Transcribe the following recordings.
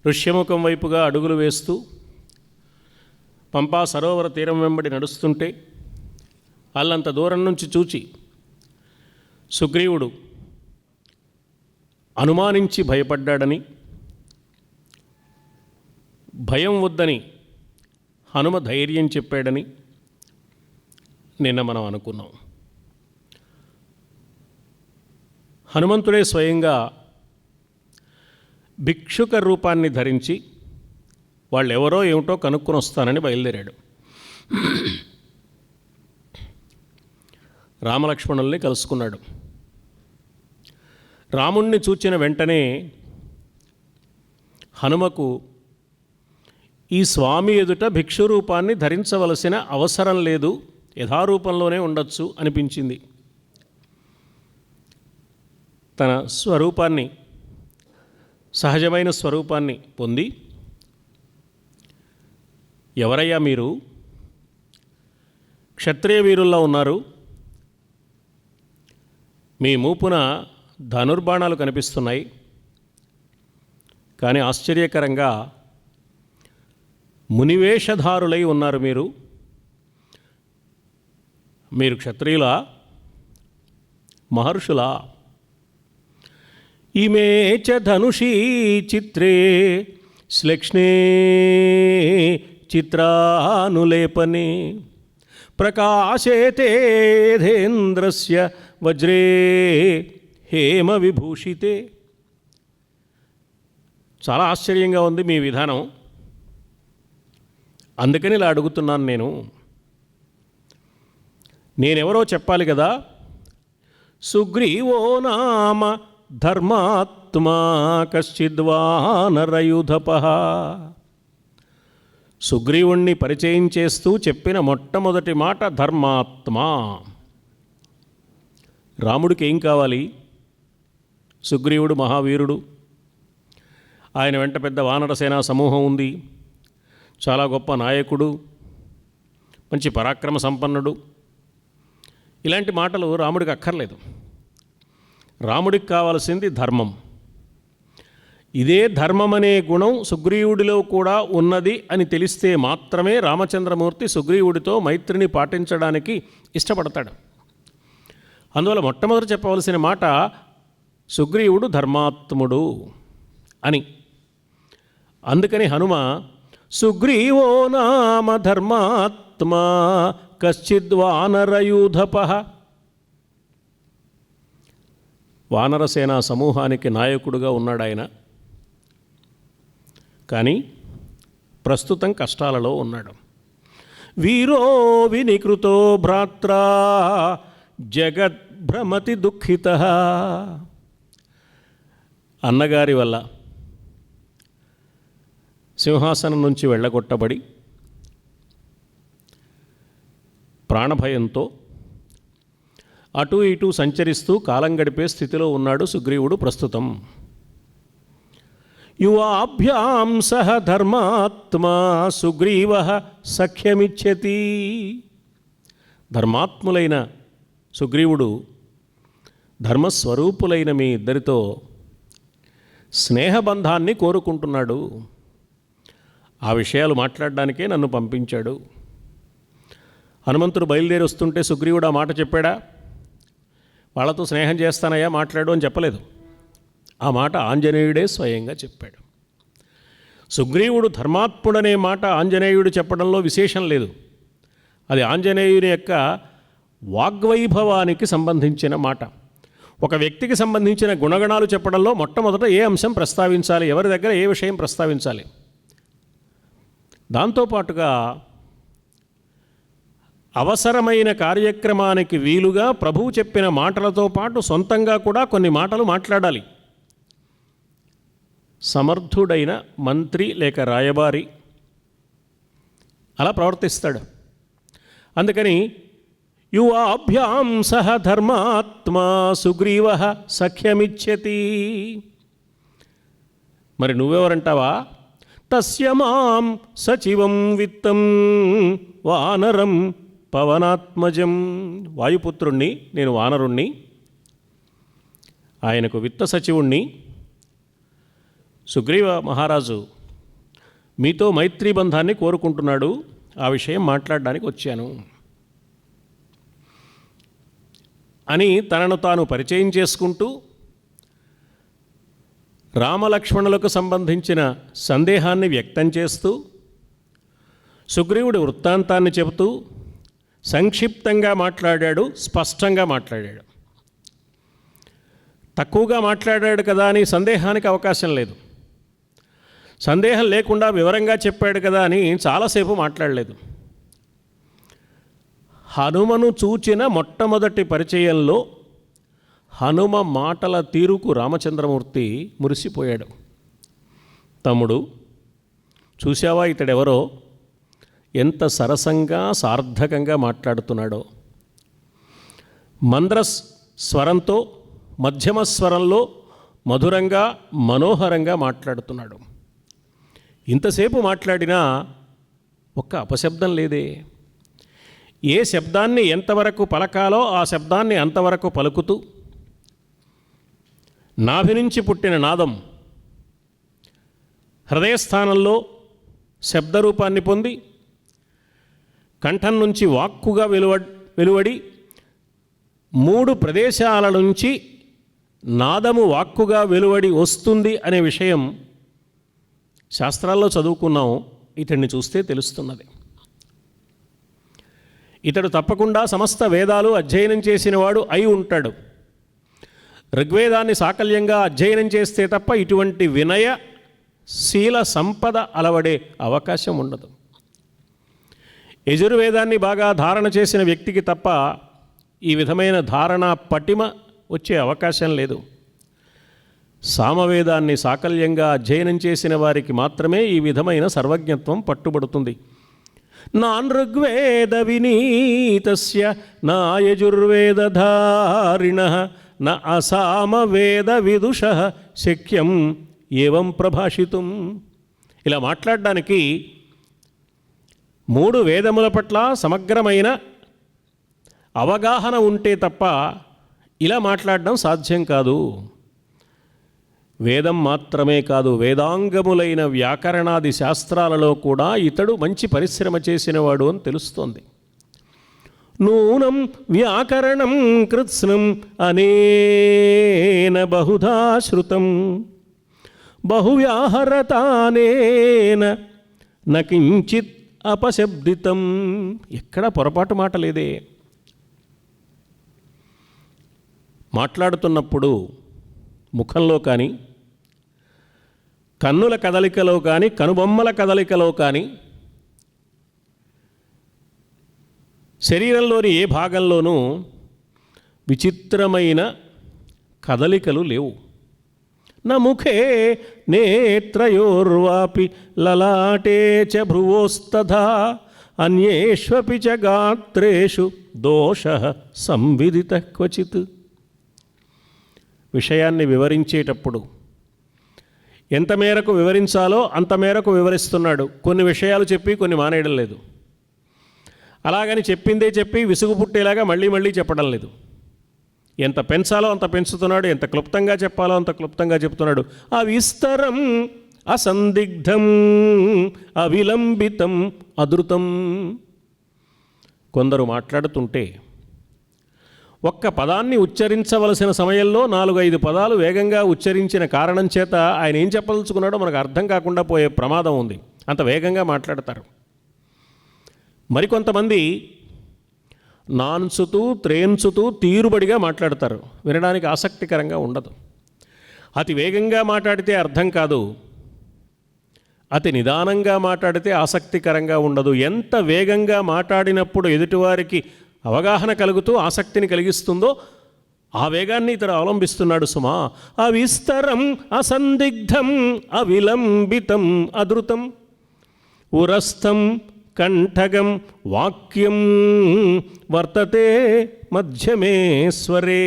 ఋష్యముఖం వైపుగా అడుగులు వేస్తూ పంపా సరోవర తీరం వెంబడి నడుస్తుంటే వాళ్ళంత దూరం నుంచి చూచి సుగ్రీవుడు అనుమానించి భయపడ్డాడని, భయం వద్దని హనుమ ధైర్యం చెప్పాడని నిన్న మనం అనుకున్నాం. హనుమంతుడే స్వయంగా భిక్షుక రూపాన్ని ధరించి వాళ్ళెవరో ఏమిటో కనుక్కొని వస్తానని బయలుదేరాడు. రామలక్ష్మణుల్ని కలుసుకున్నాడు. రాముణ్ణి చూచిన వెంటనే హనుమకు ఈ స్వామి ఎదుట భిక్షు రూపాన్ని ధరించవలసిన అవసరం లేదు, యథారూపంలోనే ఉండొచ్చు అనిపించింది. తన స్వరూపాన్ని, సహజమైన స్వరూపాన్ని పొంది, ఎవరయ్యా మీరు? క్షత్రియ వీరుల్లో ఉన్నారు, మీ మూపున ధనుర్బాణాలు కనిపిస్తున్నాయి, కానీ ఆశ్చర్యకరంగా మునివేషధారులై ఉన్నారు. మీరు క్షత్రియులా, మహర్షులా? ఇమే చ ధనుషీ చిత్రే శ్లక్ష్ణే చిత్రానులేపనే ప్రకాశేతేంద్రస్య వజ్రే హేమ విభూషితే. చాలా ఆశ్చర్యంగా ఉంది మీ విధానం, అందుకని ఇలా అడుగుతున్నాను. నేనెవరో చెప్పాలి కదా. సుగ్రీవో నామ ధర్మాత్మా కశ్చిద్వానరయుధపః. సుగ్రీవుణ్ణి పరిచయం చేస్తూ చెప్పిన మొట్టమొదటి మాట ధర్మాత్మా. రాముడికి ఏం కావాలి? సుగ్రీవుడు మహావీరుడు, ఆయన వెంట పెద్ద వానరసేనా సమూహం ఉంది, చాలా గొప్ప నాయకుడు, మంచి పరాక్రమ సంపన్నుడు. ఇలాంటి మాటలు రాముడికి అక్కర్లేదు. రాముడికి కావాల్సింది ధర్మం. ఇదే ధర్మం అనే గుణం సుగ్రీవుడిలో కూడా ఉన్నది అని తెలిస్తే మాత్రమే రామచంద్రమూర్తి సుగ్రీవుడితో మైత్రిని పాటించడానికి ఇష్టపడతాడు. అందువల్ల మొట్టమొదటి చెప్పవలసిన మాట సుగ్రీవుడు ధర్మాత్ముడు అని. అందుకని హనుమ సుగ్రీవో నామ ధర్మాత్మా కశ్చిద్వానరయూధపః. వానరసేనా సమూహానికి నాయకుడుగా ఉన్నాడు ఆయన, కానీ ప్రస్తుతం కష్టాలలో ఉన్నాడు. వీరో వినికృతో భ్రాత్రా జగద్భ్రమతి దుఃఖితః. అన్నగారి వల్ల సింహాసనం నుంచి వెళ్ళగొట్టబడి ప్రాణభయంతో అటు ఇటు సంచరిస్తూ కాలం గడిపే స్థితిలో ఉన్నాడు సుగ్రీవుడు ప్రస్తుతం. యువాభ్యాం సహ ధర్మాత్మా సుగ్రీవః సఖ్యమిచ్చతి. ధర్మాత్ములైన సుగ్రీవుడు ధర్మస్వరూపులైన మీ ఇద్దరితో స్నేహబంధాన్ని కోరుకుంటున్నాడు. ఆ విషయాలు మాట్లాడడానికే నన్ను పంపించాడు. హనుమంతుడు బయలుదేరి వస్తుంటే సుగ్రీవుడు ఆ మాట చెప్పాడా? వాళ్ళతో స్నేహం చేస్తానయ్యా మాట్లాడు అని చెప్పలేదు. ఆ మాట ఆంజనేయుడే స్వయంగా చెప్పాడు. సుగ్రీవుడు ధర్మాత్ముడనే మాట ఆంజనేయుడు చెప్పడంలో విశేషం లేదు. అది ఆంజనేయుని యొక్క వాగ్వైభవానికి సంబంధించిన మాట. ఒక వ్యక్తికి సంబంధించిన గుణగణాలు చెప్పడంలో మొట్టమొదట ఏ అంశం ప్రస్తావించాలి, ఎవరి దగ్గర ఏ విషయం ప్రస్తావించాలి. దాంతోపాటుగా అవసరమైన కార్యక్రమానికి వీలుగా ప్రభువు చెప్పిన మాటలతో పాటు సొంతంగా కూడా కొన్ని మాటలు మాట్లాడాలి. సమర్థుడైన మంత్రి లేక రాయబారి అలా ప్రవర్తిస్తాడు. అందుకని యువాభ్యాం సహ ధర్మాత్మా సుగ్రీవః సఖ్యమిచ్చతి. మరి నువ్వెవరంటావా? తస్య మాం సచివం విత్తం వానరం పవనాత్మజం. వాయుపుత్రుణ్ణి, నేను వానరుణ్ణి, ఆయనకు విత్త సచివుణ్ణి, సుగ్రీవ మహారాజు మీతో మైత్రీ బంధాన్ని కోరుకుంటున్నాడు, ఆ విషయం మాట్లాడడానికి వచ్చాను అని తనను తాను పరిచయం చేసుకుంటూ రామలక్ష్మణులకు సంబంధించిన సందేహాన్ని వ్యక్తం చేస్తూ సుగ్రీవుడి వృత్తాంతాన్ని చెబుతూ సంక్షిప్తంగా మాట్లాడాడు, స్పష్టంగా మాట్లాడాడు. తక్కువగా మాట్లాడాడు కదా అని సందేహానికి అవకాశం లేదు. సందేహం లేకుండా వివరంగా చెప్పాడు కదా అని చాలాసేపు మాట్లాడలేదు. హనుమను చూచిన మొట్టమొదటి పరిచయంలో హనుమ మాటల తీరుకు రామచంద్రమూర్తి మురిసిపోయాడు. తమ్ముడు, చూశావా ఇతడెవరో ఎంత సరసంగా సార్థకంగా మాట్లాడుతున్నాడో. మంద్ర స్వరంతో మధ్యమ స్వరంలో మధురంగా మనోహరంగా మాట్లాడుతున్నాడు. ఇంతసేపు మాట్లాడినా ఒక్క అపశబ్దం లేదే. ఏ శబ్దాన్ని ఎంతవరకు పలకాలో ఆ శబ్దాన్ని అంతవరకు పలుకుతూ నాభి నుంచి పుట్టిన నాదం హృదయస్థానంలో శబ్దరూపాన్ని పొంది కంఠం నుంచి వాక్కుగా వెలువడి 3 ప్రదేశాల నుంచి నాదము వాక్కుగా వెలువడి వస్తుంది అనే విషయం శాస్త్రాల్లో చదువుకున్నాం. ఇతడిని చూస్తే తెలుస్తున్నది. ఇతడు తప్పకుండా సమస్త వేదాలు అధ్యయనం చేసినవాడు అయి ఉంటాడు. ఋగ్వేదాన్ని సాకల్యంగా అధ్యయనం చేస్తే తప్ప ఇటువంటి వినయ శీల సంపద అలవడే అవకాశం ఉండదు. యజుర్వేదాన్ని బాగా ధారణ చేసిన వ్యక్తికి తప్ప ఈ విధమైన ధారణ పటిమ వచ్చే అవకాశం లేదు. సామవేదాన్ని సాకల్యంగా అధ్యయనం చేసిన వారికి మాత్రమే ఈ విధమైన సర్వజ్ఞత్వం పట్టుబడుతుంది. నాన్ ఋగ్వేద వినీతస్య నా యజుర్వేదధారిణః న అసామవేద విదుషః శక్యం ఏవం ప్రభాషితుం. ఇలా మాట్లాడడానికి 3 వేదముల పట్ల సమగ్రమైన అవగాహన ఉంటే తప్ప ఇలా మాట్లాడడం సాధ్యం కాదు. వేదం మాత్రమే కాదు, వేదాంగములైన వ్యాకరణాది శాస్త్రాలలో కూడా ఇతడు మంచి పరిశ్రమ చేసినవాడు అని తెలుస్తోంది. నూనం వ్యాకరణం కృత్స్నం అనేన బహుధా శృతం బహువ్యాహరతానేన నకించిత్ అపశబ్దితం. ఎక్కడ పొరపాటు మాట లేదే. మాట్లాడుతున్నప్పుడు ముఖంలో కానీ, కన్నుల కదలికలో కానీ, కనుబొమ్మల కదలికలో కానీ, శరీరంలోని ఏ భాగంలోనూ విచిత్రమైన కదలికలు లేవు. నా ముఖే నేత్రయోర్వాపి లలాటే చ భ్రువోస్తథా అన్యేష్వపి చ గాత్రేషు దోషః సంవిదితః క్వచిత్. విషయాన్ని వివరించేటప్పుడు ఎంత మేరకు వివరించాలో అంత మేరకు వివరిస్తున్నాడు. కొన్ని విషయాలు చెప్పి కొన్ని మానేయడం లేదు. అలాగని చెప్పిందే చెప్పి విసుగు పుట్టేలాగా మళ్ళీ మళ్ళీ చెప్పడం లేదు. ఎంత పెంచాలో అంత పెంచుతున్నాడు, ఎంత క్లుప్తంగా చెప్పాలో అంత క్లుప్తంగా చెప్తున్నాడు. అవిస్తరం అసందిగ్ధం అవిలంబితం అధృతం. కొందరు మాట్లాడుతుంటే ఒక్క పదాన్ని ఉచ్చరించవలసిన సమయంలో 4-5 పదాలు వేగంగా ఉచ్చరించిన కారణం చేత ఆయన ఏం చెప్పదలుచుకున్నాడో మనకు అర్థం కాకుండా పోయే ప్రమాదం ఉంది. అంత వేగంగా మాట్లాడతారు. మరికొంతమంది నాన్చుతూ త్రేన్చుతూ తీరుబడిగా మాట్లాడతారు. వినడానికి ఆసక్తికరంగా ఉండదు. అతి వేగంగా మాట్లాడితే అర్థం కాదు, అతి నిదానంగా మాట్లాడితే ఆసక్తికరంగా ఉండదు. ఎంత వేగంగా మాట్లాడినప్పుడు ఎదుటివారికి అవగాహన కలుగుతూ ఆసక్తిని కలిగిస్తుందో ఆ వేగాన్ని ఇతడు అవలంబిస్తున్నాడు సుమా. అవిస్తరం అసందిగ్ధం అవిలంబితం అధృతం ఉరస్థం కంఠగం వాక్యం వర్తతే మధ్యమే స్వరే.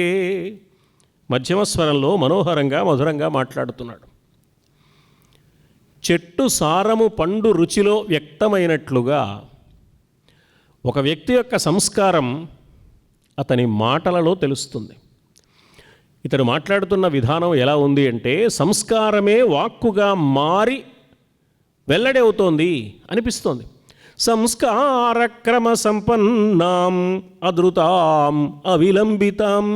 మధ్యమస్వరంలో మనోహరంగా మధురంగా మాట్లాడుతున్నాడు. చెట్టు సారము పండు రుచిలో వ్యక్తమైనట్లుగా ఒక వ్యక్తి యొక్క సంస్కారం అతని మాటలలో తెలుస్తుంది. ఇతడు మాట్లాడుతున్న విధానం ఎలా ఉంది అంటే సంస్కారమే వాక్కుగా మారి వెల్లడి అవుతోంది అనిపిస్తోంది. సంస్కారక్రమ సంపన్నాం అధృతాం అవిలంబితాం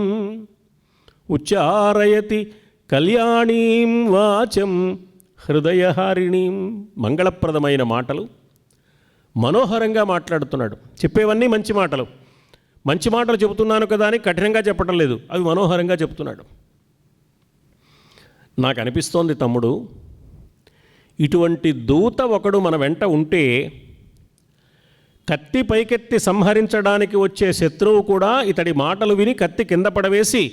ఉచ్చారయతి కళ్యాణీం వాచం హృదయహారిణీం. మంగళప్రదమైన మాటలు, మనోహరంగా మాట్లాడుతున్నాడు. చెప్పేవన్నీ మంచి మాటలు. మంచి మాటలు చెబుతున్నాను కదా అని కఠినంగా చెప్పడం లేదు, అవి మనోహరంగా చెప్తున్నాడు. నాకు అనిపిస్తోంది తమ్ముడు, ఇటువంటి దూత ఒకడు మన వెంట ఉంటే కత్తి పైకెత్తి సంహరించడానికి వచ్చే శత్రువు కూడా ఇతడి మాటలు విని కత్తి కింద పడవేసి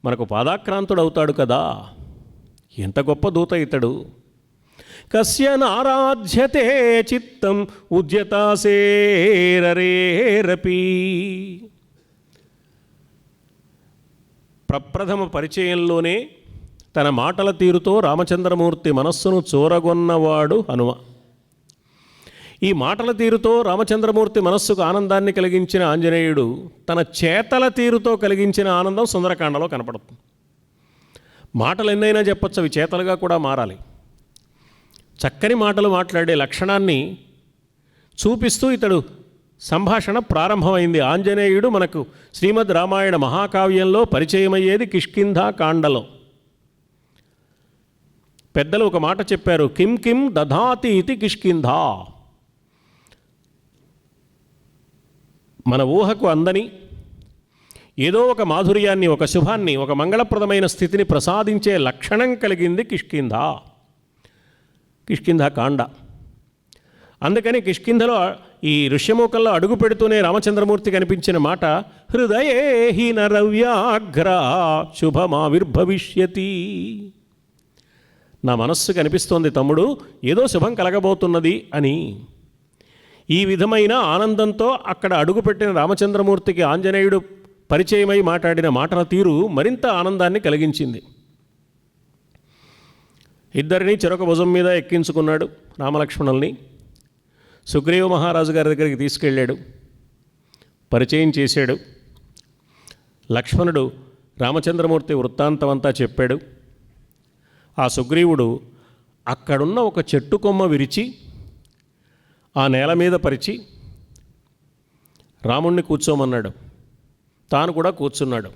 మనకు పాదాక్రాంతుడవుతాడు కదా. ఎంత గొప్ప దూత ఇతడు. కస్య నారాధ్యతే చిత్తం ఉద్యతాసేరరేరపి. ప్రప్రథమ పరిచయంలోనే తన మాటల తీరుతో రామచంద్రమూర్తి మనస్సును చూరగొన్నవాడు హనుమ. ఈ మాటల తీరుతో రామచంద్రమూర్తి మనస్సుకు ఆనందాన్ని కలిగించిన ఆంజనేయుడు తన చేతల తీరుతో కలిగించిన ఆనందం సుందరకాండలో కనపడుతుంది. మాటలు ఎన్నైనా చెప్పచ్చు, అవి చేతలుగా కూడా మారాలి. చక్కని మాటలు మాట్లాడే లక్షణాన్ని చూపిస్తూ ఇతడు సంభాషణ ప్రారంభమైంది. ఆంజనేయుడు మనకు శ్రీమద్ రామాయణ మహాకావ్యంలో పరిచయమయ్యేది కిష్కింధా కాండలో. పెద్దలు ఒక మాట చెప్పారు, కిం కిం దధాతి ఇది కిష్కింధా. మన ఊహకు అందని ఏదో ఒక మాధుర్యాన్ని, ఒక శుభాన్ని, ఒక మంగళప్రదమైన స్థితిని ప్రసాదించే లక్షణం కలిగింది కిష్కింధా కాండ. అందుకని కిష్కింధలో ఈ ఋష్యమూకంలో అడుగు పెడుతూనే రామచంద్రమూర్తి కనిపించిన మాట, హృదయే హి నరవ్యాఘ్ర శుభమావిర్భవిష్యతి. నా మనస్సు కనిపిస్తోంది తమ్ముడు, ఏదో శుభం కలగబోతున్నది అని. ఈ విధమైన ఆనందంతో అక్కడ అడుగుపెట్టిన రామచంద్రమూర్తికి ఆంజనేయుడు పరిచయమై మాట్లాడిన మాటల తీరు మరింత ఆనందాన్ని కలిగించింది. ఇద్దరిని చెరొక భుజం మీద ఎక్కించుకున్నాడు రామలక్ష్మణుల్ని. సుగ్రీవ మహారాజు గారి దగ్గరికి తీసుకెళ్ళాడు, పరిచయం చేశాడు. లక్ష్మణుడు రామచంద్రమూర్తి వృత్తాంతం అంతా చెప్పాడు. ఆ సుగ్రీవుడు అక్కడున్న ఒక చెట్టు కొమ్మ విరిచి ఆ నేల మీద పరిచి రాముణ్ణి కూర్చోమన్నాడు. తాను కూడా కూర్చున్నాడు.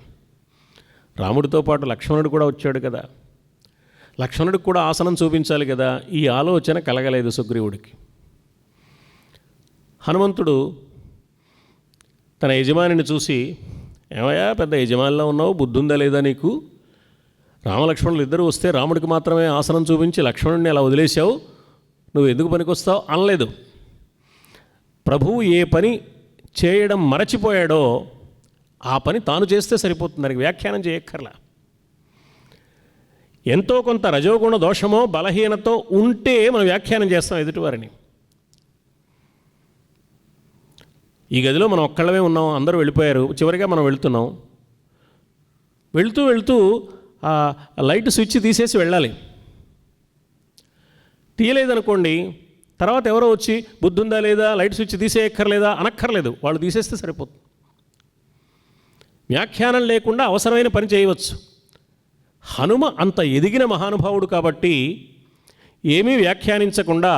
రాముడితో పాటు లక్ష్మణుడు కూడా వచ్చాడు కదా, లక్ష్మణుడికి కూడా ఆసనం చూపించాలి కదా. ఈ ఆలోచన కలగలేదు సుగ్రీవుడికి. హనుమంతుడు తన యజమానిని చూసి, ఏమయ్యా పెద్ద యజమానిలో ఉన్నావు, బుద్ధుందా లేదా నీకు? రామలక్ష్మణులు ఇద్దరు వస్తే రాముడికి మాత్రమే ఆసనం చూపించి లక్ష్మణుడిని అలా వదిలేశావు, నువ్వు ఎందుకు పనికొస్తావు అనలేదు. ప్రభువు ఏ పని చేయడం మరచిపోయాడో ఆ పని తాను చేస్తే సరిపోతుంది, దానికి వ్యాఖ్యానం చేయక్కర్లా. ఎంతో కొంత రజోగుణ దోషమో బలహీనతో ఉంటే మనం వ్యాఖ్యానం చేస్తాం ఎదుటివారిని. ఈ గదిలో మనం ఒక్కళ్ళమే ఉన్నాం, అందరూ వెళ్ళిపోయారు, చివరిగా మనం వెళుతున్నాం. వెళుతూ వెళుతూ ఆ లైట్ స్విచ్ తీసేసి వెళ్ళాలి. తీయలేదనుకోండి, తర్వాత ఎవరో వచ్చి బుద్ధుందా లేదా, లైట్ స్విచ్ తీసేయక్కర్లేదా అనక్కర్లేదు, వాళ్ళు తీసేస్తే సరిపోతుంది. వ్యాఖ్యానం లేకుండా అవసరమైన పని చేయవచ్చు. హనుమ అంత ఎదిగిన మహానుభావుడు కాబట్టి ఏమీ వ్యాఖ్యానించకుండా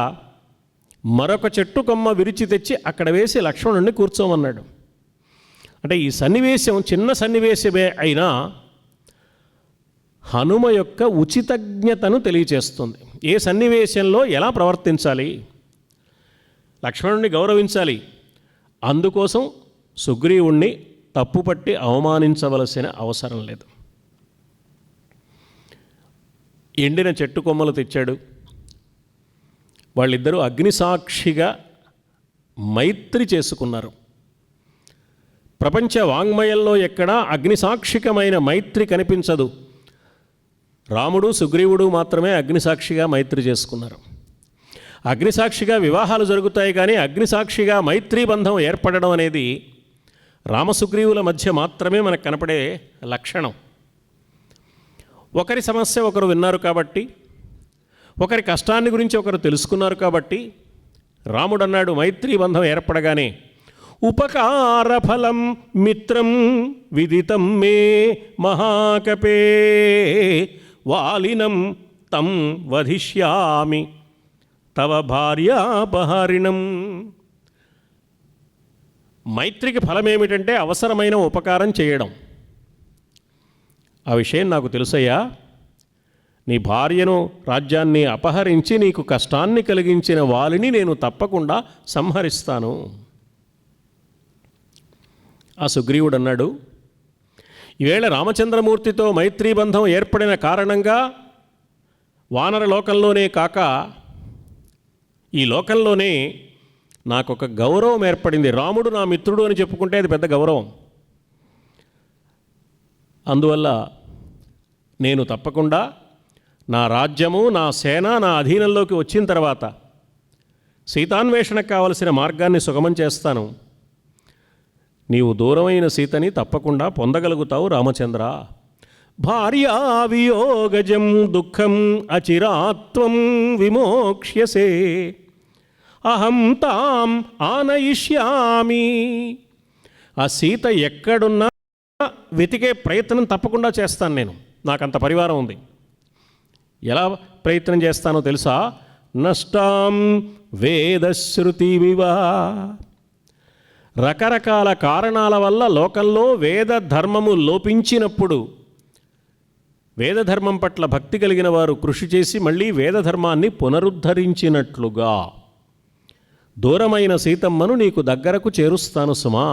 మరొక చెట్టు కొమ్మ విరిచి తెచ్చి అక్కడ వేసి లక్ష్మణుడిని కూర్చోమన్నాడు. అంటే ఈ సన్నివేశం చిన్న సన్నివేశమే అయినా హనుమ యొక్క ఉచితజ్ఞతను తెలియచేస్తుంది. ఏ సన్నివేశంలో ఎలా ప్రవర్తించాలి, లక్ష్మణుడిని గౌరవించాలి, అందుకోసం సుగ్రీవుణ్ణి తప్పుపట్టి అవమానించవలసిన అవసరం లేదు. ఎండిన చెట్టు కొమ్మలు తెచ్చాడు. వాళ్ళిద్దరూ అగ్నిసాక్షిగా మైత్రి చేసుకున్నారు. ప్రపంచ వాంగ్మయంలో ఎక్కడా అగ్నిసాక్షికమైన మైత్రి కనిపించదు. రాముడు సుగ్రీవుడు మాత్రమే అగ్నిసాక్షిగా మైత్రి చేసుకున్నారు. అగ్నిసాక్షిగా వివాహాలు జరుగుతాయి, కానీ అగ్నిసాక్షిగా మైత్రీ బంధం ఏర్పడడం అనేది రామసుగ్రీవుల మధ్య మాత్రమే మనకు కనపడే లక్షణం. ఒకరి సమస్య ఒకరు విన్నారు కాబట్టి, ఒకరి కష్టాన్ని గురించి ఒకరు తెలుసుకున్నారు కాబట్టి రాముడు అన్నాడు, మైత్రీ బంధం ఏర్పడగానే ఉపకారఫలం మిత్రం విదితం మే మహాకపే వాలినం తం వధిష్యామి తవ భార్యాపహరిణం. మైత్రికి ఫలమేమిటంటే అవసరమైన ఉపకారం చేయడం. ఆ విషయం నాకు తెలుసయ్యా. నీ భార్యను రాజ్యాన్ని అపహరించి నీకు కష్టాన్ని కలిగించిన వాలిని నేను తప్పకుండా సంహరిస్తాను. ఆ సుగ్రీవుడు అన్నాడు, ఈవేళ రామచంద్రమూర్తితో మైత్రీబంధం ఏర్పడిన కారణంగా వానర లోకంలోనే కాక ఈ లోకంలోనే నాకొక గౌరవం ఏర్పడింది. రాముడు నా మిత్రుడు అని చెప్పుకుంటే అది పెద్ద గౌరవం. అందువల్ల నేను తప్పకుండా నా రాజ్యము, నా సేన నా అధీనంలోకి వచ్చిన తర్వాత సీతాన్వేషణకు కావలసిన మార్గాన్ని సుగమం చేస్తాను. నీవు దూరమైన సీతని తప్పకుండా పొందగలుగుతావు రామచంద్ర. భార్యా వియోగజం దుఃఖం అచిరాత్వం విమోక్ష్యసే అహం తాం ఆనయిష్యామి. ఆ సీత ఎక్కడున్నా వెతికే ప్రయత్నం తప్పకుండా చేస్తాను నేను. నాకంత పరివారం ఉంది. ఎలా ప్రయత్నం చేస్తానో తెలుసా? నష్టాం వేదశ్రుతిమివ. రకరకాల కారణాల వల్ల లోకంలో వేద ధర్మము లోపించినప్పుడు వేదధర్మం పట్ల భక్తి కలిగిన వారు కృషి చేసి మళ్ళీ వేదధర్మాన్ని పునరుద్ధరించినట్లుగా దూరమైన సీతమ్మను నీకు దగ్గరకు చేరుస్తాను సుమా.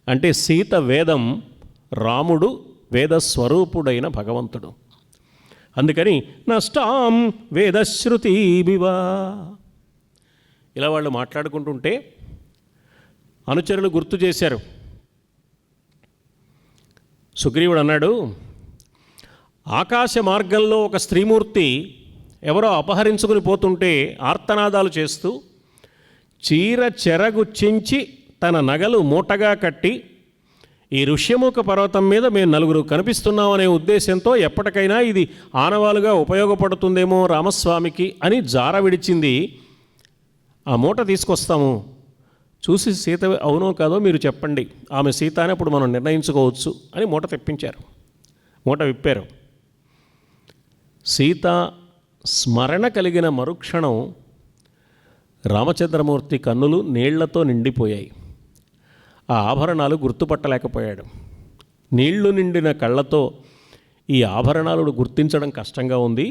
అంటే సీత వేదం, రాముడు వేదస్వరూపుడైన భగవంతుడు. అందుకని నష్టాం వేదశ్రుతిమివ. ఇలా వాళ్ళు మాట్లాడుకుంటుంటే అనుచరులు గుర్తు చేశారు. సుగ్రీవుడు అన్నాడు, ఆకాశ మార్గంలో ఒక స్త్రీమూర్తి ఎవరో అపహరించుకుని పోతుంటే ఆర్తనాదాలు చేస్తూ చీర చెరగుచ్చించి తన నగలు మూటగా కట్టి ఈ ఋష్యముఖ పర్వతం మీద మేము నలుగురు కనిపిస్తున్నామనే ఉద్దేశంతో ఎప్పటికైనా ఇది ఆనవాలుగా ఉపయోగపడుతుందేమో రామస్వామికి అని జార విడిచింది. ఆ మూట తీసుకొస్తాము, చూసి సీత అవునో కాదో మీరు చెప్పండి, ఆమె సీత అని అప్పుడు మనం నిర్ణయించుకోవచ్చు అని మూట తెప్పించారు. మూట విప్పారు. సీత స్మరణ కలిగిన మరుక్షణం రామచంద్రమూర్తి కన్నులు నీళ్లతో నిండిపోయాయి. ఆ ఆభరణాలు గుర్తుపట్టలేకపోయాడు. నీళ్లు నిండిన కళ్ళతో ఈ ఆభరణాలు గుర్తించడం కష్టంగా ఉంది,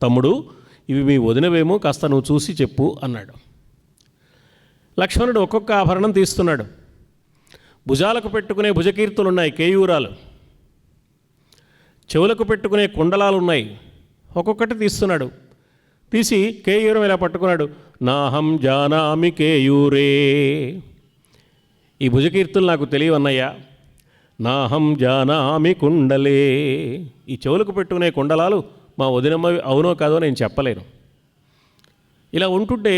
తమ్ముడు ఇవి మీ వదినవేమో, కాస్త నువ్వు చూసి చెప్పు అన్నాడు. లక్ష్మణుడు ఒక్కొక్క ఆభరణం తీస్తున్నాడు. భుజాలకు పెట్టుకునే భుజకీర్తులున్నాయి, కేయూరాలు. చెవులకు పెట్టుకునే కుండలాలు ఉన్నాయి, ఒక్కొక్కటి తీస్తున్నాడు. తీసి కేయూరం ఇలా పట్టుకున్నాడు. నాహం జానామి కేయూరే. ఈ భుజకీర్తులు నాకు తెలియవన్నయ్యా. నాహం జానామి కుండలే. ఈ చెవులకు పెట్టుకునే కుండలాలు మా వదినమ్మవి అవునో కాదో నేను చెప్పలేను. ఇలా ఉంటుంటే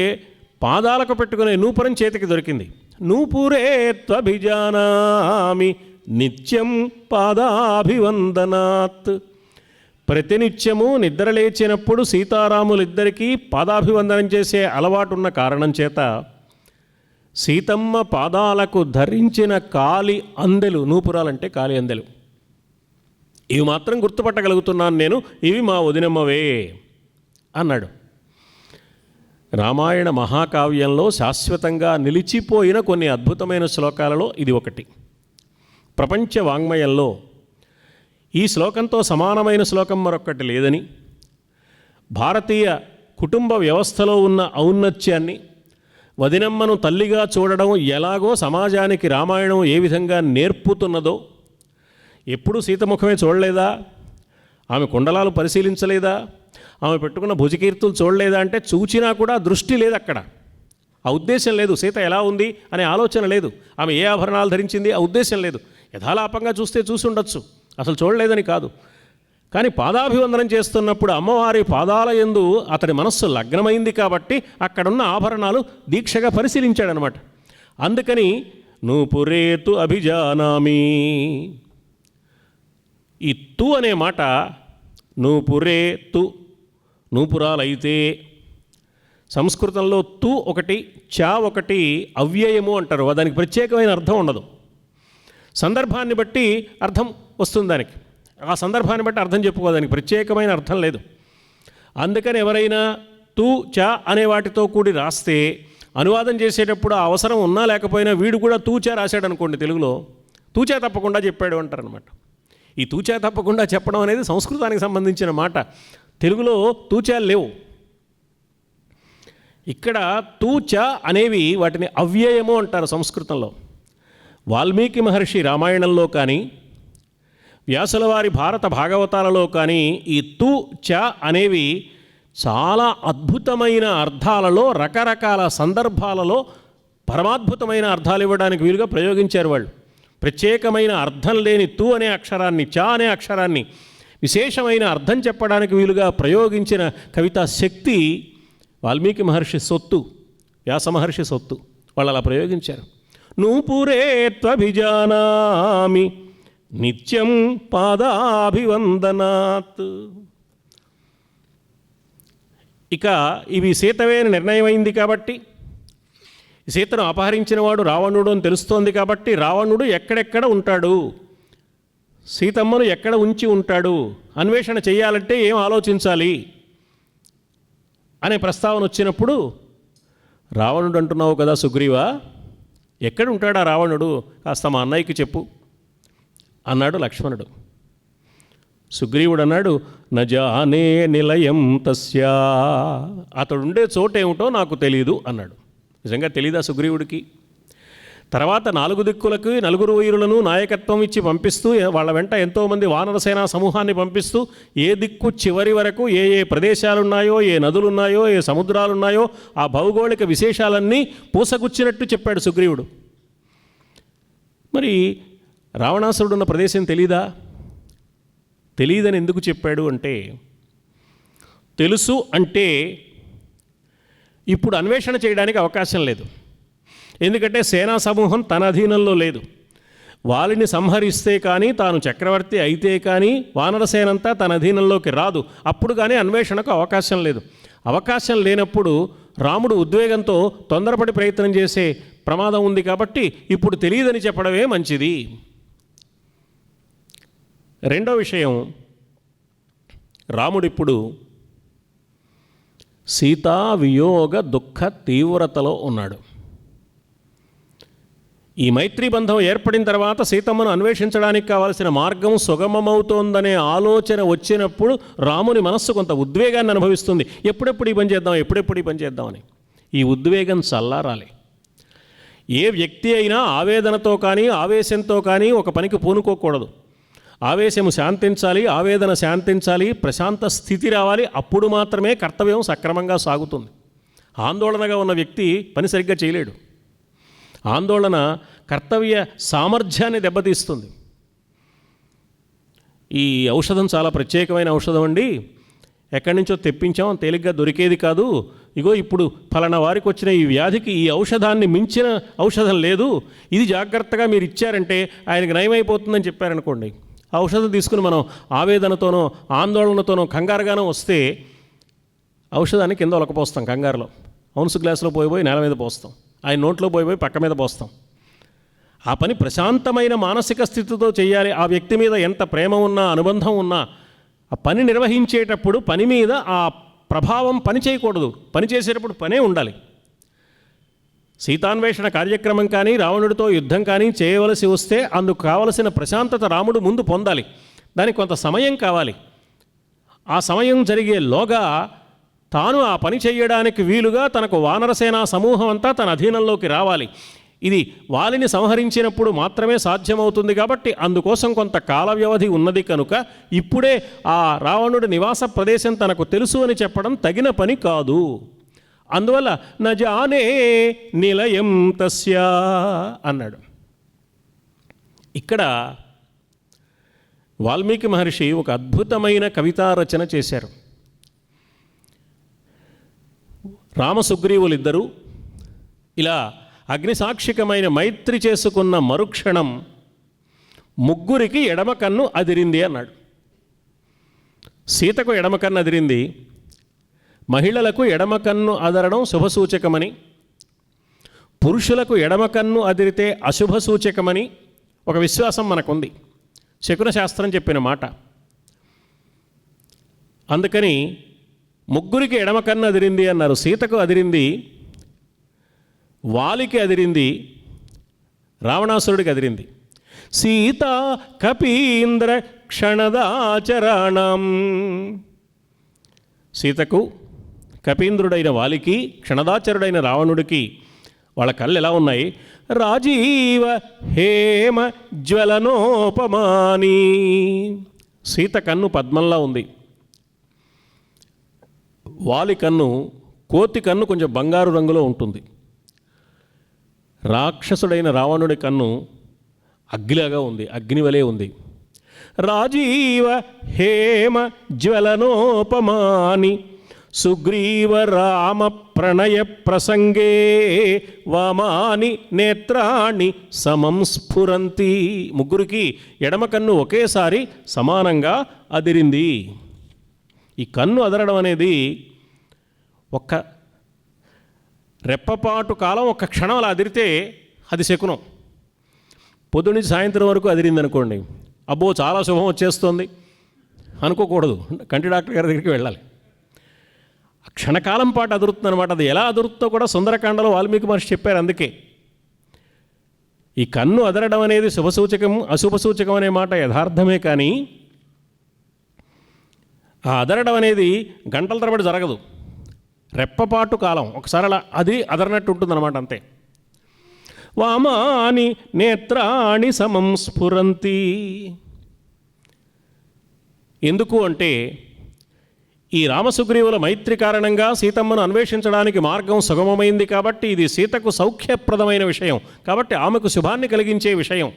పాదాలకు పెట్టుకునే నూపురం చేతికి దొరికింది. నూపురే త్వభిజానామి నిత్యం పాదాభివందనాత్. ప్రతినిత్యము నిద్రలేచినప్పుడు సీతారాములిద్దరికీ పాదాభివందనం చేసే అలవాటున్న కారణం చేత సీతమ్మ పాదాలకు ధరించిన కాలి అందెలు, నూపురాలంటే కాలి అందెలు, ఇవి మాత్రం గుర్తుపట్టగలుగుతున్నాను నేను, ఇవి మా వదినమ్మవే అన్నాడు. రామాయణ మహాకావ్యంలో శాశ్వతంగా నిలిచిపోయిన కొన్ని అద్భుతమైన శ్లోకాలలో ఇది ఒకటి. ప్రపంచ వాంగ్మయంలో ఈ శ్లోకంతో సమానమైన శ్లోకం మరొక్కటి లేదని, భారతీయ కుటుంబ వ్యవస్థలో ఉన్న ఔన్నత్యాన్ని, వదినమ్మను తల్లిగా చూడడం ఎలాగో సమాజానికి రామాయణం ఏ విధంగా నేర్పుతున్నదో, ఎప్పుడు సీతముఖమే చూడలేదా, ఆమె కుండలాలు పరిశీలించలేదా, ఆమె పెట్టుకున్న భుజకీర్తులు చూడలేదా అంటే చూచినా కూడా దృష్టి లేదు అక్కడ, ఆ ఉద్దేశం లేదు. సీత ఎలా ఉంది అనే ఆలోచన లేదు, ఆమె ఏ ఆభరణాలు ధరించింది ఆ ఉద్దేశం లేదు. యథాలాపంగా చూస్తే చూసి ఉండొచ్చు, అసలు చూడలేదని కాదు. కానీ పాదాభివందనం చేస్తున్నప్పుడు అమ్మవారి పాదాల యందు అతడి మనస్సు లగ్నమైంది కాబట్టి అక్కడున్న ఆభరణాలు దీక్షగా పరిశీలించాడనమాట. అందుకని నూపురేతు అభిజానామి. ఈ తు అనే మాట నూపురే తు, నూపురాలైతే, సంస్కృతంలో తు ఒకటి, చ ఒకటి అవ్యయము అంటారు. దానికి ప్రత్యేకమైన అర్థం ఉండదు. సందర్భాన్ని బట్టి అర్థం వస్తుంది దానికి. ఆ సందర్భాన్ని బట్టి అర్థం చెప్పుకోదానికి ప్రత్యేకమైన అర్థం లేదు. అందుకని ఎవరైనా తు, చ అనే వాటితో కూడి రాస్తే అనువాదం చేసేటప్పుడు ఆ అవసరం ఉన్నా లేకపోయినా వీడు కూడా తూచా రాశాడు అనుకోండి, తెలుగులో తూచా తప్పకుండా చెప్పాడు అంటారనమాట. ఈ తూచా తప్పకుండా చెప్పడం అనేది సంస్కృతానికి సంబంధించిన మాట. తెలుగులో తూచాలు లేవు. ఇక్కడ తూచ అనేవి వాటిని అవ్యయము అంటారు సంస్కృతంలో. వాల్మీకి మహర్షి రామాయణంలో కానీ వ్యాసుల వారి భారత భాగవతాలలో కానీ ఈ తు చ అనేవి చాలా అద్భుతమైన అర్థాలలో, రకరకాల సందర్భాలలో పరమాద్భుతమైన అర్థాలు ఇవ్వడానికి వీలుగా ప్రయోగించారు వాళ్ళు. ప్రత్యేకమైన అర్థం లేని తు అనే అక్షరాన్ని, చ అనే అక్షరాన్ని విశేషమైన అర్థం చెప్పడానికి వీలుగా ప్రయోగించిన కవితా శక్తి వాల్మీకి మహర్షి సొత్తు, వ్యాస మహర్షి సొత్తు. వాళ్ళు అలా ప్రయోగించారు. నూపురే త్వభిజానామి నిత్యం పాదాభివందనాత్. ఇక ఇవి సీతవే నిర్ణయమైంది కాబట్టి, సీతను అపహరించిన వాడు రావణుడు అని తెలుస్తోంది కాబట్టి రావణుడు ఎక్కడెక్కడ ఉంటాడు, సీతమ్మను ఎక్కడ ఉంచి ఉంటాడు, అన్వేషణ చేయాలంటే ఏం ఆలోచించాలి అనే ప్రస్తావన వచ్చినప్పుడు, రావణుడు అంటున్నావు కదా సుగ్రీవా, ఎక్కడ ఉంటాడా రావణుడు, కాస్త మా అన్నయ్యకి చెప్పు అన్నాడు లక్ష్మణుడు. సుగ్రీవుడు అన్నాడు, నజానే నిలయం తస్యా, అతడుండే చోటేమిటో నాకు తెలీదు అన్నాడు. నిజంగా తెలీదా సుగ్రీవుడికి? తర్వాత 4 దిక్కులకు 4 వీరులను నాయకత్వం ఇచ్చి పంపిస్తూ వాళ్ళ వెంట ఎంతోమంది వానరసేనా సమూహాన్ని పంపిస్తూ ఏ దిక్కు చివరి వరకు ఏ ఏ ప్రదేశాలున్నాయో, ఏ నదులున్నాయో, ఏ సముద్రాలున్నాయో ఆ భౌగోళిక విశేషాలన్నీ పూసగుచ్చినట్టు చెప్పాడు సుగ్రీవుడు. మరి రావణాసురుడు ఉన్న ప్రదేశం తెలీదా? తెలీదని ఎందుకు చెప్పాడు అంటే, తెలుసు అంటే ఇప్పుడు అన్వేషణ చేయడానికి అవకాశం లేదు. ఎందుకంటే సేనా సమూహం తన అధీనంలో లేదు. వాలిని సంహరిస్తే కానీ, తాను చక్రవర్తి అయితే కానీ వానరసేనంతా తన అధీనంలోకి రాదు. అప్పుడు కానీ అన్వేషణకు అవకాశం లేదు. అవకాశం లేనప్పుడు రాముడు ఉద్వేగంతో తొందరపడి ప్రయత్నం చేసే ప్రమాదం ఉంది. కాబట్టి ఇప్పుడు తెలియదని చెప్పడమే మంచిది. రెండో విషయం, రాముడిప్పుడు సీతా వియోగ దుఃఖ తీవ్రతలో ఉన్నాడు. ఈ మైత్రీ బంధం ఏర్పడిన తర్వాత సీతమ్మను అన్వేషించడానికి కావాల్సిన మార్గం సుగమమవుతోందనే ఆలోచన వచ్చినప్పుడు రాముని మనస్సు కొంత ఉద్వేగాన్ని అనుభవిస్తుంది. ఎప్పుడెప్పుడు ఈ పని చేద్దాం, ఎప్పుడెప్పుడు ఈ పని చేద్దామని. ఈ ఉద్వేగం చల్లారాలి. ఏ వ్యక్తి అయినా ఆవేదనతో కానీ ఆవేశంతో కానీ ఒక పనికి పూనుకోకూడదు. ఆవేశము శాంతించాలి, ఆవేదన శాంతించాలి, ప్రశాంత స్థితి రావాలి. అప్పుడు మాత్రమే కర్తవ్యం సక్రమంగా సాగుతుంది. ఆందోళనగా ఉన్న వ్యక్తి పని సరిగ్గా చేయలేడు. ఆందోళన కర్తవ్య సామర్థ్యాన్ని దెబ్బతీస్తుంది. ఈ ఔషధం చాలా ప్రత్యేకమైన ఔషధం అండి, ఎక్కడి నుంచో తెప్పించాం, తేలిగ్గా దొరికేది కాదు. ఇగో ఇప్పుడు ఫలానా వారికి వచ్చిన ఈ వ్యాధికి ఈ ఔషధాన్ని మించిన ఔషధం లేదు, ఇది జాగ్రత్తగా మీరు ఇచ్చారంటే ఆయనకి నయమైపోతుందని చెప్పారనుకోండి. ఆ ఔషధం తీసుకుని మనం ఆవేదనతోనో ఆందోళనతోనో కంగారుగానో వస్తే ఔషధాన్ని కింద ఒలకపోస్తాం కంగారులో. అవున్స్ గ్లాసులో పోయిపోయి నేల మీద పోస్తాం, ఆయన నోట్లో పోయిపోయి పక్క మీద పోస్తాం. ఆ పని ప్రశాంతమైన మానసిక స్థితితో చేయాలి. ఆ వ్యక్తి మీద ఎంత ప్రేమ ఉన్నా, అనుబంధం ఉన్నా, ఆ పని నిర్వహించేటప్పుడు పని మీద ఆ ప్రభావం పని చేయకూడదు. పని చేసేటప్పుడు పనే ఉండాలి. సీతాన్వేషణ కార్యక్రమం కానీ రావణుడితో యుద్ధం కానీ చేయవలసి వస్తే అందుకు కావలసిన ప్రశాంతత రాముడు ముందు పొందాలి. దానికి కొంత సమయం కావాలి. ఆ సమయం జరిగేలోగా తాను ఆ పని చేయడానికి వీలుగా తనకు వానరసేనా సమూహం అంతా తన అధీనంలోకి రావాలి. ఇది వాలిని సంహరించినప్పుడు మాత్రమే సాధ్యమవుతుంది. కాబట్టి అందుకోసం కొంత కాల వ్యవధి ఉన్నది కనుక ఇప్పుడే ఆ రావణుడి నివాస ప్రదేశం తనకు తెలుసు అని చెప్పడం తగిన పని కాదు. అందువల్ల నజానే నిలయం తస్యా అన్నాడు. ఇక్కడ వాల్మీకి మహర్షి ఒక అద్భుతమైన కవితా రచన చేశారు. రామసుగ్రీవులిద్దరూ ఇలా అగ్నిసాక్షికమైన మైత్రి చేసుకున్న మరుక్షణం ముగ్గురికి ఎడమ కన్ను అదిరింది అన్నాడు. సీతకు ఎడమ కన్ను అదిరింది, మహిళలకు ఎడమ కన్ను అదరడం శుభసూచకమని, పురుషులకు ఎడమ కన్ను అదిరితే అశుభ సూచకమని ఒక విశ్వాసం మనకుంది. శకున శాస్త్రం చెప్పిన మాట. అందుకని ముగ్గురికి ఎడమ కన్ను అదిరింది అన్నారు. సీతకు అదిరింది, వాలికి అదిరింది, రావణాసురుడికి అదిరింది. సీత కపీంద్ర క్షణదాచరాణం. సీతకు, కపీంద్రుడైన వాలికి, క్షణదాచరుడైన రావణుడికి వాళ్ళ కళ్ళు ఎలా ఉన్నాయి? రాజీవ హేమ జ్వలనోపమాని. సీత కన్ను పద్మంలా ఉంది, వాలి కన్ను, కోతి కన్ను కొంచెం బంగారు రంగులో ఉంటుంది. రాక్షసుడైన రావణుడి కన్ను అగ్నిలాగా ఉంది, అగ్నివలే ఉంది. రాజీవ హేమ జ్వలనోపమాని సుగ్రీవ రామ ప్రణయ ప్రసంగే వామాని నేత్రాణి సమం స్ఫురంతి. ముగ్గురికి ఎడమ కన్ను ఒకేసారి సమానంగా అదిరింది. ఈ కన్ను అదరడం అనేది ఒక్క రెప్పపాటు కాలం, ఒక్క క్షణం అలా అదిరితే అది శకునం. పొద్దున్నుంచి సాయంత్రం వరకు అదిరిందనుకోండి, అబ్బో చాలా శుభం వచ్చేస్తుంది అనుకోకూడదు, కంటి డాక్టర్ గారి దగ్గరికి వెళ్ళాలి. క్షణకాలం పాటు అదురుతుంది అనమాట. అది ఎలా అదురుతుందో కూడా సుందరకాండలో వాల్మీకి మహర్షి చెప్పారు. అందుకే ఈ కన్ను అదరడం అనేది శుభసూచకం అశుభసూచకం అనే మాట యథార్థమే, కానీ ఆ అదరడం అనేది గంటల తరబడి జరగదు, రెప్పపాటు కాలం ఒకసారి అలా అది అదరనట్టు ఉంటుందన్నమాట, అంతే. వామాని నేత్రాణి సమం స్ఫురంతి. ఎందుకు అంటే ఈ రామసుగ్రీవుల మైత్రి కారణంగా సీతమ్మను అన్వేషించడానికి మార్గం సుగమమైంది కాబట్టి, ఇది సీతకు సౌఖ్యప్రదమైన విషయం కాబట్టి, ఆమెకు శుభాన్ని కలిగించే విషయం.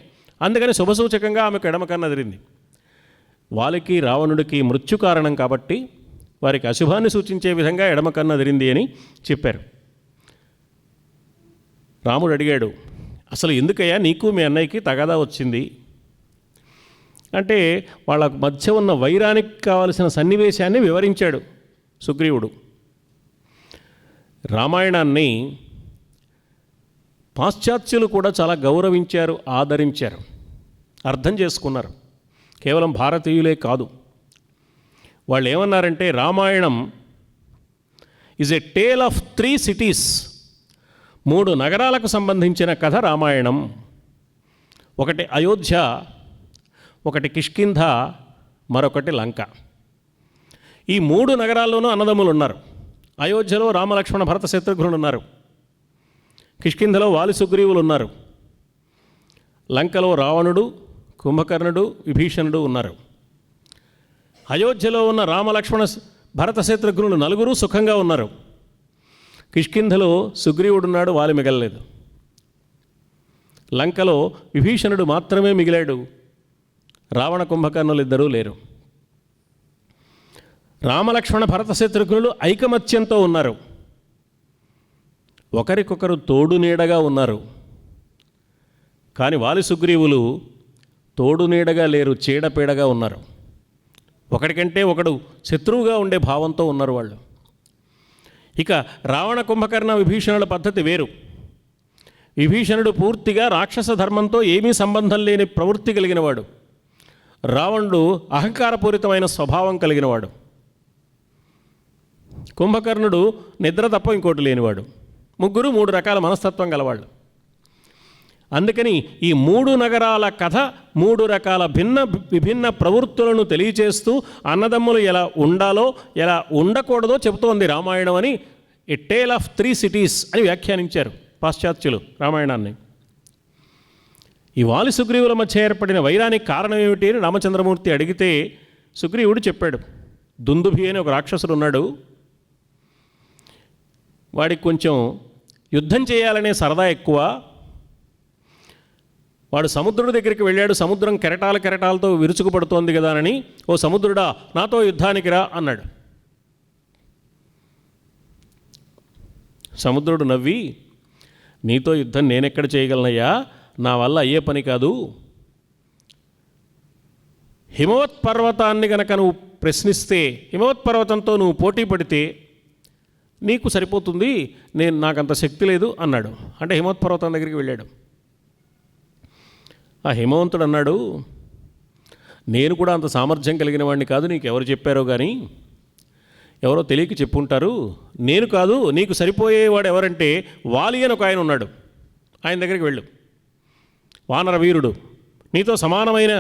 అందుకని శుభసూచకంగా ఆమెకు ఎడమకన్ను అదిరింది. వాలికి రావణుడికి మృత్యు కారణం కాబట్టి వారికి అశుభాన్ని సూచించే విధంగా ఎడమకన్ను అదిరింది అని చెప్పారు. రాముడు అడిగాడు, అసలు ఎందుకయ్యా నీకు మీ అన్నయ్యకి తగాదా వచ్చింది అంటే, వాళ్ళ మధ్య ఉన్న వైరానికి కావలసిన సన్నివేశాన్ని వివరించాడు సుగ్రీవుడు. రామాయణాన్ని పాశ్చాత్యులు కూడా చాలా గౌరవించారు, ఆదరించారు, అర్థం చేసుకున్నారు. కేవలం భారతీయులే కాదు. వాళ్ళు ఏమన్నారంటే, Ramayanam is a tale of 3 cities. 3 నగరాలకు సంబంధించిన కథ రామాయణం. ఒకటి అయోధ్య, ఒకటి కిష్కింధ, మరొకటి లంక. ఈ 3 నగరాల్లోనూ అన్నదమ్ములు ఉన్నారు. అయోధ్యలో రామలక్ష్మణ భరత శత్రుఘ్నులు ఉన్నారు, కిష్కింధలో వాలి సుగ్రీవులు ఉన్నారు, లంకలో రావణుడు, కుంభకర్ణుడు, విభీషణుడు ఉన్నారు. అయోధ్యలో ఉన్న రామలక్ష్మణ భరత శత్రుఘ్నులు 4 సుఖంగా ఉన్నారు. కిష్కింధలో సుగ్రీవుడున్నాడు, వాలి మిగలలేదు. లంకలో విభీషణుడు మాత్రమే మిగిలాడు, రావణ కుంభకర్ణులు ఇద్దరూ లేరు. రామలక్ష్మణ భరత శత్రుఘ్నులు ఐకమత్యంతో ఉన్నారు, ఒకరికొకరు తోడు నీడగా ఉన్నారు. కానీ వాలి సుగ్రీవులు తోడు నీడగా లేరు, చీడపీడగా ఉన్నారు. ఒకడికంటే ఒకడు శత్రువుగా ఉండే భావంతో ఉన్నారు వాళ్ళు. ఇక రావణ కుంభకర్ణ విభీషణుల పద్ధతి వేరు. విభీషణుడు పూర్తిగా రాక్షస ధర్మంతో ఏమీ సంబంధం లేని ప్రవృత్తి కలిగినవాడు. రావణుడు అహంకారపూరితమైన స్వభావం కలిగినవాడు. కుంభకర్ణుడు నిద్ర తప్ప ఇంకోటి లేనివాడు. ముగ్గురు 3 రకాల మనస్తత్వం గలవాళ్ళు. అందుకని ఈ 3 నగరాల కథ 3 రకాల విభిన్న ప్రవృత్తులను తెలియచేస్తూ అన్నదమ్ములు ఎలా ఉండాలో ఎలా ఉండకూడదో చెబుతోంది రామాయణం అని ఎ టేల్ ఆఫ్ 3 సిటీస్ అని వ్యాఖ్యానించారు పాశ్చాత్యులు రామాయణాన్ని. ఈ వాలి సుగ్రీవుల మధ్య ఏర్పడిన వైరానికి కారణం ఏమిటి అని రామచంద్రమూర్తి అడిగితే సుగ్రీవుడు చెప్పాడు. దుందుభి అని ఒక రాక్షసుడు ఉన్నాడు, వాడికి కొంచెం యుద్ధం చేయాలనే సరదా ఎక్కువ. వాడు సముద్రుడి దగ్గరికి వెళ్ళాడు, సముద్రం కెరటాలతో విరుచుకుపడుతోంది కదా అని, ఓ సముద్రుడా నాతో యుద్ధానికి రా అన్నాడు. సముద్రుడు నవ్వి, నీతో యుద్ధం నేనెక్కడ చేయగలనయ్యా, నా వల్ల అయ్యే పని కాదు. హిమవత్ పర్వతాన్ని గనక నువ్వు ప్రశ్నిస్తే, హిమవత్ పర్వతంతో నువ్వు పోటీ పడితే నీకు సరిపోతుంది, నాకంత శక్తి లేదు అన్నాడు. అంటే హిమవత్ పర్వతం దగ్గరికి వెళ్ళాడు. ఆ హిమవంతుడు అన్నాడు, నేను కూడా అంత సామర్థ్యం కలిగిన వాడిని కాదు, నీకు ఎవరు చెప్పారో కానీ, ఎవరో తెలియక చెప్పుంటారు. నేను కాదు, నీకు సరిపోయేవాడు ఎవరంటే వాలి అని ఒక ఆయన ఉన్నాడు, ఆయన దగ్గరికి వెళ్ళు. వానర వీరుడు, నీతో సమానమైన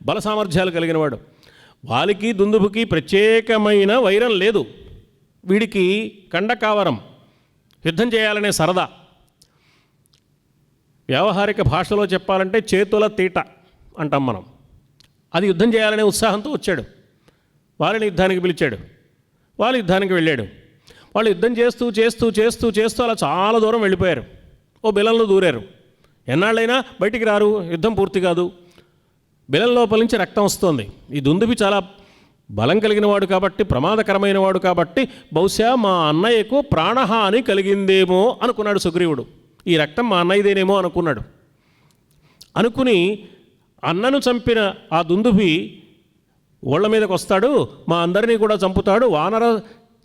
బల సామర్థ్యాలు కలిగినవాడు. వాలికి దుందుభుకి ప్రత్యేకమైన వైరం లేదు. వీడికి కండకావరం, యుద్ధం చేయాలనే సరదా. వ్యావహారిక భాషలో చెప్పాలంటే చేతుల తీట అంటాం మనం. అది యుద్ధం చేయాలనే ఉత్సాహంతో వచ్చాడు. వారిని యుద్ధానికి పిలిచాడు. వాళ్ళు యుద్ధానికి వెళ్ళాడు. వాళ్ళు యుద్ధం చేస్తూ చేస్తూ చేస్తూ చేస్తూ అలా చాలా దూరం వెళ్ళిపోయారు. ఓ బిలంలో దూరారు. ఎన్నాళ్ళైనా బయటికి రారు, యుద్ధం పూర్తి కాదు. బిలం లోపల నుంచి రక్తం వస్తుంది. ఈ దుందుబి చాలా బలం కలిగిన వాడు కాబట్టి, ప్రమాదకరమైన వాడు కాబట్టి, బహుశా మా అన్నయ్యకు ప్రాణహాని కలిగిందేమో అనుకున్నాడు సుగ్రీవుడు. ఈ రక్తం మా అన్నయ్యదేనేమో అనుకున్నాడు. అనుకుని అన్నను చంపిన ఆ దుందుబి ఓళ్ల మీదకి వస్తాడు, మా అందరినీ కూడా చంపుతాడు, వానర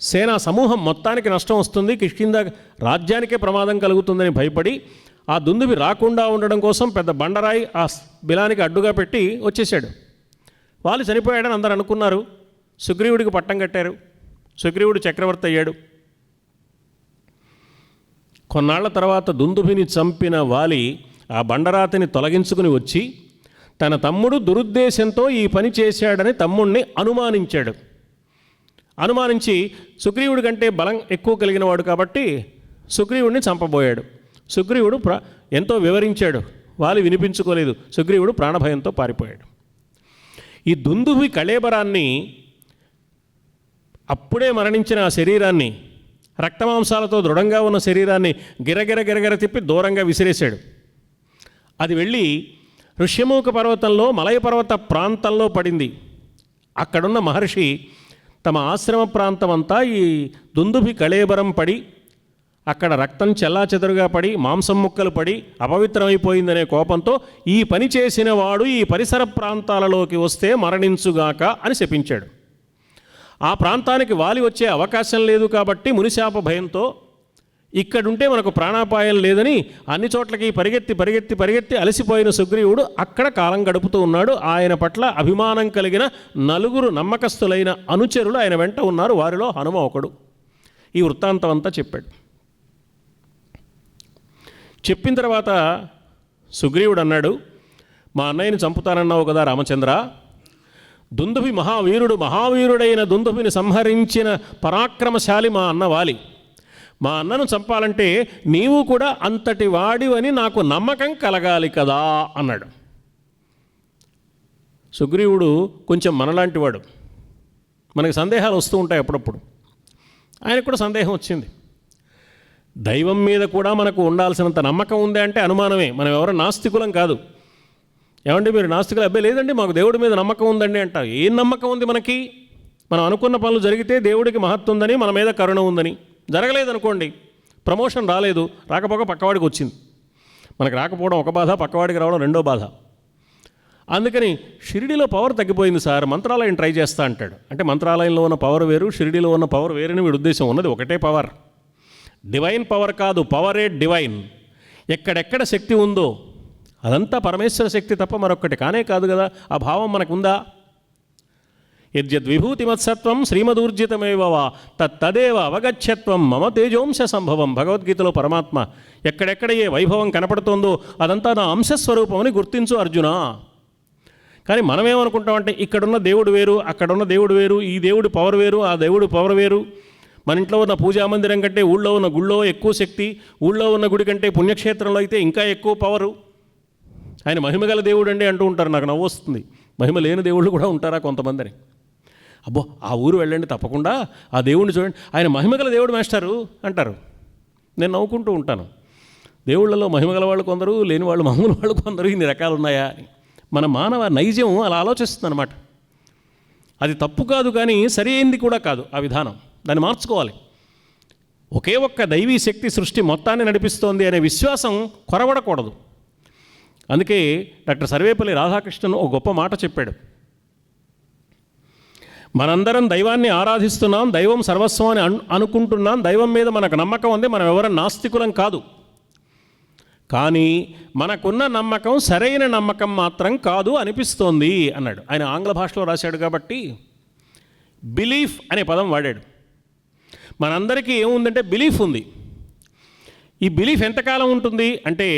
సేనా సమూహం మొత్తానికి నష్టం వస్తుంది, కిష్కింద రాజ్యానికే ప్రమాదం కలుగుతుందని భయపడి ఆ దుందుబి రాకుండా ఉండడం కోసం పెద్ద బండరాయి ఆ బిలానికి అడ్డుగా పెట్టి వచ్చేసాడు. వాళ్ళు చనిపోయాడని అందరు అనుకున్నారు. సుగ్రీవుడికి పట్టం కట్టారు. సుగ్రీవుడు చక్రవర్తి అయ్యాడు. కొన్నాళ్ల తర్వాత దుందుబిని చంపిన వాలి ఆ బండరాతిని తొలగించుకుని వచ్చి తన తమ్ముడు దురుద్దేశంతో ఈ పని చేశాడని తమ్ముణ్ణి అనుమానించాడు. అనుమానించి సుగ్రీవుడి కంటే బలం ఎక్కువ కలిగిన వాడు కాబట్టి సుగ్రీవుడిని చంపబోయాడు. సుగ్రీవుడు ఎంతో వివరించాడు, వాలి వినిపించుకోలేదు. సుగ్రీవుడు ప్రాణభయంతో పారిపోయాడు. ఈ దుందుబి కళేబరాన్ని, అప్పుడే మరణించిన ఆ శరీరాన్ని, రక్తమాంసాలతో దృఢంగా ఉన్న శరీరాన్ని గిరగిర గిరగిర తిప్పి దూరంగా విసిరేశాడు. అది వెళ్ళి ఋష్యమూక పర్వతంలో, మలయ పర్వత ప్రాంతంలో పడింది. అక్కడున్న మహర్షి తమ ఆశ్రమ ప్రాంతం అంతా ఈ దుందుబి కళేబరం పడి, అక్కడ రక్తం చెల్లాచెదరుగా పడి, మాంసం ముక్కలు పడి అపవిత్రమైపోయిందనే కోపంతో ఈ పని చేసిన వాడు ఈ పరిసర ప్రాంతాలలోకి వస్తే మరణించుగాక అని శపించాడు. ఆ ప్రాంతానికి వాలి వచ్చే అవకాశం లేదు కాబట్టి మునిశాప భయంతో ఇక్కడుంటే మనకు ప్రాణాపాయం లేదని అన్ని చోట్లకి పరిగెత్తి పరిగెత్తి పరిగెత్తి అలసిపోయిన సుగ్రీవుడు అక్కడ కాలం గడుపుతూ ఉన్నాడు. ఆయన పట్ల అభిమానం కలిగిన 4 నమ్మకస్తులైన అనుచరులు ఆయన వెంట ఉన్నారు. వారిలో హనుమ ఒకడు. ఈ వృత్తాంతం అంతా చెప్పాడు. చెప్పిన తర్వాత సుగ్రీవుడు అన్నాడు, మా అన్నయ్యని చంపుతానన్నావు కదా రామచంద్ర, దుందుబి మహావీరుడైన దుందుబిని సంహరించిన పరాక్రమశాలి మా అన్న వాలి. మా అన్నను చంపాలంటే నీవు కూడా అంతటి వాడివని నాకు నమ్మకం కలగాలి కదా అన్నాడు. సుగ్రీవుడు కొంచెం మనలాంటి వాడు. మనకి సందేహాలు వస్తూ ఉంటాయి అప్పుడప్పుడు. ఆయనకు కూడా సందేహం వచ్చింది. దైవం మీద కూడా మనకు ఉండాల్సినంత నమ్మకం ఉందే అంటే అనుమానమే. మనం ఎవరో నాస్తికులం కాదు. ఏమండి మీరు నాస్తికులు? అబ్బాయి లేదండి, మాకు దేవుడి మీద నమ్మకం ఉందండి అంటారు. ఏం నమ్మకం ఉంది మనకి? మనం అనుకున్న పనులు జరిగితే దేవుడికి మహత్వం ఉందని, మన మీద కరుణ ఉందని. జరగలేదనుకోండి, ప్రమోషన్ రాలేదు, రాకపోక పక్కవాడికి వచ్చింది. మనకు రాకపోవడం ఒక బాధ, పక్కవాడికి రావడం రెండో బాధ. అందుకని షిరిడీలో పవర్ తగ్గిపోయింది సార్, మంత్రాలయం ట్రై చేస్తా అంటాడు. అంటే మంత్రాలయంలో ఉన్న పవర్ వేరు, షిరిడీలో ఉన్న పవర్ వేరని వీడి ఉద్దేశం. ఉన్నది ఒకటే పవర్, డివైన్ పవర్ కాదు, పవరే డివైన్. ఎక్కడెక్కడ శక్తి ఉందో అదంతా పరమేశ్వర శక్తి తప్ప మరొక్కటి కానే కాదు కదా. ఆ భావం మనకుందా? యద్విభూతిమత్సత్వం శ్రీమదూర్జితమేవా తదేవ అవగచ్చత్వం మమ తేజోంశ సంభవం. భగవద్గీతలో పరమాత్మ ఎక్కడెక్కడ ఏ వైభవం కనపడుతోందో అదంతా నా అంశస్వరూపం అని గుర్తించు అర్జున. కానీ మనమేమనుకుంటామంటే ఇక్కడున్న దేవుడు వేరు, అక్కడున్న దేవుడు వేరు, ఈ దేవుడి పవర్ వేరు, ఆ దేవుడి పవర్ వేరు. మన ఇంట్లో ఉన్న పూజా మందిరం కంటే ఊళ్ళో ఉన్న గుళ్ళో ఎక్కువ శక్తి, ఊళ్ళో ఉన్న గుడి కంటే పుణ్యక్షేత్రంలో అయితే ఇంకా ఎక్కువ పవరు. ఆయన మహిమగల దేవుడు అండి అంటూ ఉంటారు. నాకు నవ్వు వస్తుంది. మహిమ లేని దేవుళ్ళు కూడా ఉంటారా కొంతమందిని? అబ్బో ఆ ఊరు వెళ్ళండి తప్పకుండా, ఆ దేవుడిని చూడండి, ఆయన మహిమగల దేవుడు మాస్టారు అంటారు. నేను నవ్వుకుంటూ ఉంటాను. దేవుళ్ళలో మహిమగల వాళ్ళు కొందరు, లేని వాళ్ళు మామూలు వాళ్ళు కొందరు, ఇన్ని రకాలు ఉన్నాయా అని. మన మానవ నైజం అలా ఆలోచిస్తుంది అనమాట. అది తప్పు కాదు, కానీ సరి అయింది కూడా కాదు ఆ విధానం. దాన్ని మార్చుకోవాలి. ఒకే ఒక్క దైవీ శక్తి సృష్టి మొత్తాన్ని నడిపిస్తోంది అనే విశ్వాసం కొరవడకూడదు. అందుకే డాక్టర్ సర్వేపల్లి రాధాకృష్ణన్ ఒక గొప్ప మాట చెప్పాడు. మనందరం దైవాన్ని ఆరాధిస్తున్నాం, దైవం సర్వస్వం అని అనుకుంటున్నాం, దైవం మీద మనకు నమ్మకం ఉంది, మనం ఎవరం నాస్తికులం కాదు. కానీ మనకున్న నమ్మకం సరైన నమ్మకం మాత్రం కాదు అనిపిస్తోంది అన్నాడు. ఆయన ఆంగ్ల భాషలో రాశాడు కాబట్టి బిలీఫ్ అనే పదం వాడాడు. మనందరికీ ఏముందంటే బిలీఫ్ ఉంది. ఈ బిలీఫ్ ఎంతకాలం ఉంటుంది అంటే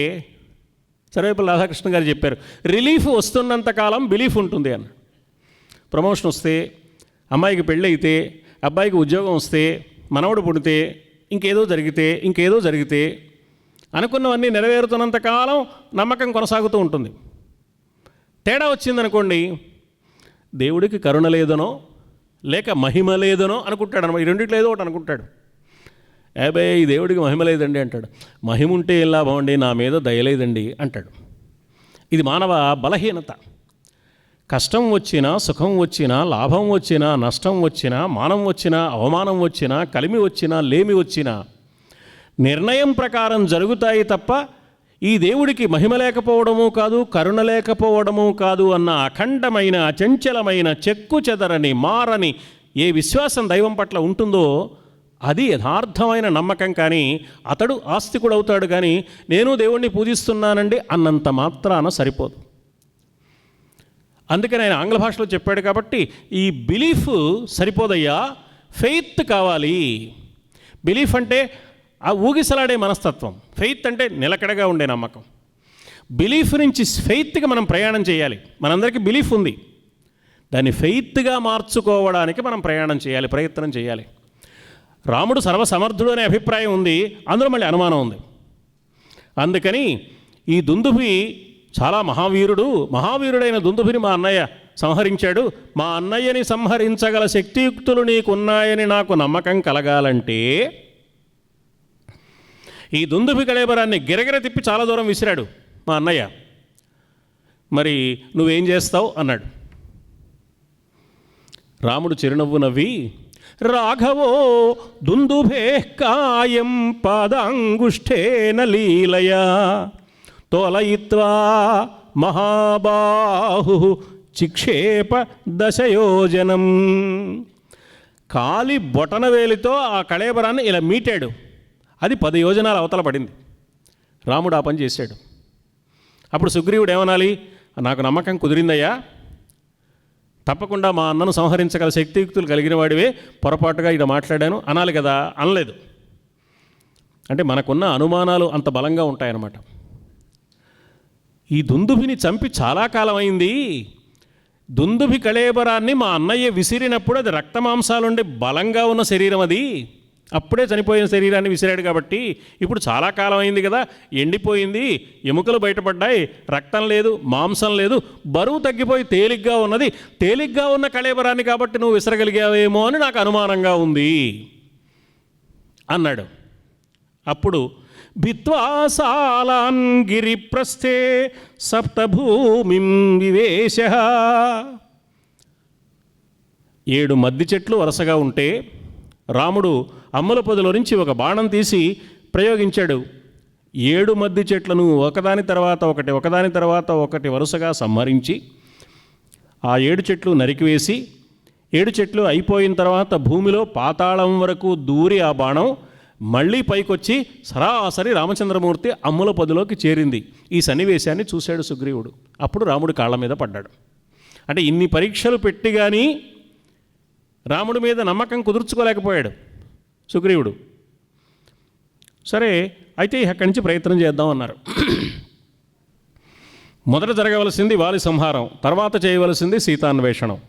సర్వేపల్లి రాధాకృష్ణ గారు చెప్పారు, రిలీఫ్ వస్తున్నంతకాలం బిలీఫ్ ఉంటుంది అన్న. ప్రమోషన్ వస్తే, అమ్మాయికి పెళ్ళి అయితే, అబ్బాయికి ఉద్యోగం వస్తే, మనవడు పుడితే, ఇంకేదో జరిగితే అనుకున్నవన్నీ నెరవేరుతున్నంతకాలం నమ్మకం కొనసాగుతూ ఉంటుంది. తేడా వచ్చిందనుకోండి, దేవుడికి కరుణ లేదనో లేక మహిమ లేదనో అనుకుంటాడు అనమాట. ఈ రెండిట్లో ఏదో ఒకటి అనుకుంటాడు. ఏబాయ్ ఈ దేవుడికి మహిమ లేదండి అంటాడు. మహిమ ఉంటే ఏం లాభం అండి, నా మీద దయలేదండి అంటాడు. ఇది మానవ బలహీనత. కష్టం వచ్చినా, సుఖం వచ్చినా, లాభం వచ్చినా, నష్టం వచ్చినా, మానం వచ్చినా, అవమానం వచ్చినా, కలిమి వచ్చినా, లేమి వచ్చినా నిర్ణయం ప్రకారం జరుగుతాయి తప్ప ఈ దేవుడికి మహిమ లేకపోవడము కాదు, కరుణ లేకపోవడము కాదు అన్న అఖండమైన, అచంచలమైన, చెక్కు చెదరని, మారని ఏ విశ్వాసం దైవం పట్ల ఉంటుందో అది యథార్థమైన నమ్మకం. కానీ అతడు ఆస్తికుడవుతాడు, కానీ నేను దేవుణ్ణి పూజిస్తున్నానండి అన్నంత మాత్రాన సరిపోదు. అందుకని ఆయన ఆంగ్ల భాషలో చెప్పాడు కాబట్టి ఈ బిలీఫ్ సరిపోదయ్యా, ఫెయిత్ కావాలి. బిలీఫ్ అంటే ఆ ఊగిసలాడే మనస్తత్వం, ఫెయిత్ అంటే నిలకడగా ఉండే నమ్మకం. బిలీఫ్ నుంచి ఫెయిత్గా మనం ప్రయాణం చేయాలి. మనందరికీ బిలీఫ్ ఉంది, దాన్ని ఫెయిత్గా మార్చుకోవడానికి మనం ప్రయత్నం చేయాలి. రాముడు సర్వసమర్థుడు అనే అభిప్రాయం ఉంది, అందులో మళ్ళీ అనుమానం ఉంది. అందుకని ఈ దుందుభి చాలా మహావీరుడైన దుందుభిని మా అన్నయ్య సంహరించాడు. మా అన్నయ్యని సంహరించగల శక్తియుక్తులు నీకున్నాయని నాకు నమ్మకం కలగాలంటే ఈ దుందుభి కళేబరాన్ని గిరగిర తిప్పి చాలా దూరం విసిరాడు మా అన్నయ్య. మరి నువ్వేం చేస్తావు అన్నాడు. రాముడు చిరునవ్వు నవ్వి, రాఘవో దుందుభే కాయం పాదాంగుష్ఠేన లీలయా తోలయిత్వా మహాబాహు చిక్షేప దశయోజనం. కాలి బొటనవేలితో ఆ కళేబరాన్ని ఇలా మీటాడు. అది 10 యోజనాల అవతల పడింది. రాముడు ఆ పని చేశాడు. అప్పుడు సుగ్రీవుడు ఏమనాలి, నాకు నమ్మకం కుదిరిందయ్యా, తప్పకుండా మా అన్నను సంహరించగల శక్తియుక్తులు కలిగిన వాడివే, పొరపాటుగా ఇలా మాట్లాడాను అనాలి కదా. అనలేదు. అంటే మనకున్న అనుమానాలు అంత బలంగా ఉంటాయన్నమాట. ఈ దుందుభిని చంపి చాలా కాలం అయింది. దుందుభి కళేబరాన్ని మా అన్నయ్య విసిరినప్పుడు అది రక్తమాంసాలుండి బలంగా ఉన్న శరీరం, అది అప్పుడే చనిపోయిన శరీరాన్ని విసిరాడు కాబట్టి ఇప్పుడు చాలా కాలం అయింది కదా, ఎండిపోయింది, ఎముకలు బయటపడ్డాయి, రక్తం లేదు, మాంసం లేదు, బరువు తగ్గిపోయి తేలిగ్గా ఉన్నది. తేలిగ్గా ఉన్న కళేబరాన్ని కాబట్టి నువ్వు విసరగలిగావేమో అని నాకు అనుమానంగా ఉంది అన్నాడు. అప్పుడు భిత్వాసాలాన్ గిరిప్రస్థే సప్తభూమిం వివేశః. 7 మద్ది చెట్లు వరుసగా ఉంటే రాముడు అమ్ముల పొదిలో నుంచి ఒక బాణం తీసి ప్రయోగించాడు. 7 మద్ది చెట్లను ఒకదాని తర్వాత ఒకటి వరుసగా సంహరించి ఆ 7 చెట్లు నరికివేసి 7 చెట్లు అయిపోయిన తర్వాత భూమిలో పాతాళం వరకు దూరి ఆ బాణం మళ్ళీ పైకొచ్చి సరాసరి రామచంద్రమూర్తి అమ్ముల పొదిలోకి చేరింది. ఈ సన్నివేశాన్ని చూశాడు సుగ్రీవుడు. అప్పుడు రాముడు కాళ్ళ మీద పడ్డాడు. అంటే ఇన్ని పరీక్షలు పెట్టి కానీ రాముడి మీద నమ్మకం కుదుర్చుకోలేకపోయాడు సుగ్రీవుడు. సరే అయితే అక్కడి నుంచి ప్రయత్నం చేద్దాం అన్నారు. మొదట జరగవలసింది వాలి సంహారం, తర్వాత చేయవలసింది సీతాన్వేషణం.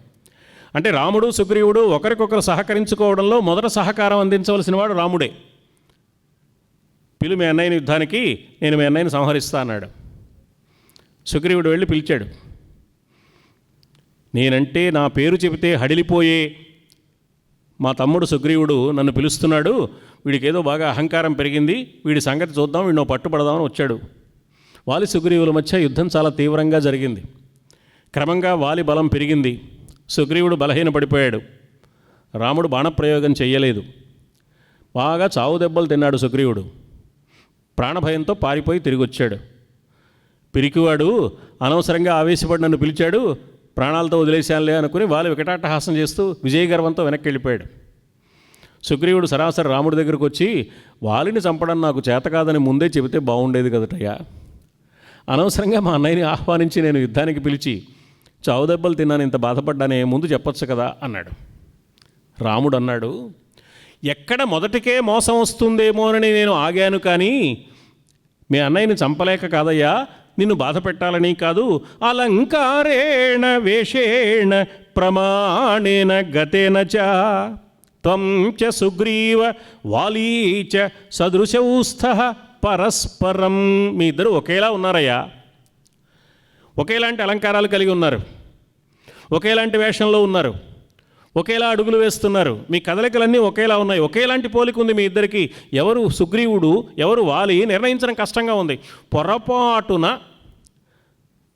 అంటే రాముడు సుగ్రీవుడు ఒకరికొకరు సహకరించుకోవడంలో మొదట సహకారం అందించవలసిన వాడు రాముడే. పిలు మీ అన్నయ్యని యుద్ధానికి, నేను మీ అన్నయ్యని సంహరిస్తా అన్నాడు. సుగ్రీవుడు వెళ్ళి పిలిచాడు. నేనంటే నా పేరు చెబితే హడిలిపోయే మా తమ్ముడు సుగ్రీవుడు నన్ను పిలుస్తున్నాడు, వీడికి ఏదో బాగా అహంకారం పెరిగింది, వీడి సంగతి చూద్దాం, వీడినో పట్టుబడదామని వచ్చాడు. వాలి సుగ్రీవుల మధ్య యుద్ధం చాలా తీవ్రంగా జరిగింది. క్రమంగా వాలి బలం పెరిగింది. సుగ్రీవుడు బలహీన పడిపోయాడు. రాముడు బాణప్రయోగం చెయ్యలేదు. బాగా చావు దెబ్బలు తిన్నాడు సుగ్రీవుడు. ప్రాణభయంతో పారిపోయి తిరిగి వచ్చాడు. పిరికివాడు అనవసరంగా ఆవేశపడి నన్ను పిలిచాడు, ప్రాణాలతో వదిలేశానులే అనుకుని వాలి వికటాట్టహాసం చేస్తూ విజయగర్వంతో వెనక్కి వెళ్ళిపోయాడు. సుగ్రీవుడు సరాసరి రాముడి దగ్గరకు వచ్చి, వాలిని చంపడం నాకు చేత కాదని ముందే చెబితే బాగుండేది కదటయ్యా, అనవసరంగా మా అన్నయ్యని ఆహ్వానించి నేను యుద్ధానికి పిలిచి చావు దెబ్బలు తిన్నాను, ఇంత బాధపడ్డానే, ముందు చెప్పొచ్చు కదా అన్నాడు. రాముడు అన్నాడు, ఎక్కడ మొదటికే మోసం వస్తుందేమోనని నేను ఆగాను, కానీ మీ అన్నయ్యని చంపలేక కాదయ్యా, నిన్ను బాధ పెట్టాలని కాదు. అలంకారేణ వేషేణ ప్రమాణేన గతేన చ త్వం చ సుగ్రీవ వాలీ చ సదృశౌస్థః పరస్పరం. మీ ఇద్దరు ఒకేలా ఉన్నారయ్యా, ఒకేలాంటి అలంకారాలు కలిగి ఉన్నారు, ఒకేలాంటి వేషంలో ఉన్నారు, ఒకేలా అడుగులు వేస్తున్నారు, మీ కదలికలన్నీ ఒకేలా ఉన్నాయి, ఒకేలాంటి పోలిక ఉంది మీ ఇద్దరికి. ఎవరు సుగ్రీవుడు ఎవరు వాలి నిర్ణయించడం కష్టంగా ఉంది. పొరపాటున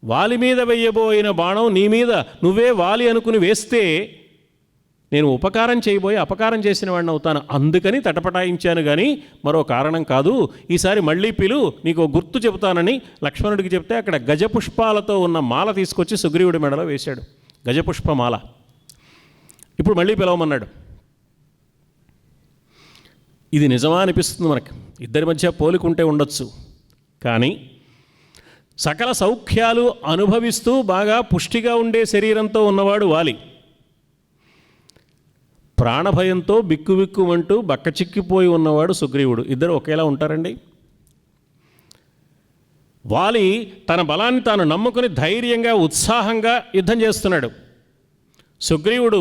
వాలి మీద వెయ్యబోయిన బాణం నీ మీద నువ్వే వాలి అనుకుని వేస్తే నేను ఉపకారం చేయబోయి అపకారం చేసిన వాడిని అవుతాను, అందుకని తటపటాయించాను కానీ మరో కారణం కాదు. ఈసారి మళ్ళీ పిలు, నీకు గుర్తు చెబుతానని లక్ష్మణుడికి చెప్తే అక్కడ గజపుష్పాలతో ఉన్న మాల తీసుకొచ్చి సుగ్రీవుడి మెడలో వేశాడు, గజపుష్పమాల. ఇప్పుడు మళ్ళీ పిలవమన్నాడు. ఇది నిజమా అనిపిస్తుంది మనకి, ఇద్దరి మధ్య పోలికుంటే ఉండొచ్చు, కానీ సకల సౌఖ్యాలు అనుభవిస్తూ బాగా పుష్టిగా ఉండే శరీరంతో ఉన్నవాడు వాలి, ప్రాణభయంతో బిక్కుబిక్కుమంటూ బక్కచిక్కిపోయి ఉన్నవాడు సుగ్రీవుడు. ఇద్దరు ఒకేలా ఉంటారండి? వాలి తన బలాన్ని తాను నమ్ముకుని ధైర్యంగా ఉత్సాహంగా యుద్ధం చేస్తున్నాడు. సుగ్రీవుడు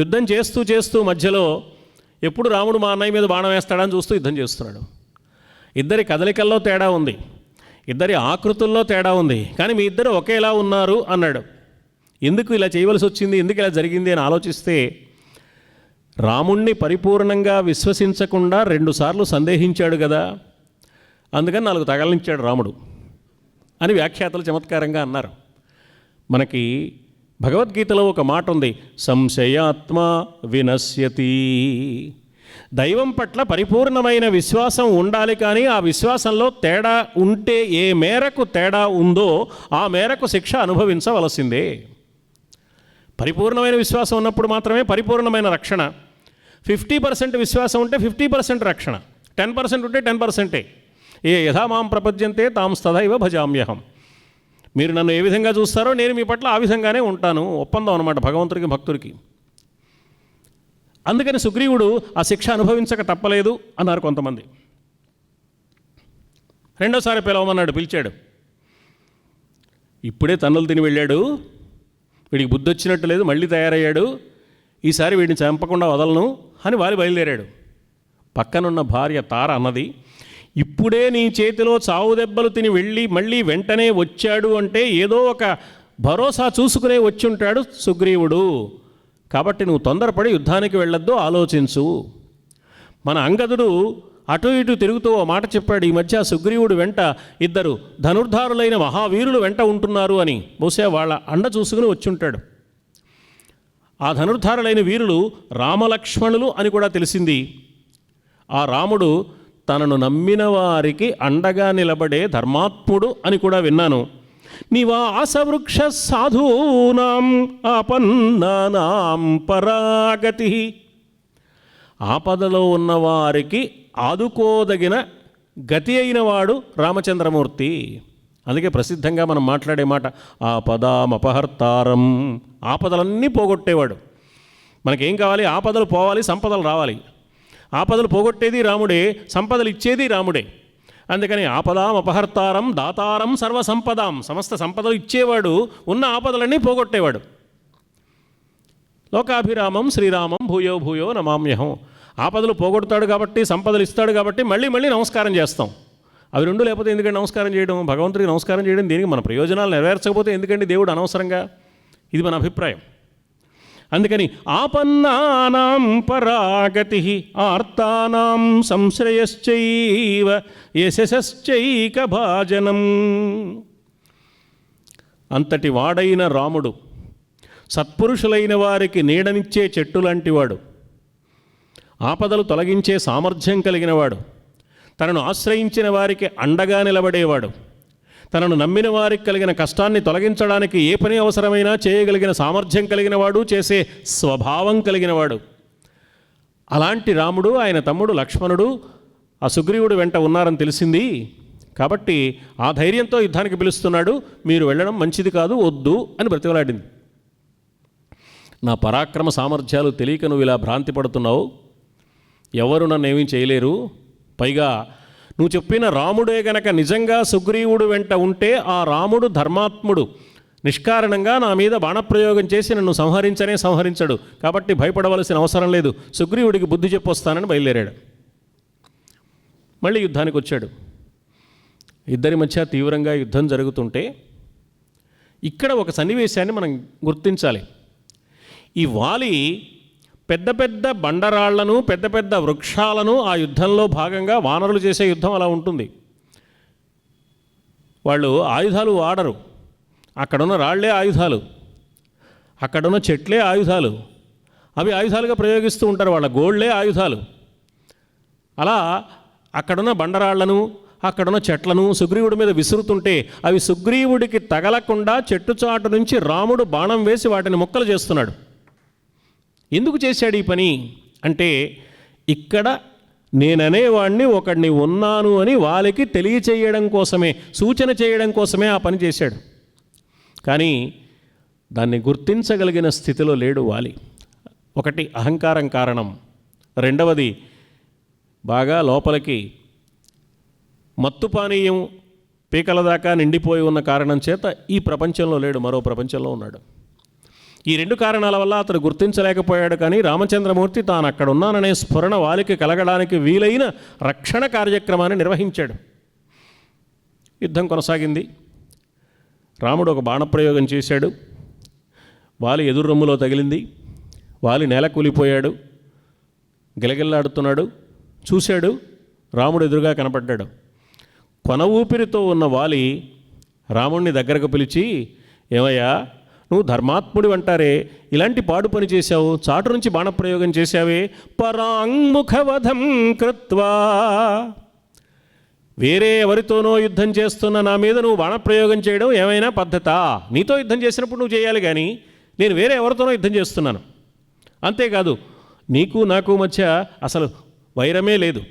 యుద్ధం చేస్తూ చేస్తూ మధ్యలో ఎప్పుడు రాముడు మా అన్నయ్య మీద బాణం వేస్తాడని చూస్తూ యుద్ధం చేస్తున్నాడు. ఇద్దరి కదలికల్లో తేడా ఉంది, ఇద్దరి ఆకృతుల్లో తేడా ఉంది, కానీ మీ ఇద్దరు ఒకేలా ఉన్నారు అన్నాడు. ఎందుకు ఇలా చేయవలసి వచ్చింది, ఎందుకు ఇలా జరిగింది అని ఆలోచిస్తే రాముణ్ణి పరిపూర్ణంగా విశ్వసించకుండా 2 సార్లు సందేహించాడు కదా, అందుకని 4 తగలనిచ్చాడు రాముడు అని వ్యాఖ్యాతలు చమత్కారంగా అన్నారు. మనకి భగవద్గీతలో ఒక మాట ఉంది, సంశయాత్మ వినశ్యతి. దైవం పట్ల పరిపూర్ణమైన విశ్వాసం ఉండాలి, కానీ ఆ విశ్వాసంలో తేడా ఉంటే ఏ మేరకు తేడా ఉందో ఆ మేరకు శిక్ష అనుభవించవలసిందే. పరిపూర్ణమైన విశ్వాసం ఉన్నప్పుడు మాత్రమే పరిపూర్ణమైన రక్షణ. 50% విశ్వాసం ఉంటే 50% రక్షణ, 10% ఉంటే 10%. ఏ యథా మాం ప్రపద్యంతే తాం తథైవ భజామ్యహం. మీరు నన్ను ఏ విధంగా చూస్తారో నేను మీ పట్ల ఆ విధంగానే ఉంటాను. ఒప్పందం అన్నమాట భగవంతుడికి భక్తుడికి. అందుకని సుగ్రీవుడు ఆ శిక్ష అనుభవించక తప్పలేదు అన్నారు కొంతమంది. రెండోసారి పిలవమన్నాడు, పిలిచాడు. ఇప్పుడే తన్నులు తిని వెళ్ళాడు, వీడికి బుద్ధి వచ్చినట్టు లేదు, మళ్ళీ తయారయ్యాడు, ఈసారి వీడిని చంపకుండా వదలను అని వాలి బయలుదేరాడు. పక్కనున్న భార్య తార అన్నది, ఇప్పుడే నీ చేతిలో చావు దెబ్బలు తిని వెళ్ళి మళ్ళీ వెంటనే వచ్చాడు అంటే ఏదో ఒక భరోసా చూసుకునే వచ్చి ఉంటాడు సుగ్రీవుడు, కాబట్టి నువ్వు తొందరపడి యుద్ధానికి వెళ్ళొద్దు, ఆలోచించు. మన అంగదుడు అటు ఇటు తిరుగుతూ ఓ మాట చెప్పాడు, ఈ మధ్య సుగ్రీవుడు వెంట 2 ధనుర్ధారులైన మహావీరులు వెంట ఉంటున్నారు అని. బహుశా వాళ్ళ అండ చూసుకుని వచ్చి ఉంటాడు. ఆ ధనుర్ధారులైన వీరులు రామలక్ష్మణులు అని కూడా తెలిసింది. ఆ రాముడు తనను నమ్మిన వారికి అండగా నిలబడే ధర్మాత్ముడు అని కూడా విన్నాను. నివాసవృక్ష సాధూనాం ఆపన్నానాం పరాగతి. ఆపదలో ఉన్నవారికి ఆదుకోదగిన గతి అయిన వాడు రామచంద్రమూర్తి. అందుకే ప్రసిద్ధంగా మనం మాట్లాడే మాట ఆపదామపహర్తారం. ఆపదలన్నీ పోగొట్టేవాడు. మనకేం కావాలి? ఆపదలు పోవాలి, సంపదలు రావాలి. ఆపదలు పోగొట్టేది రాముడే, సంపదలు ఇచ్చేది రాముడే. అందుకని ఆపదామపహర్తారం దాతారం సర్వసంపదాం. సమస్త సంపదలు ఇచ్చేవాడు, ఉన్న ఆపదలన్నీ పోగొట్టేవాడు. లోకాభిరామం శ్రీరామం భూయో భూయో నమామ్యహం. ఆపదలు పోగొడతాడు కాబట్టి, సంపదలు ఇస్తాడు కాబట్టి మళ్ళీ మళ్ళీ నమస్కారం చేస్తాం. అవి రెండు లేకపోతే ఎందుకంటే నమస్కారం చేయడం, భగవంతుడికి నమస్కారం చేయడం దేనికి? మన ప్రయోజనాలు నెరవేర్చకపోతే ఎందుకండి దేవుడు అనవసరంగా? ఇది మన అభిప్రాయం. అందుకని ఆపన్నానాం పరాగతి ఆర్తానాం సంశ్రయశ్చైవ యశశ్చైక భాజనం. అంతటి వాడైన రాముడు సత్పురుషులైన వారికి నీడనిచ్చే చెట్టు లాంటివాడు, ఆపదలు తొలగించే సామర్థ్యం కలిగినవాడు, తనను ఆశ్రయించిన వారికి అండగా నిలబడేవాడు, తనను నమ్మిన వారికి కలిగిన కష్టాన్ని తొలగించడానికి ఏ పని అవసరమైనా చేయగలిగిన సామర్థ్యం కలిగినవాడు, చేసే స్వభావం కలిగినవాడు. అలాంటి రాముడు, ఆయన తమ్ముడు లక్ష్మణుడు ఆ సుగ్రీవుడు వెంట ఉన్నారని తెలిసింది కాబట్టి ఆ ధైర్యంతో యుద్ధానికి పిలుస్తున్నాడు. మీరు వెళ్ళడం మంచిది కాదు, వద్దు అని బ్రతిమలాడింది. నా పరాక్రమ సామర్థ్యాలు తెలియక నువ్వు ఇలా భ్రాంతి పడుతున్నావు, ఎవరు నన్ను ఏమీ చేయలేరు. పైగా నువ్వు చెప్పిన రాముడే గనక నిజంగా సుగ్రీవుడు వెంట ఉంటే ఆ రాముడు ధర్మాత్ముడు, నిష్కారణంగా నా మీద బాణప్రయోగం చేసి నన్ను సంహరించడు. కాబట్టి భయపడవలసిన అవసరం లేదు, సుగ్రీవుడికి బుద్ధి చెప్పొస్తానని బయలుదేరాడు. మళ్ళీ యుద్ధానికి వచ్చాడు. ఇద్దరి మధ్య తీవ్రంగా యుద్ధం జరుగుతుంటే ఇక్కడ ఒక సన్నివేశాన్ని మనం గుర్తించాలి. ఈ వాలి పెద్ద పెద్ద బండరాళ్లను, పెద్ద పెద్ద వృక్షాలను ఆ యుద్ధంలో భాగంగా, వానరులు చేసే యుద్ధం అలా ఉంటుంది. వాళ్ళు ఆయుధాలు వాడరు, అక్కడున్న రాళ్లే ఆయుధాలు, అక్కడున్న చెట్లే ఆయుధాలు, అవి ఆయుధాలుగా ప్రయోగిస్తూ ఉంటారు. వాళ్ళ గోళ్లే ఆయుధాలు. అలా అక్కడున్న బండరాళ్లను, అక్కడున్న చెట్లను సుగ్రీవుడి మీద విసురుతుంటే అవి సుగ్రీవుడికి తగలకుండా చెట్టుచాటు నుంచి రాముడు బాణం వేసి వాటిని ముక్కలు చేస్తున్నాడు. ఎందుకు చేశాడు ఈ పని అంటే, ఇక్కడ నేననేవాడిని ఒకడిని ఉన్నాను అని వాళ్ళకి తెలియచేయడం కోసమే, సూచన చేయడం కోసమే ఆ పని చేశాడు. కానీ దాన్ని గుర్తించగలిగిన స్థితిలో లేడు వాలి. ఒకటి అహంకారం కారణం, రెండవది బాగా లోపలికి మత్తు పానీయం పీకల దాకా నిండిపోయి ఉన్న కారణం చేత ఈ ప్రపంచంలో లేడు, మరో ప్రపంచంలో ఉన్నాడు. ఈ రెండు కారణాల వల్ల అతడు గుర్తించలేకపోయాడు. కానీ రామచంద్రమూర్తి తాను అక్కడ ఉన్నాననే స్ఫురణ వాలికి కలగడానికి వీలైన రక్షణ కార్యక్రమాన్ని నిర్వహించాడు. యుద్ధం కొనసాగింది. రాముడు ఒక బాణప్రయోగం చేశాడు. వాలి ఎదురు రొమ్ములో తగిలింది. వాలి నేల కూలిపోయాడు, గిలగిల్లాడుతున్నాడు. చూశాడు, రాముడు ఎదురుగా కనపడ్డాడు. కొన ఊపిరితో ఉన్న వాలి రాముణ్ణి దగ్గరకు పిలిచి, ఏమయ్యా, నువ్వు ధర్మాత్ముడు అంటారే, ఇలాంటి పాడు పని చేశావు, చాటు నుంచి బాణప్రయోగం చేశావే. పరాంగుఖవధం కృత్వా, వేరే ఎవరితోనో యుద్ధం చేస్తున్న నా మీద నువ్వు బాణప్రయోగం చేయడం ఏమైనా పద్ధతా? నీతో యుద్ధం చేసినప్పుడు నువ్వు చేయాలి, కానీ నేను వేరే ఎవరితోనో యుద్ధం చేస్తున్నాను. అంతేకాదు, నీకు నాకు మధ్య అసలు వైరమే లేదు.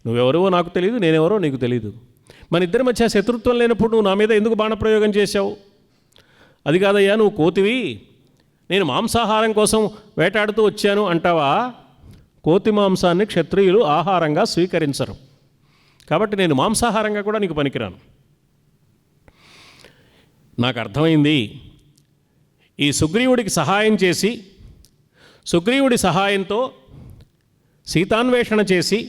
నువ్వెవరో నాకు తెలియదు, నేనెవరో నీకు తెలియదు. మన ఇద్దరి మధ్య శత్రుత్వం లేనప్పుడు నువ్వు నా మీద ఎందుకు బాణప్రయోగం చేశావు? అది కాదయ్యా, నువ్వు కోతివి, నేను మాంసాహారం కోసం వేటాడుతూ వచ్చాను అంటావా? కోతి మాంసాన్ని క్షత్రియులు ఆహారంగా స్వీకరించరు, కాబట్టి నేను మాంసాహారంగా కూడా నీకు పనికిరాను. నాకు అర్థమైంది. ఈ సుగ్రీవుడికి సహాయం చేసి, సుగ్రీవుడి సహాయంతో సీతాన్వేషణ చేసి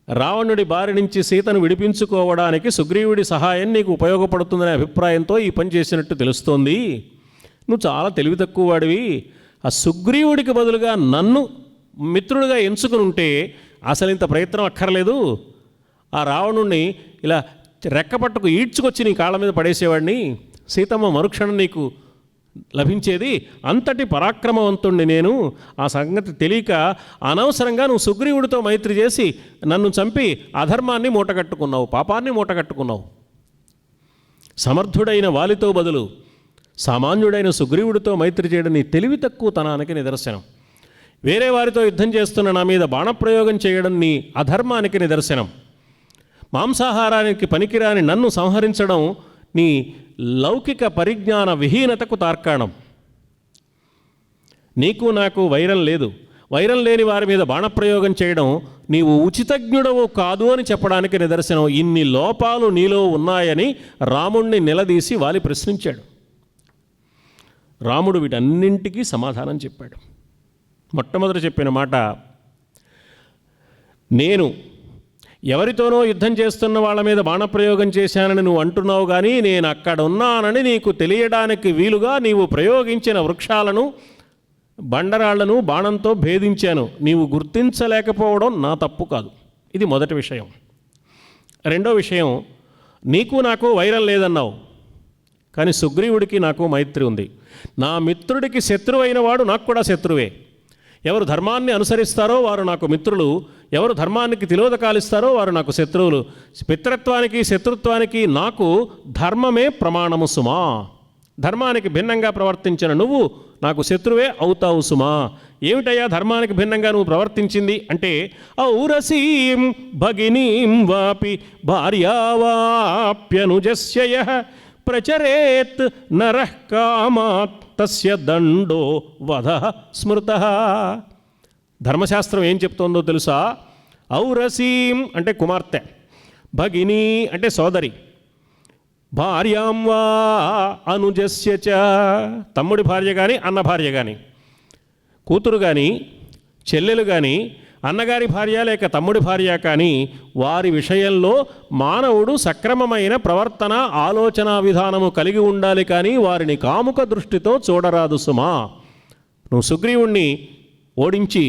రావణుడి బారి నుంచి సీతను విడిపించుకోవడానికి సుగ్రీవుడి సహాయం నీకు ఉపయోగపడుతుందనే అభిప్రాయంతో ఈ పని చేసినట్టు తెలుస్తోంది. నువ్వు చాలా తెలివి తక్కువ వాడివి. ఆ సుగ్రీవుడికి బదులుగా నన్ను మిత్రుడిగా ఎంచుకుని ఉంటే అసలు ఇంత ప్రయత్నం అక్కర్లేదు. ఆ రావణుణ్ణి ఇలా రెక్కపట్టుకు ఈడ్చుకొచ్చి నీ కాళ్ళ మీద పడేసేవాడిని, సీతమ్మ మరుక్షణం నీకు లభించేది. అంతటి పరాక్రమవంతుణ్ణి నేను. ఆ సంగతి తెలియక అనవసరంగా నువ్వు సుగ్రీవుడితో మైత్రి చేసి నన్ను చంపి అధర్మాన్ని మూటగట్టుకున్నావు, పాపాన్ని మూటగట్టుకున్నావు. సమర్థుడైన వాలితో బదులు సామాన్యుడైన సుగ్రీవుడితో మైత్రి చేయడం నీ తెలివి తక్కువతనానికి నిదర్శనం. వేరే వారితో యుద్ధం చేస్తున్న నా మీద బాణప్రయోగం చేయడం నీ అధర్మానికి నిదర్శనం. మాంసాహారానికి పనికిరాని నన్ను సంహరించడం నీ లౌకిక పరిజ్ఞాన విహీనతకు తార్కాణం. నీకు నాకు వైరం లేదు, వైరం లేని వారి మీద బాణప్రయోగం చేయడం నీవు ఉచితజ్ఞుడవు కాదు అని చెప్పడానికి నిదర్శనం. ఇన్ని లోపాలు నీలో ఉన్నాయని రాముణ్ణి నిలదీసి వాలి ప్రశ్నించాడు. రాముడు వీటన్నింటికీ సమాధానం చెప్పాడు. మొట్టమొదట చెప్పిన మాట, నేను ఎవరితోనో యుద్ధం చేస్తున్న వాళ్ళ మీద బాణప్రయోగం చేశానని నువ్వు అంటున్నావు, కానీ నేను అక్కడ ఉన్నానని నీకు తెలియడానికి వీలుగా నీవు ప్రయోగించిన వృక్షాలను, బండరాళ్లను బాణంతో భేదించాను. నీవు గుర్తించలేకపోవడం నా తప్పు కాదు. ఇది మొదటి విషయం. రెండో విషయం, నీకు నాకు వైరం లేదన్నావు, కానీ సుగ్రీవుడికి నాకు మైత్రి ఉంది. నా మిత్రుడికి శత్రువైన వాడు నాకు కూడా శత్రువే. ఎవరు ధర్మాన్ని అనుసరిస్తారో వారు నాకు మిత్రులు, ఎవరు ధర్మానికి తిలోదకాలిస్తారో వారు నాకు శత్రువులు. మిత్రత్వానికి శత్రుత్వానికి నాకు ధర్మమే ప్రమాణము సుమా. ధర్మానికి భిన్నంగా ప్రవర్తించిన నువ్వు నాకు శత్రువే అవుతావు సుమా. ఏమిటయ్యా ధర్మానికి భిన్నంగా నువ్వు ప్రవర్తించింది అంటే, ఔరసీం భగినీం వాపి భార్యావాప్యనుజస్య ప్రచరేత్ నరః కామాత్ తస్య దండో వధః స్మృతః. ధర్మశాస్త్రం ఏం చెప్తోందో తెలుసా? ఔరసీం అంటే కుమార్తె, భగినీ అంటే సోదరి, భార్యాం వా అనుజస్య చ తమ్ముడి భార్య కానీ అన్న భార్య కానీ, కూతురు కానీ చెల్లెలు కానీ అన్నగారి భార్య లేక తమ్ముడి భార్య కానీ వారి విషయంలో మానవుడు సక్రమమైన ప్రవర్తన ఆలోచన విధానము కలిగి ఉండాలి, కానీ వారిని కాముక దృష్టితో చూడరాదు సుమా. నువ్వు సుగ్రీవుణ్ణి ఓడించి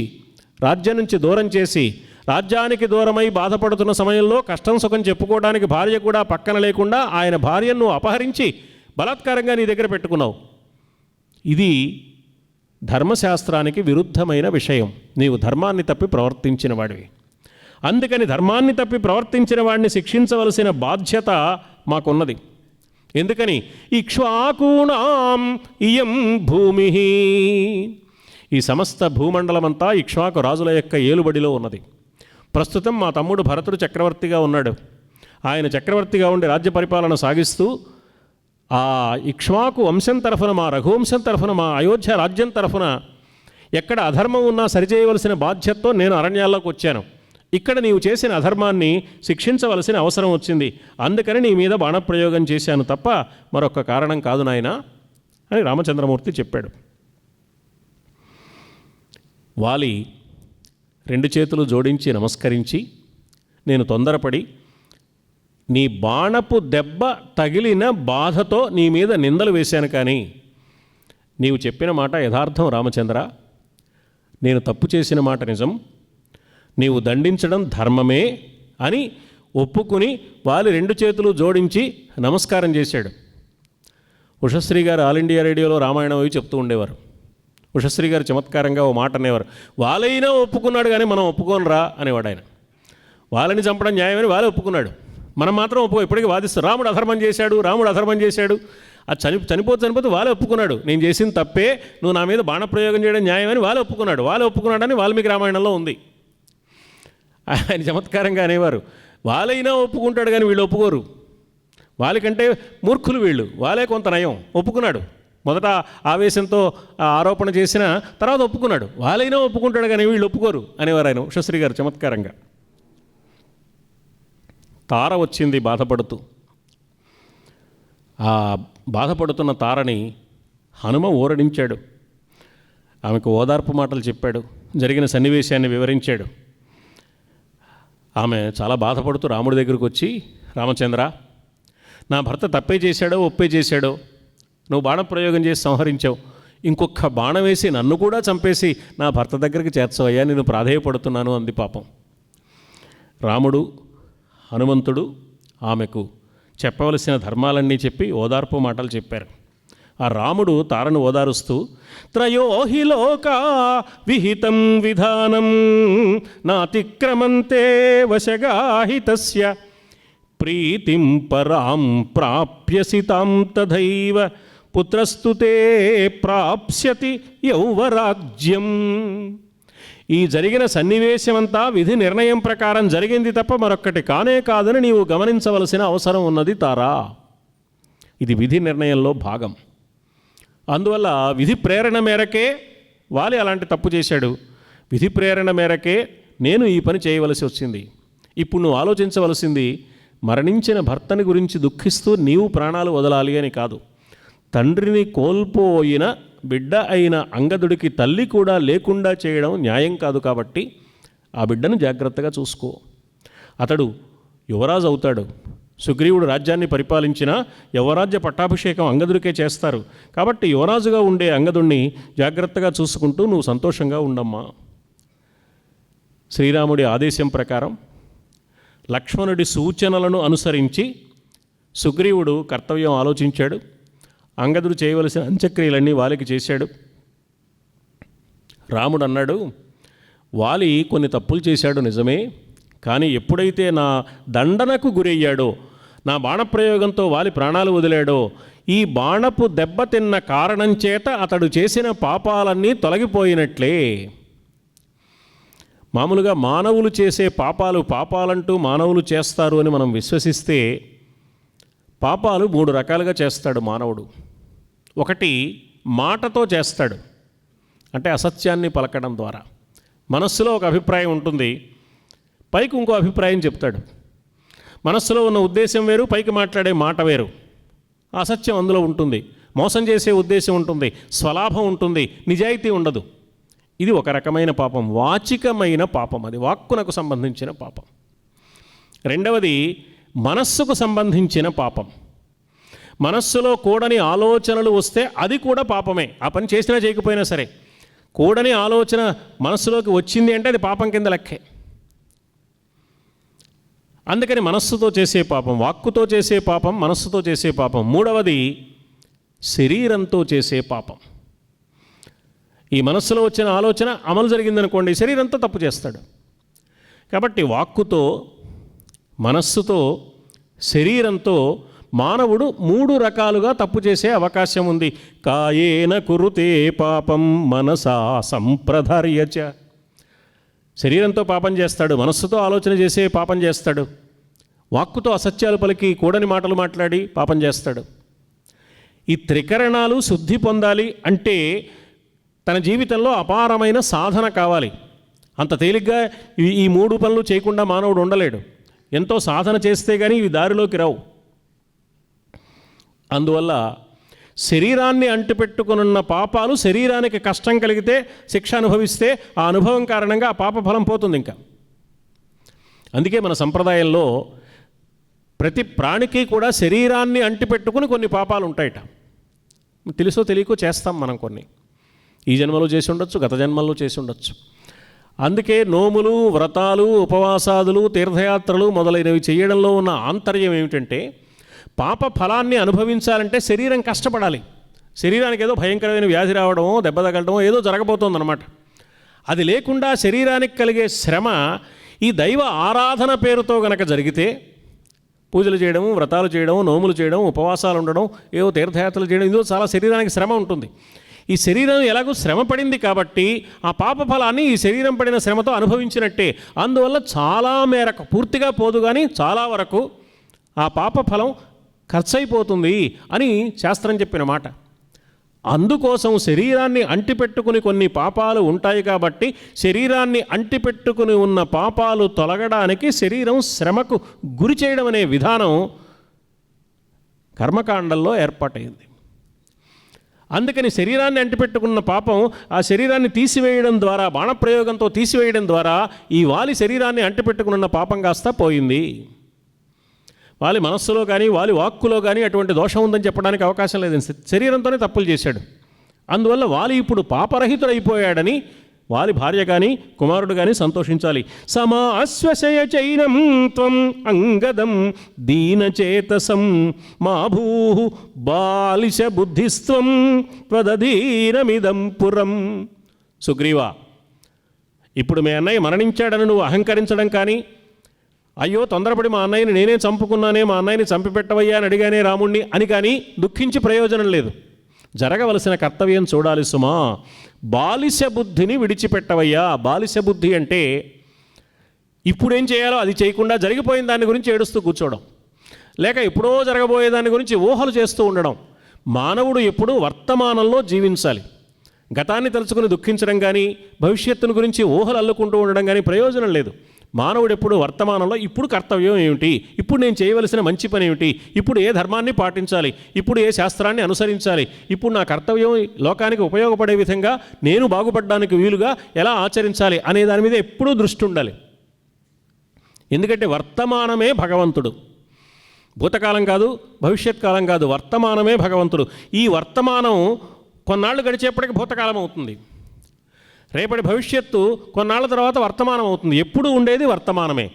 రాజ్యం నుంచి దూరం చేసి రాజ్యానికి దూరమై బాధపడుతున్న సమయంలో కష్టం సుఖం చెప్పుకోవడానికి భార్య కూడా పక్కన లేకుండా ఆయన భార్యను అపహరించి బలాత్కారంగా నీ దగ్గర పెట్టుకున్నావు. ఇది ధర్మశాస్త్రానికి విరుద్ధమైన విషయం. నీవు ధర్మాన్ని తప్పి ప్రవర్తించిన వాడివి. అందుకని ధర్మాన్ని తప్పి ప్రవర్తించిన వాడిని శిక్షించవలసిన బాధ్యత మాకున్నది. ఎందుకని ఇక్ష్వాకూణాం ఇయం భూమి, ఈ సమస్త భూమండలమంతా ఇక్ష్వాకు రాజుల యొక్క ఏలుబడిలో ఉన్నది. ప్రస్తుతం మా తమ్ముడు భరతుడు చక్రవర్తిగా ఉన్నాడు. ఆయన చక్రవర్తిగా ఉండి రాజ్య పరిపాలన సాగిస్తూ ఆ ఇక్ష్వాకు వంశం తరఫున, మా రఘువంశం తరఫున, మా అయోధ్య రాజ్యం తరఫున ఎక్కడ అధర్మం ఉన్నా సరిచేయవలసిన బాధ్యతతో నేను అరణ్యాల్లోకి వచ్చాను. ఇక్కడ నీవు చేసిన అధర్మాన్ని శిక్షించవలసిన అవసరం వచ్చింది. అందుకని నీ మీద బాణప్రయోగం చేశాను తప్ప మరొక కారణం కాదు నాయనా అని రామచంద్రమూర్తి చెప్పాడు. వాలి రెండు చేతులు జోడించి నమస్కరించి, నేను తొందరపడి నీ బాణపు దెబ్బ తగిలిన బాధతో నీ మీద నిందలు వేశాను, కానీ నీవు చెప్పిన మాట యథార్థం రామచంద్ర. నేను తప్పు చేసిన మాట నిజం. నీవు దండించడం ధర్మమే అని ఒప్పుకుని వాలి రెండు చేతులు జోడించి నమస్కారం చేశాడు. ఉషశ్రీ గారు ఆల్ ఇండియా రేడియోలో రామాయణం అవి చెప్తూ ఉండేవారు. ఉషశ్రీ గారు చమత్కారంగా ఓ మాట అనేవారు, వాళ్ళైనా ఒప్పుకున్నాడు కానీ మనం ఒప్పుకోనరా అనేవాడు ఆయన. వాళ్ళని చంపడం న్యాయమని వాళ్ళే ఒప్పుకున్నాడు, మనం మాత్రం ఒప్పుకో. ఇప్పటికీ వాదిస్తారు రాముడు అధర్మం చేశాడు, రాముడు అధర్మం చేశాడు. అది చనిపోతే వాళ్ళే ఒప్పుకున్నాడు, నేను చేసిన తప్పే, నువ్వు నా మీద బాణప్రయోగం చేయడం న్యాయమని వాళ్ళే ఒప్పుకున్నాడని వాల్మీకి రామాయణంలో ఉంది. ఆయన చమత్కారంగా అనేవారు, వాళ్ళైనా ఒప్పుకుంటాడు కానీ వీళ్ళు ఒప్పుకోరు, వాళ్ళకంటే మూర్ఖులు వీళ్ళు, వాళ్ళే కొంత నయం. ఒప్పుకున్నాడు, మొదట ఆవేశంతో ఆరోపణ చేసిన తర్వాత ఒప్పుకున్నాడు, వాళ్ళైనా ఒప్పుకుంటాడు కానీ వీళ్ళు ఒప్పుకోరు అనేవారు ఆయన ఉషశ్రీ గారు చమత్కారంగా. తార వచ్చింది బాధపడుతూ. ఆ బాధపడుతున్న తారని హనుమ ఊరడించాడు. ఆమెకు ఓదార్పు మాటలు చెప్పాడు, జరిగిన సన్నివేశాన్ని వివరించాడు. ఆమె చాలా బాధపడుతూ రాముడి దగ్గరకు వచ్చి, రామచంద్ర, నా భర్త తప్పే చేశాడో ఒప్పే చేశాడో, నువ్వు బాణప్రయోగం చేసి సంహరించావు, ఇంకొక బాణం వేసి నన్ను కూడా చంపేసి నా భర్త దగ్గరికి చేర్చవయ్యా, నేను ప్రాధేయపడుతున్నాను అంది పాపం. రాముడు హనుమంతుడు ఆమెకు చెప్పవలసిన ధర్మాలన్నీ చెప్పి ఓదార్పు మాటలు చెప్పారు. ఆ రాముడు తారను ఓదారుస్తూ, త్రయోహి లోకా విహితం విధానం నాతిక్రమంతే వశగాహి తస్య ప్రీతిం పరాం ప్రాప్యసి తాం తథైవ పుత్రస్తుతే ప్రాప్స్యతి యౌవరాజ్యం. ఈ జరిగిన సన్నివేశమంతా విధి నిర్ణయం ప్రకారం జరిగింది తప్ప మరొక్కటి కానే కాదని నీవు గమనించవలసిన అవసరం ఉన్నది తారా. ఇది విధి నిర్ణయంలో భాగం. అందువల్ల విధి ప్రేరణ మేరకే వాలి అలాంటి తప్పు చేశాడు, విధి ప్రేరణ మేరకే నేను ఈ పని చేయవలసి వచ్చింది. ఇప్పుడు నువ్వు ఆలోచించవలసింది, మరణించిన భర్తని గురించి దుఃఖిస్తూ నీవు ప్రాణాలు వదలాలి అని కాదు. తండ్రిని కోల్పోయిన బిడ్డ అయిన అంగదుడికి తల్లి కూడా లేకుండా చేయడం న్యాయం కాదు. కాబట్టి ఆ బిడ్డను జాగ్రత్తగా చూసుకో. అతడు యువరాజు అవుతాడు. సుగ్రీవుడు రాజ్యాన్ని పరిపాలించిన యువరాజ్య పట్టాభిషేకం అంగదుడికే చేస్తారు. కాబట్టి యువరాజుగా ఉండే అంగదుడిని జాగ్రత్తగా చూసుకుంటూ నువ్వు సంతోషంగా ఉండమ్మా. శ్రీరాముడి ఆదేశం ప్రకారం లక్ష్మణుడి సూచనలను అనుసరించి సుగ్రీవుడు కర్తవ్యం ఆలోచించాడు. అంగదుడు చేయవలసిన అంత్యక్రియలన్నీ వాలికి చేశాడు. రాముడు అన్నాడు, వాలి కొన్ని తప్పులు చేశాడు నిజమే, కానీ ఎప్పుడైతే నా దండనకు గురయ్యాడో, నా బాణప్రయోగంతో వాలి ప్రాణాలు వదిలాడో, ఈ బాణపు దెబ్బతిన్న కారణం చేత అతడు చేసిన పాపాలన్నీ తొలగిపోయినట్లే. మామూలుగా మానవులు చేసే పాపాలంటూ మానవులు చేస్తారు అని మనం విశ్వసిస్తే, పాపాలు 3 రకాలుగా చేస్తాడు మానవుడు. ఒకటి మాటతో చేస్తాడు, అంటే అసత్యాన్ని పలకడం ద్వారా. మనస్సులో ఒక అభిప్రాయం ఉంటుంది, పైకి ఇంకో అభిప్రాయం చెప్తాడు. మనస్సులో ఉన్న ఉద్దేశం వేరు, పైకి మాట్లాడే మాట వేరు. అసత్యం అందులో ఉంటుంది, మోసం చేసే ఉద్దేశం ఉంటుంది, స్వలాభం ఉంటుంది, నిజాయితీ ఉండదు. ఇది ఒక రకమైన పాపం, వాచికమైన పాపం, అది వాక్కునకు సంబంధించిన పాపం. రెండవది మనస్సుకు సంబంధించిన పాపం. మనస్సులో కూడని ఆలోచనలు వస్తే అది కూడా పాపమే, ఆ పని చేసినా చేయకపోయినా సరే. కూడని ఆలోచన మనస్సులోకి వచ్చింది అంటే అది పాపం కింద లెక్కే. అందుకని మనస్సుతో చేసే పాపం, వాక్కుతో చేసే పాపం, మనస్సుతో చేసే పాపం. మూడవది శరీరంతో చేసే పాపం. ఈ మనస్సులో వచ్చిన ఆలోచన అమలు జరిగిందనుకోండి, శరీరంతో తప్పు చేస్తాడు. కాబట్టి వాక్కుతో, మనస్సుతో, శరీరంతో మానవుడు 3 రకాలుగా తప్పు చేసే అవకాశం ఉంది. కాయేన కురుతే పాపం మనసా సంప్రధార్యచ. శరీరంతో పాపం చేస్తాడు, మనస్సుతో ఆలోచన చేసే పాపం చేస్తాడు, వాక్కుతో అసత్యాలు పలికి కూడని మాటలు మాట్లాడి పాపం చేస్తాడు. ఈ త్రికరణాలు శుద్ధి పొందాలి అంటే తన జీవితంలో అపారమైన సాధన కావాలి. అంత తేలిగ్గా ఈ 3 పనులు చేయకుండా మానవుడు ఉండలేడు. ఎంతో సాధన చేస్తే కానీ ఇవి దారిలోకి రావు. అందువల్ల శరీరాన్ని అంటిపెట్టుకున్న పాపాలు, శరీరానికి కష్టం కలిగితే, శిక్ష అనుభవిస్తే ఆ అనుభవం కారణంగా ఆ పాప ఫలం పోతుంది ఇంకా. అందుకే మన సంప్రదాయంలో ప్రతి ప్రాణికి కూడా శరీరాన్ని అంటిపెట్టుకుని కొన్ని పాపాలు ఉంటాయట. తెలుసో తెలియకో చేస్తాం మనం కొన్ని. ఈ జన్మలో చేసి ఉండొచ్చు, గత జన్మల్లో చేసి ఉండొచ్చు. అందుకే నోములు, వ్రతాలు, ఉపవాసాదులు, తీర్థయాత్రలు మొదలైనవి చేయడంలో ఉన్న ఆంతర్యం ఏమిటంటే, పాప ఫలాన్ని అనుభవించాలంటే శరీరం కష్టపడాలి. శరీరానికి ఏదో భయంకరమైన వ్యాధి రావడమో, దెబ్బ తగలడమో ఏదో జరగబోతోందన్నమాట. అది లేకుండా శరీరానికి కలిగే శ్రమ ఈ దైవ ఆరాధన పేరుతో గనక జరిగితే, పూజలు చేయడం, వ్రతాలు చేయడం, నోములు చేయడం, ఉపవాసాలు ఉండడం, ఏవో తీర్థయాత్రలు చేయడం, ఇందులో చాలా శరీరానికి శ్రమ ఉంటుంది. ఈ శరీరం ఎలాగో శ్రమ పడింది కాబట్టి ఆ పాప ఫలాన్ని ఈ శరీరం పడిన శ్రమతో అనుభవించినట్టే. అందువల్ల చాలా మేరకు, పూర్తిగా పోదు కానీ చాలా వరకు ఆ పాప ఫలం ఖర్చయిపోతుంది అని శాస్త్రం చెప్పిన మాట. అందుకోసం శరీరాన్ని అంటిపెట్టుకుని కొన్ని పాపాలు ఉంటాయి కాబట్టి శరీరాన్ని అంటిపెట్టుకుని ఉన్న పాపాలు తొలగడానికి శరీరం శ్రమకు గురి చేయడం అనే విధానం కర్మకాండంలో ఏర్పాటైంది. అందుకని శరీరాన్ని అంటిపెట్టుకున్న పాపం ఆ శరీరాన్ని తీసివేయడం ద్వారా, బాణప్రయోగంతో తీసివేయడం ద్వారా ఈ వాలి శరీరాన్ని అంటిపెట్టుకున్న పాపం కాస్త పోయింది. వాలి మనస్సులో కానీ వాలి వాక్కులో కానీ అటువంటి దోషం ఉందని చెప్పడానికి అవకాశం లేదు. శరీరంతోనే తప్పులు చేశాడు. అందువల్ల వాలి ఇప్పుడు పాపరహితుడైపోయాడని వాలి భార్య కానీ కుమారుడు కానీ సంతోషించాలి. సమాశ్వశయ చైనం త్వం అంగదం దీనచేతసం మా భూ బాలిశ బుద్ధిస్త్వం త్వదధీనమిదం పురం. సుగ్రీవా, ఇప్పుడు మీ అన్నయ్య మరణించాడని నువ్వు అహంకరించడం కానీ, అయ్యో తొందరపడి మా అన్నయ్యని నేనే చంపుకున్నానే, మా అన్నయ్యని చంపిపెట్టవయ్యా అని అడిగానే రాముణ్ణి అని కానీ దుఃఖించి ప్రయోజనం లేదు. జరగవలసిన కర్తవ్యం చూడాలి సుమా. బాలిశ బుద్ధిని విడిచిపెట్టవయ్యా. బాలిశ బుద్ధి అంటే ఇప్పుడేం చేయాలో అది చేయకుండా జరిగిపోయిన దాని గురించి ఏడుస్తూ కూర్చోవడం, లేక ఎప్పుడో జరగబోయే దాని గురించి ఊహలు చేస్తూ ఉండడం. మానవుడు ఎప్పుడూ వర్తమానంలో జీవించాలి. గతాన్ని తలుచుకుని దుఃఖించడం కానీ, భవిష్యత్తును గురించి ఊహలు అల్లుకుంటూ ఉండడం కానీ ప్రయోజనం లేదు. మానవుడు ఎప్పుడు వర్తమానంలో ఇప్పుడు కర్తవ్యం ఏమిటి, ఇప్పుడు నేను చేయవలసిన మంచి పని ఏమిటి, ఇప్పుడు ఏ ధర్మాన్ని పాటించాలి, ఇప్పుడు ఏ శాస్త్రాన్ని అనుసరించాలి, ఇప్పుడు నా కర్తవ్యం లోకానికి ఉపయోగపడే విధంగా నేను బాగుపడడానికి వీలుగా ఎలా ఆచరించాలి అనే దాని మీద ఎప్పుడూ దృష్టి ఉండాలి. ఎందుకంటే వర్తమానమే భగవంతుడు. భూతకాలం కాదు, భవిష్యత్ కాలం కాదు, వర్తమానమే భగవంతుడు. ఈ వర్తమానం కొన్నాళ్ళు గడిచేప్పటికి భూతకాలం అవుతుంది. రేపటి భవిష్యత్తు కొన్నాళ్ళ తర్వాత వర్తమానం అవుతుంది. ఎప్పుడు ఉండేది వర్తమానమే.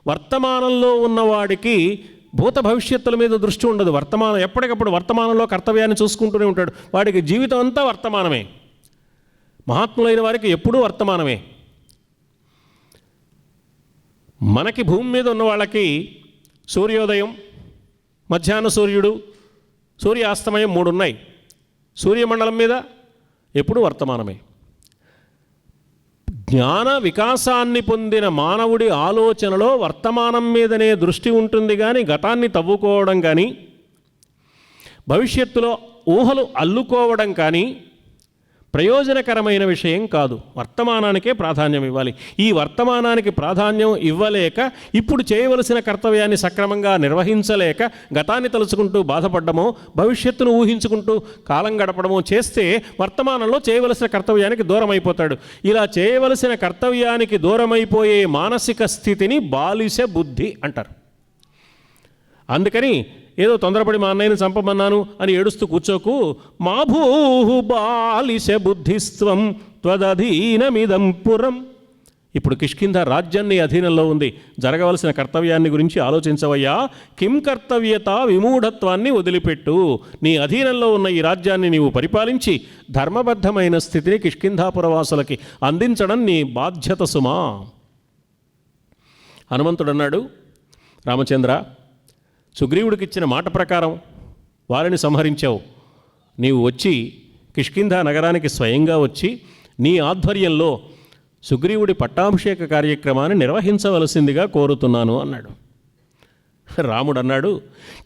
వర్తమానంలో ఉన్నవాడికి భూత భవిష్యత్తుల మీద దృష్టి ఉండదు. వర్తమానం ఎప్పటికప్పుడు వర్తమానంలో కర్తవ్యాన్ని చూసుకుంటూనే ఉంటాడు. వాడికి జీవితం అంతా వర్తమానమే. మహాత్ములైన వారికి ఎప్పుడూ వర్తమానమే. మనకి భూమి మీద ఉన్న వాళ్ళకి సూర్యోదయం, మధ్యాహ్న సూర్యుడు, సూర్యాస్తమయం 3 ఉన్నాయి. సూర్యమండలం మీద ఎప్పుడూ వర్తమానమే. జ్ఞాన వికాసాన్ని పొందిన మానవుడి ఆలోచనలో వర్తమానం మీదనే దృష్టి ఉంటుంది కానీ గతాన్ని తవ్వుకోవడం కానీ, భవిష్యత్తులో ఊహలు అల్లుకోవడం కానీ ప్రయోజనకరమైన విషయం కాదు. వర్తమానానికే ప్రాధాన్యం ఇవ్వాలి. ఈ వర్తమానానికి ప్రాధాన్యం ఇవ్వలేక ఇప్పుడు చేయవలసిన కర్తవ్యాన్ని సక్రమంగా నిర్వహించలేక గతాన్ని తలుచుకుంటూ బాధపడ్డమో, భవిష్యత్తును ఊహించుకుంటూ కాలం గడపడమో చేస్తే వర్తమానంలో చేయవలసిన కర్తవ్యానికి దూరం అయిపోతాడు. ఇలా చేయవలసిన కర్తవ్యానికి దూరమైపోయే మానసిక స్థితిని బాలిశ బుద్ధి అంటారు. అందుకని ఏదో తొందరపడి మా అన్నయ్యని చంపమన్నాను అని ఏడుస్తూ కూర్చోకు. మా భూహు బాలిశ బుద్ధిస్త్వం త్వదధీనమిదం పురం. ఇప్పుడు కిష్కింధ రాజ్యం నీ అధీనంలో ఉంది. జరగవలసిన కర్తవ్యాన్ని గురించి ఆలోచించవయ్యా. కిం కర్తవ్యత విమూఢత్వాన్ని వదిలిపెట్టు. నీ అధీనంలో ఉన్న ఈ రాజ్యాన్ని నీవు పరిపాలించి ధర్మబద్ధమైన స్థితిని కిష్కింధాపురవాసులకి అందించడం నీ బాధ్యత సుమా. హనుమంతుడు అన్నాడు, రామచంద్ర, సుగ్రీవుడికి ఇచ్చిన మాట ప్రకారం వారిని సంహరించావు. నీవు వచ్చి కిష్కింధ నగరానికి స్వయంగా వచ్చి నీ ఆధ్వర్యంలో సుగ్రీవుడి పట్టాభిషేక కార్యక్రమాన్ని నిర్వహించవలసిందిగా కోరుతున్నాను అన్నాడు. రాముడు అన్నాడు,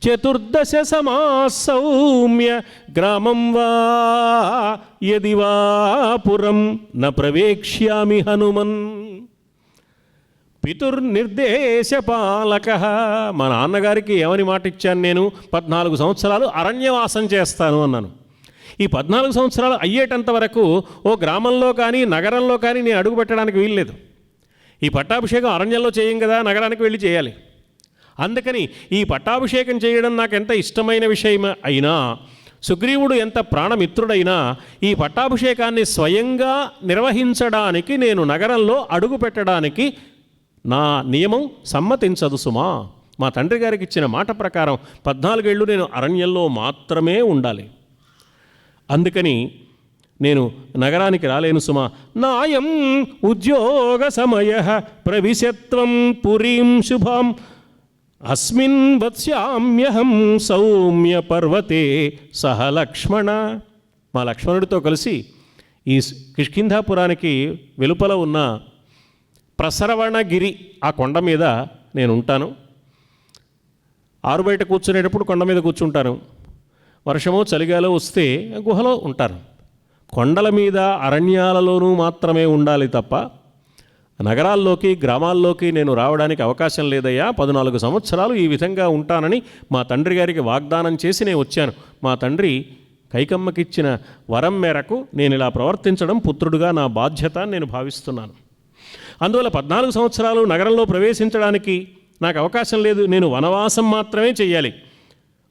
చతుర్దశ సమాసౌమ్య గ్రామం వా యది వా పురం న ప్రవేక్ష్యామి హనుమన్. పితుర్నిర్దేశపాలక. మా నాన్నగారికి ఏమని మాట ఇచ్చాను నేను? 14 సంవత్సరాలు అరణ్యవాసం చేస్తాను అన్నాను. ఈ 14 సంవత్సరాలు అయ్యేటంత వరకు ఓ గ్రామంలో కానీ నగరంలో కానీ నేను అడుగు పెట్టడానికి వీల్లేదు. ఈ పట్టాభిషేకం అరణ్యంలో చేయం కదా, నగరానికి వెళ్ళి చేయాలి. అందుకని ఈ పట్టాభిషేకం చేయడం నాకు ఎంత ఇష్టమైన విషయం అయినా, సుగ్రీవుడు ఎంత ప్రాణమిత్రుడైనా ఈ పట్టాభిషేకాన్ని స్వయంగా నిర్వహించడానికి నేను నగరంలో అడుగు పెట్టడానికి నా నియమం సమ్మతించదు సుమా. మా తండ్రి గారికి ఇచ్చిన మాట ప్రకారం 14 ఏళ్ళు నేను అరణ్యంలో మాత్రమే ఉండాలి. అందుకని నేను నగరానికి రాలేను సుమా. నాయం ఉద్యోగ సమయ ప్రవిశత్వం పురీం శుభాం అస్మిన్ వత్స్యామ్యహం సౌమ్య పర్వతే సహ లక్ష్మణ. మా లక్ష్మణుడితో కలిసి ఈ కిష్కింధాపురానికి వెలుపల ఉన్న ప్రసరవణగిరి ఆ కొండ మీద నేను ఉంటాను. ఆరుబయట కూర్చునేటప్పుడు కొండ మీద కూర్చుంటాను. వర్షమో చలిగాలో వస్తే గుహలో ఉంటాను. కొండల మీద అరణ్యాలలోనూ మాత్రమే ఉండాలి తప్ప నగరాల్లోకి గ్రామాల్లోకి నేను రావడానికి అవకాశం లేదయ్యా. 14 సంవత్సరాలు ఈ విధంగా ఉంటానని మా తండ్రి గారికి వాగ్దానం చేసి నేను వచ్చాను. మా తండ్రి కైకమ్మకిచ్చిన వరం మేరకు నేను ఇలా ప్రవర్తించడం పుత్రుడుగా నా బాధ్యత నేను భావిస్తున్నాను. అందువల్ల 14 సంవత్సరాలు నగరంలో ప్రవేశించడానికి నాకు అవకాశం లేదు. నేను వనవాసం మాత్రమే చెయ్యాలి.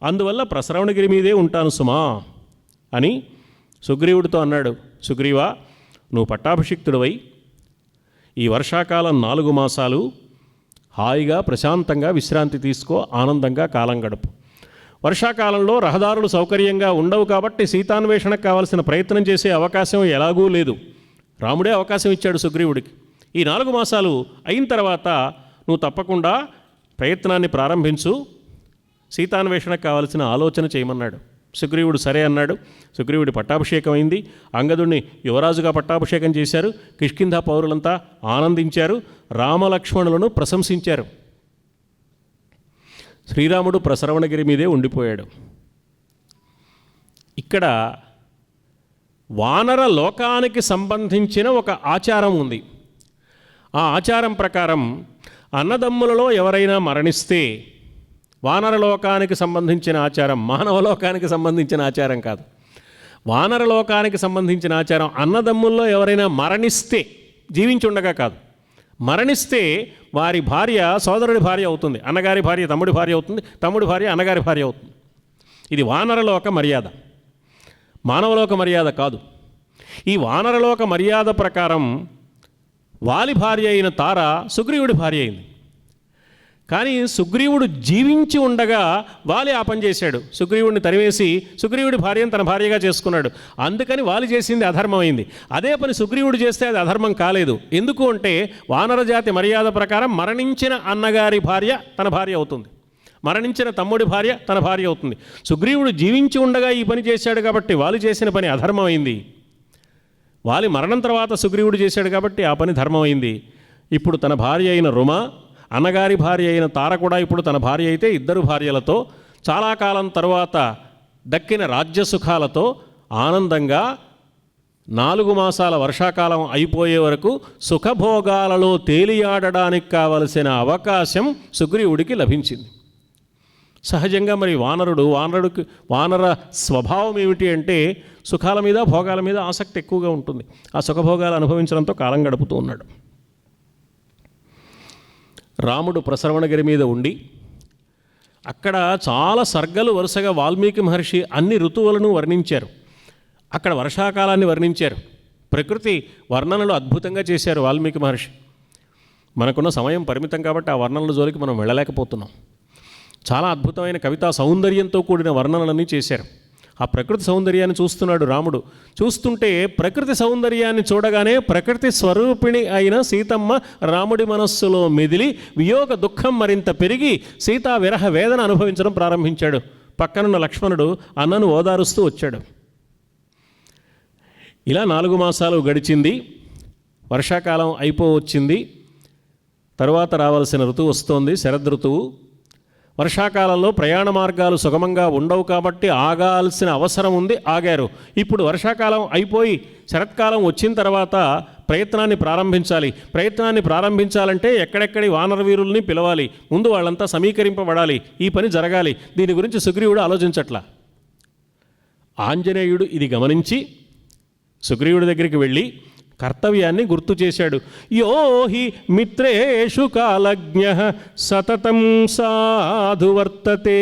అందువల్ల ప్రసరవణగిరి మీదే ఉంటాను సుమా అని సుగ్రీవుడితో అన్నాడు. సుగ్రీవా, నువ్వు పట్టాభిషిక్తుడివై ఈ వర్షాకాలం 4 మాసాలు హాయిగా ప్రశాంతంగా విశ్రాంతి తీసుకో, ఆనందంగా కాలం గడుపు. వర్షాకాలంలో రహదారులు సౌకర్యంగా ఉండవు కాబట్టి సీతాన్వేషణకు కావాల్సిన ప్రయత్నం చేసే అవకాశం ఎలాగూ లేదు. రాముడే అవకాశం ఇచ్చాడు సుగ్రీవుడికి. ఈ 4 మాసాలు అయిన తర్వాత నువ్వు తప్పకుండా ప్రయత్నాన్ని ప్రారంభించు, సీతాన్వేషణకు కావాల్సిన ఆలోచన చేయమన్నాడు. సుగ్రీవుడు సరే అన్నాడు. సుగ్రీవుడి పట్టాభిషేకం అయింది. అంగదుడిని యువరాజుగా పట్టాభిషేకం చేశారు. కిష్కింధ పౌరులంతా ఆనందించారు, రామలక్ష్మణులను ప్రశంసించారు. శ్రీరాముడు ప్రసరవణగిరి మీదే ఉండిపోయాడు. ఇక్కడ వానర లోకానికి సంబంధించిన ఒక ఆచారం ఉంది. ఆ ఆచారం ప్రకారం అన్నదమ్ములలో ఎవరైనా మరణిస్తే, వానరలోకానికి సంబంధించిన ఆచారం, మానవలోకానికి సంబంధించిన ఆచారం కాదు, వానరలోకానికి సంబంధించిన ఆచారం, అన్నదమ్ముల్లో ఎవరైనా మరణిస్తే, జీవించుండగా కాదు, మరణిస్తే వారి భార్య సోదరుడి భార్య అవుతుంది, అన్నగారి భార్య తమ్ముడి భార్య అవుతుంది, తమ్ముడి భార్య అన్నగారి భార్య అవుతుంది. ఇది వానరలోక మర్యాద, మానవలోక మర్యాద కాదు. ఈ వానరలోక మర్యాద ప్రకారం వాలి భార్య అయిన తార సుగ్రీవుడి భార్య అయింది. కానీ సుగ్రీవుడు జీవించి ఉండగా వాలి ఆ పని చేశాడు. సుగ్రీవుడిని తరివేసి సుగ్రీవుడి భార్యను తన భార్యగా చేసుకున్నాడు. అందుకని వాలి చేసింది అధర్మమైంది. అదే పని సుగ్రీవుడు చేస్తే అది అధర్మం కాలేదు. ఎందుకు అంటే వానర జాతి మర్యాద ప్రకారం మరణించిన అన్నగారి భార్య తన భార్య అవుతుంది, మరణించిన తమ్ముడి భార్య తన భార్య అవుతుంది. సుగ్రీవుడు జీవించి ఉండగా ఈ పని చేశాడు కాబట్టి వాలి చేసిన పని అధర్మమైంది. వాలి మరణం తర్వాత సుగ్రీవుడు చేశాడు కాబట్టి ఆ పని ధర్మమైంది. ఇప్పుడు తన భార్య అయిన రుమ, అన్నగారి భార్య అయిన తార కూడా ఇప్పుడు తన భార్య అయితే ఇద్దరు భార్యలతో చాలా కాలం తరువాత దక్కిన రాజ్యసుఖాలతో ఆనందంగా 4 మాసాల వర్షాకాలం అయిపోయే వరకు సుఖభోగాలలో తేలియాడడానికి కావలసిన అవకాశం సుగ్రీవుడికి లభించింది. సహజంగా మరి వానర స్వభావం ఏమిటి అంటే సుఖాల మీద భోగాల మీద ఆసక్తి ఎక్కువగా ఉంటుంది. ఆ సుఖభోగాలు అనుభవించడంతో కాలం గడుపుతూ ఉన్నాడు. రాముడు ప్రసరవణగిరి మీద ఉండి అక్కడ చాలా సర్గలు వరుసగా వాల్మీకి మహర్షి అన్ని ఋతువులను వర్ణించారు. అక్కడ వర్షాకాలాన్ని వర్ణించారు. ప్రకృతి వర్ణనలు అద్భుతంగా చేశారు వాల్మీకి మహర్షి. మనకున్న సమయం పరిమితం కాబట్టి ఆ వర్ణనల జోలికి మనం వెళ్ళలేకపోతున్నాం. చాలా అద్భుతమైన కవితా సౌందర్యంతో కూడిన వర్ణనలన్నీ చేశారు. ఆ ప్రకృతి సౌందర్యాన్ని చూస్తున్నాడు రాముడు. చూస్తుంటే ప్రకృతి సౌందర్యాన్ని చూడగానే ప్రకృతి స్వరూపిణి అయిన సీతమ్మ రాముడి మనస్సులో మెదిలి వియోగ దుఃఖం మరింత పెరిగి సీతా విరహ వేదన అనుభవించడం ప్రారంభించాడు. పక్కనున్న లక్ష్మణుడు అన్నను ఓదారుస్తూ వచ్చాడు. ఇలా 4 మాసాలు గడిచింది. వర్షాకాలం అయిపోవచ్చింది. తరువాత రావాల్సిన ఋతువు వస్తోంది, శరదృతువు. వర్షాకాలంలో ప్రయాణ మార్గాలు సుగమంగా ఉండవు కాబట్టి ఆగాల్సిన అవసరం ఉంది, ఆగారు. ఇప్పుడు వర్షాకాలం అయిపోయి శరత్కాలం వచ్చిన తర్వాత ప్రయత్నాన్ని ప్రారంభించాలి. ప్రయత్నాన్ని ప్రారంభించాలంటే ఎక్కడెక్కడి వానర వీరుల్ని పిలవాలి, ముందు వాళ్ళంతా సమీకరింపబడాలి, ఈ పని జరగాలి. దీని గురించి సుగ్రీవుడు ఆలోచించట్లా. ఆంజనేయుడు ఇది గమనించి సుగ్రీవుడి దగ్గరికి వెళ్ళి కర్తవ్యాన్ని గుర్తు చేశాడు. యోహి మిత్రేషు కాలజ్ఞః సతతం సాధువర్తతే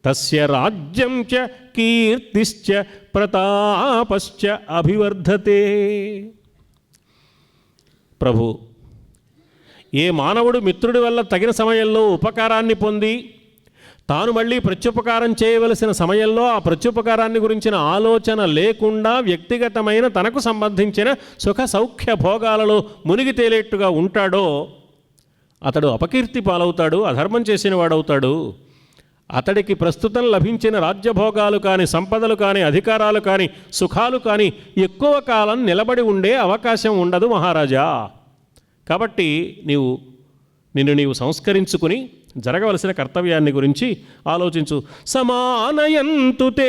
తస్య రాజ్యం చ కీర్తిశ్చ ప్రతాపశ్చ అభివర్ధతే. ప్రభు, ఏ మానవుడు మిత్రుడి వల్ల తగిన సమయంలో ఉపకారాన్ని పొంది తాను మళ్ళీ ప్రత్యుపకారం చేయవలసిన సమయంలో ఆ ప్రత్యుపకారాన్ని గురించిన ఆలోచన లేకుండా వ్యక్తిగతమైన తనకు సంబంధించిన సుఖ సౌఖ్య భోగాలలో మునిగి తేలేట్టుగా ఉంటాడో అతడు అపకీర్తి పాలవుతాడు, అధర్మం చేసిన వాడవుతాడు. అతడికి ప్రస్తుతం లభించిన రాజ్యభోగాలు కానీ, సంపదలు కానీ, అధికారాలు కానీ, సుఖాలు కానీ ఎక్కువ కాలం నిలబడి ఉండే అవకాశం ఉండదు మహారాజా. కాబట్టి నిన్ను నీవు సంస్కరించుకుని జరగవలసిన కర్తవ్యాన్ని గురించి ఆలోచించు. సమానయంతు తే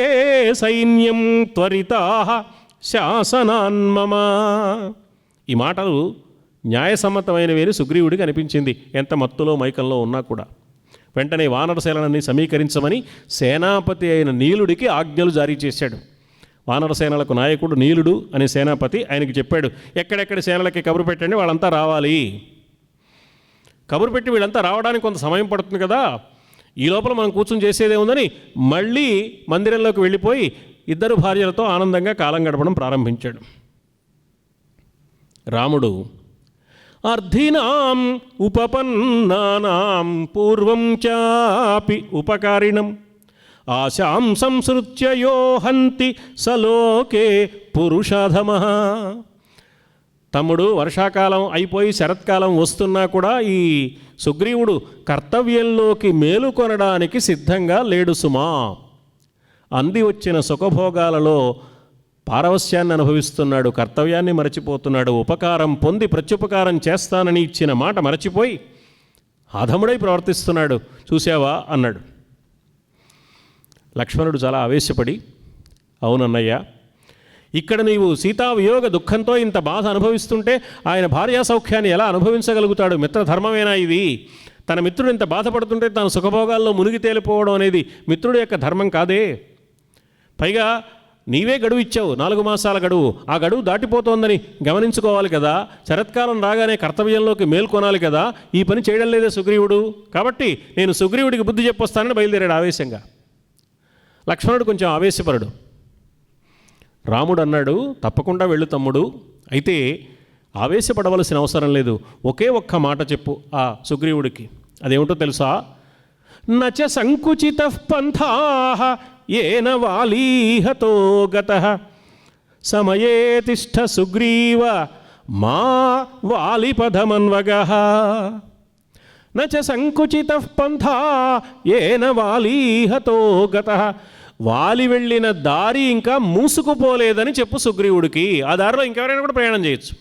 సైన్యం త్వరితాః శాసనాన్మమ. ఈ మాటలు న్యాయసమ్మతమైనవేని సుగ్రీవుడికి అనిపించింది, ఎంత మత్తులో మైకంలో ఉన్నా కూడా. వెంటనే వానరసేనని సమీకరించమని సేనాపతి అయిన నీలుడికి ఆజ్ఞలు జారీ చేశాడు. వానరసేనలకు నాయకుడు నీలుడు అనే సేనాపతి ఆయనకి చెప్పాడు, ఎక్కడెక్కడి సేనలకి కబురు పెట్టండి, వాళ్ళంతా రావాలి. కబురు పెట్టి వీళ్ళంతా రావడానికి కొంత సమయం పడుతుంది కదా, ఈ లోపల మనం కూర్చొని చేసేదే ఉందని మళ్ళీ మందిరంలోకి వెళ్ళిపోయి ఇద్దరు భార్యలతో ఆనందంగా కాలం గడపడం ప్రారంభించాడు. రాముడు అర్ధినాం ఉపపన్నానాం పూర్వం చాపి ఉపకారిణం ఆశాం సంసృత్య యో హంతి సలోకే పురుషాధమః. తమ్ముడు, వర్షాకాలం అయిపోయి శరత్కాలం వస్తున్నా కూడా ఈ సుగ్రీవుడు కర్తవ్యంలోకి మేలుకొనడానికి సిద్ధంగా లేడు సుమా. అంది వచ్చిన సుఖభోగాలలో పారవస్యాన్ని అనుభవిస్తున్నాడు, కర్తవ్యాన్ని మరచిపోతున్నాడు. ఉపకారం పొంది ప్రత్యుపకారం చేస్తానని ఇచ్చిన మాట మరచిపోయి అధముడై ప్రవర్తిస్తున్నాడు, చూసావా అన్నాడు. లక్ష్మణుడు చాలా ఆవేశపడి, అవునన్నయ్య, ఇక్కడ నీవు సీతావియోగ దుఃఖంతో ఇంత బాధ అనుభవిస్తుంటే ఆయన భార్యా సౌఖ్యాన్ని ఎలా అనుభవించగలుగుతాడు? మిత్రధర్మమేనా ఇది? తన మిత్రుడు ఇంత బాధపడుతుంటే తాను సుఖభోగాల్లో మునిగి తేలిపోవడం అనేది మిత్రుడి యొక్క ధర్మం కాదే. పైగా నీవే గడువు ఇచ్చావు, 4 మాసాల గడువు. ఆ గడువు దాటిపోతోందని గమనించుకోవాలి కదా. శరత్కాలం రాగానే కర్తవ్యంలోకి మేల్కొనాలి కదా. ఈ పని చేయడం లేదే సుగ్రీవుడు. కాబట్టి నేను సుగ్రీవుడికి బుద్ధి చెప్పొస్తానని బయలుదేరాడు ఆవేశంగా. లక్ష్మణుడు కొంచెం ఆవేశపరుడు. రాముడు అన్నాడు, తప్పకుండా వెళ్ళు తమ్ముడు, అయితే ఆవేశపడవలసిన అవసరం లేదు. ఒకే ఒక్క మాట చెప్పు ఆ సుగ్రీవుడికి. అదేమిటో తెలుసా? నచ సంకుచిత పంథా ఏన వాలీహతో గతః సమయే తిష్ఠ సుగ్రీవ మా వాలిపదమన్వగః. నచ సంకుచిత పంథా ఏన వాలీహతో గతః. వాలి వెళ్ళిన దారి ఇంకా మూసుకుపోలేదని చెప్పు సుగ్రీవుడికి. ఆ దారిలో ఇంకెవరైనా కూడా ప్రయాణం చేయొచ్చు.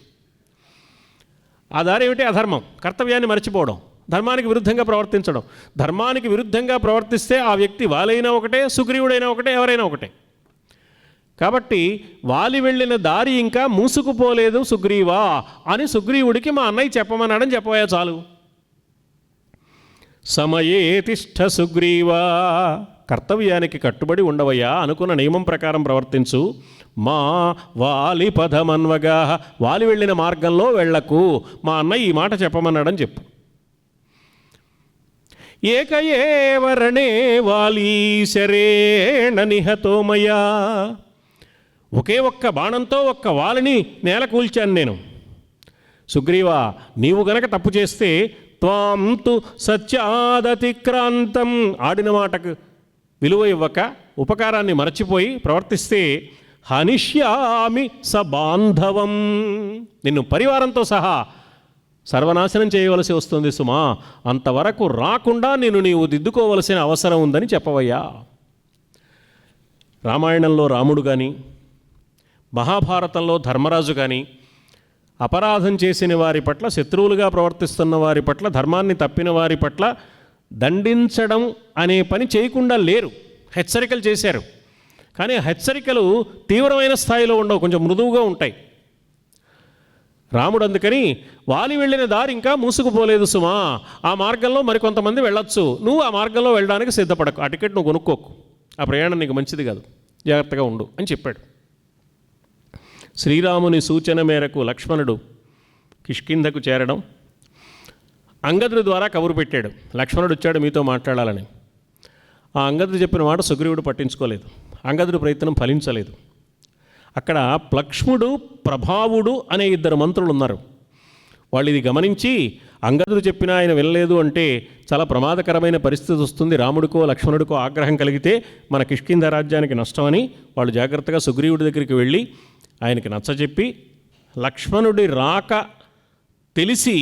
ఆ దారి ఏమిటి? అధర్మం, కర్తవ్యాన్ని మర్చిపోవడం, ధర్మానికి విరుద్ధంగా ప్రవర్తించడం. ధర్మానికి విరుద్ధంగా ప్రవర్తిస్తే ఆ వ్యక్తి వాలైనా ఒకటే, సుగ్రీవుడైనా ఒకటే, ఎవరైనా ఒకటే. కాబట్టి వాలి వెళ్ళిన దారి ఇంకా మూసుకుపోలేదు సుగ్రీవా అని సుగ్రీవుడికి మా అన్నయ్య చెప్పమన్నాడని చెప్పబోయా చాలు. సమయే తిష్ఠ సుగ్రీవా, కర్తవ్యానికి కట్టుబడి ఉండవయ్యా, అనుకున్న నియమం ప్రకారం ప్రవర్తించు. మా వాలి పదమన్వగా, వాలి వెళ్ళిన మార్గంలో వెళ్ళకు, మా అన్నయ్య ఈ మాట చెప్పమన్నాడని చెప్పు. ఏకయేవరణే వాలి శరేణ నిహతోమయా, ఒకే ఒక్క బాణంతో ఒక్క వాలిని నేల కూల్చాను నేను. సుగ్రీవా, నీవు గనక తప్పు చేస్తే త్వాం తు సత్యాదతిక్రాంతం, ఆడిన మాటకు విలువ ఇవ్వక ఉపకారాన్ని మరచిపోయి ప్రవర్తిస్తే హనిష్యామి సబాంధవం, నిన్ను పరివారంతో సహా సర్వనాశనం చేయవలసి వస్తుంది సుమా. అంతవరకు రాకుండా నీవు దిద్దుకోవలసిన అవసరం ఉందని చెప్పవయ్యా. రామాయణంలో రాముడు కానీ, మహాభారతంలో ధర్మరాజు కానీ అపరాధం చేసిన వారి పట్ల, శత్రువులుగా ప్రవర్తిస్తున్న వారి పట్ల, ధర్మాన్ని తప్పిన వారి పట్ల దండించడం అనే పని చేయకుండా లేరు. హెచ్చరికలు చేశారు, కానీ హెచ్చరికలు తీవ్రమైన స్థాయిలో ఉండవు, కొంచెం మృదువుగా ఉంటాయి. రాముడు అందుకని వాలి వెళ్ళిన దారి ఇంకా మూసుకుపోలేదు సుమా, ఆ మార్గంలో మరికొంతమంది వెళ్ళొచ్చు, నువ్వు ఆ మార్గంలో వెళ్ళడానికి సిద్ధపడకు, ఆ టికెట్ నువ్వు కొనుక్కోకు, ఆ ప్రయాణం నీకు మంచిది కాదు, జాగ్రత్తగా ఉండు అని చెప్పాడు. శ్రీరాముని సూచన మేరకు లక్ష్మణుడు కిష్కింధకు చేరడం, అంగదుడి ద్వారా కబురు పెట్టాడు, లక్ష్మణుడు వచ్చాడు మీతో మాట్లాడాలని. ఆ అంగదుడు చెప్పిన మాట సుగ్రీవుడు పట్టించుకోలేదు, అంగదుడి ప్రయత్నం ఫలించలేదు. అక్కడ ప్లక్ష్ముడు, ప్రభావుడు అనే ఇద్దరు మంత్రులు ఉన్నారు. వాళ్ళు ఇది గమనించి అంగదుడు చెప్పినా ఆయన వెళ్ళలేదు అంటే చాలా ప్రమాదకరమైన పరిస్థితి వస్తుంది, రాముడికో లక్ష్మణుడికో ఆగ్రహం కలిగితే మన కిష్కింధ రాజ్యానికి నష్టమని వాళ్ళు జాగ్రత్తగా సుగ్రీవుడి దగ్గరికి వెళ్ళి ఆయనకి నచ్చజెప్పి, లక్ష్మణుడి రాక తెలిసి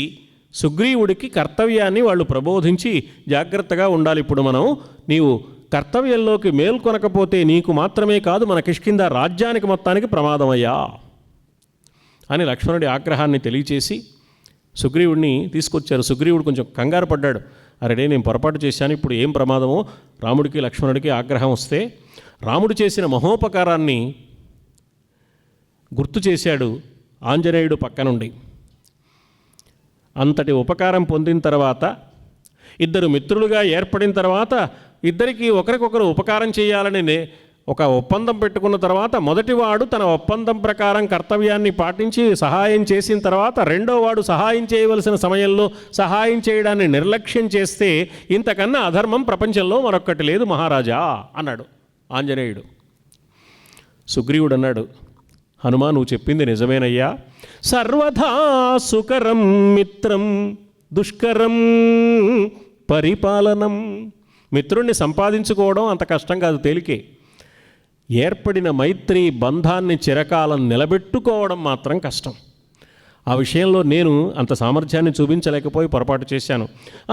సుగ్రీవుడికి కర్తవ్యాన్ని వాళ్ళు ప్రబోధించి జాగ్రత్తగా ఉండాలి, ఇప్పుడు మనం నీవు కర్తవ్యంలోకి మేల్కొనకపోతే నీకు మాత్రమే కాదు మన కిష్కింధ రాజ్యానికి మొత్తానికి ప్రమాదమయ్యా అని లక్ష్మణుడి ఆగ్రహాన్ని తెలియచేసి సుగ్రీవుడిని తీసుకొచ్చారు. సుగ్రీవుడు కొంచెం కంగారు పడ్డాడు, అరే నేను పొరపాటు చేశాను, ఇప్పుడు ఏం ప్రమాదమో. రాముడికి లక్ష్మణుడికి ఆగ్రహం వస్తే రాముడు చేసిన మహోపకారాన్ని గుర్తు చేశాడు ఆంజనేయుడు పక్కనుండి. అంతటి ఉపకారం పొందిన తర్వాత, ఇద్దరు మిత్రులుగా ఏర్పడిన తర్వాత, ఇద్దరికీ ఒకరికొకరు ఉపకారం చేయాలని ఒక ఒప్పందం పెట్టుకున్న తర్వాత, మొదటివాడు తన ఒప్పందం ప్రకారం కర్తవ్యాన్ని పాటించి సహాయం చేసిన తర్వాత, రెండోవాడు సహాయం చేయవలసిన సమయంలో సహాయం చేయడాన్ని నిర్లక్ష్యం చేస్తే ఇంతకన్నా అధర్మం ప్రపంచంలో మరొక్కటి లేదు మహారాజా అన్నాడు ఆంజనేయుడు. సుగ్రీవుడు అన్నాడు, హనుమా నువ్వు చెప్పింది నిజమేనయ్యా, సర్వదా సుకరం మిత్రం దుష్కరం పరిపాలనం. మిత్రుణ్ణి సంపాదించుకోవడం అంత కష్టం కాదు, తేలికే. ఏర్పడిన మైత్రి బంధాన్ని చిరకాలం నిలబెట్టుకోవడం మాత్రం కష్టం. ఆ విషయంలో నేను అంత సామర్థ్యాన్ని చూపించలేకపోయి పొరపాటు చేశాను.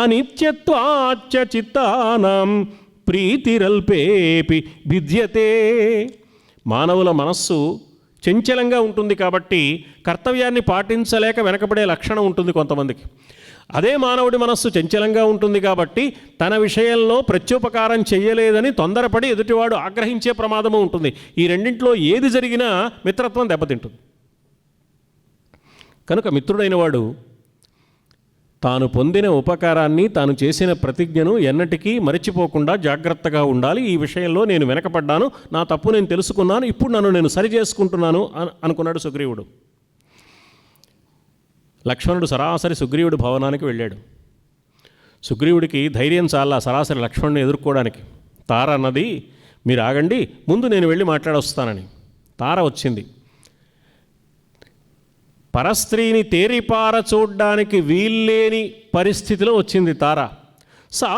అనిత్యత్వాచ్చ చిత్తానాం ప్రీతిరల్పేపి భిద్యతే. మానవుల మనస్సు చంచలంగా ఉంటుంది కాబట్టి కర్తవ్యాన్ని పాటించలేక వెనకబడే లక్షణం ఉంటుంది కొంతమందికి. అదే మానవుడి మనస్సు చంచలంగా ఉంటుంది కాబట్టి తన విషయంలో ప్రత్యుపకారం చెయ్యలేదని తొందరపడి ఎదుటివాడు ఆగ్రహించే ప్రమాదము ఉంటుంది. ఈ రెండింటిలో ఏది జరిగినా మిత్రత్వం దెబ్బతింటుంది. కనుక మిత్రుడైన వాడు తాను పొందిన ఉపకారాన్ని, తాను చేసిన ప్రతిజ్ఞను ఎన్నటికీ మరిచిపోకుండా జాగ్రత్తగా ఉండాలి. ఈ విషయంలో నేను వెనకపడ్డాను, నా తప్పు నేను తెలుసుకున్నాను, ఇప్పుడు నన్ను నేను సరి చేసుకుంటున్నాను అనుకున్నాడు సుగ్రీవుడు. లక్ష్మణుడు సరాసరి సుగ్రీవుడి భవనానికి వెళ్ళాడు. సుగ్రీవుడికి ధైర్యం చాలా సరాసరి లక్ష్మణుని ఎదుర్కోవడానికి. తార అన్నది, మీరు ఆగండి, ముందు నేను వెళ్ళి మాట్లాడొస్తానని. తార వచ్చింది. పరస్త్రీని తేరిపార చూడ్డానికి వీల్లేని పరిస్థితిలో వచ్చింది తార. సా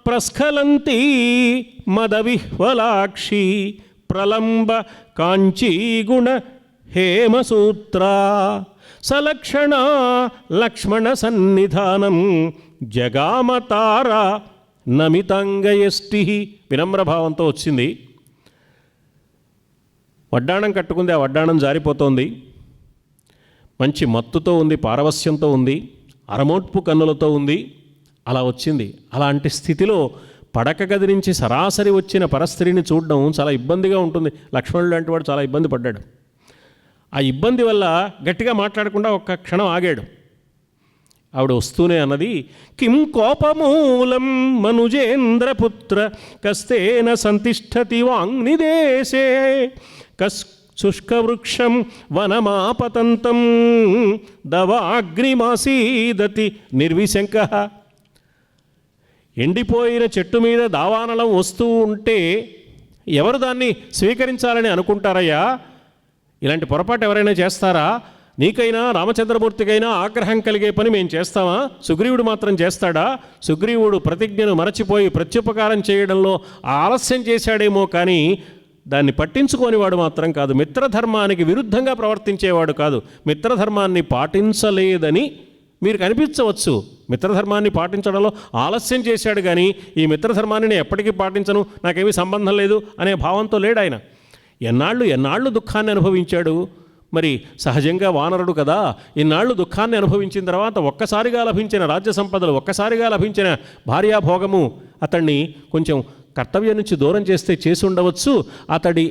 ప్రస్ఖలంతి మదవిహ్వలాక్షి ప్రలంబ కాంచీగుణ హేమసూత్ర సలక్షణ లక్ష్మణ సన్నిధానం జగామతార నమితంగయష్టి. వినమ్రభావంతో వచ్చింది. వడ్డాణం కట్టుకుంది, ఆ వడ్డాణం జారిపోతోంది. మంచి మత్తుతో ఉంది, పారవస్యంతో ఉంది, అరమోట్పు కన్నులతో ఉంది. అలా వచ్చింది. అలాంటి స్థితిలో పడక గది నుంచి సరాసరి వచ్చిన పరస్త్రీని చూడడం చాలా ఇబ్బందిగా ఉంటుంది. లక్ష్మణుడు లాంటి వాడు చాలా ఇబ్బంది పడ్డాడు. ఆ ఇబ్బంది వల్ల గట్టిగా మాట్లాడకుండా ఒక్క క్షణం ఆగాడు. ఆవిడ వస్తూనే అన్నది, కిం కోపమూలం మనుజేంద్రపుత్ర కస్తేన సంతిష్టతి వాంగ్నిదేశే శుష్కవృక్షం వనమాపతంతం దవాగ్నిమాసీదతి నిర్విశంక. ఎండిపోయిన చెట్టు మీద దావానలం వస్తూ ఉంటే ఎవరు దాన్ని స్వీకరించాలని అనుకుంటారయ్యా? ఇలాంటి పొరపాటు ఎవరైనా చేస్తారా? నీకైనా రామచంద్రమూర్తికైనా ఆగ్రహం కలిగే పని మేము చేస్తామా? సుగ్రీవుడు మాత్రం చేస్తాడా? సుగ్రీవుడు ప్రతిజ్ఞను మరచిపోయి ప్రత్యుపకారం చేయడంలో ఆలస్యం చేశాడేమో కానీ దాన్ని పట్టించుకోనివాడు మాత్రం కాదు. మిత్రధర్మానికి విరుద్ధంగా ప్రవర్తించేవాడు కాదు. మిత్రధర్మాన్ని పాటించలేదని మీరు కనిపించవచ్చు. మిత్రధర్మాన్ని పాటించడంలో ఆలస్యం చేశాడు కానీ ఈ మిత్రధర్మాన్ని నేను ఎప్పటికీ పాటించను, నాకేమీ సంబంధం లేదు అనే భావంతో లేడు ఆయన. ఎన్నాళ్ళు దుఃఖాన్ని అనుభవించాడు. మరి సహజంగా వానరుడు కదా, ఇన్నాళ్ళు దుఃఖాన్ని అనుభవించిన తర్వాత ఒక్కసారిగా లభించిన రాజ్య సంపదలు, ఒక్కసారిగా లభించిన భార్యాభోగము అతన్ని కొంచెం కర్తవ్యం నుంచి దూరం చేస్తే చేసి ఉండవచ్చు. అతడి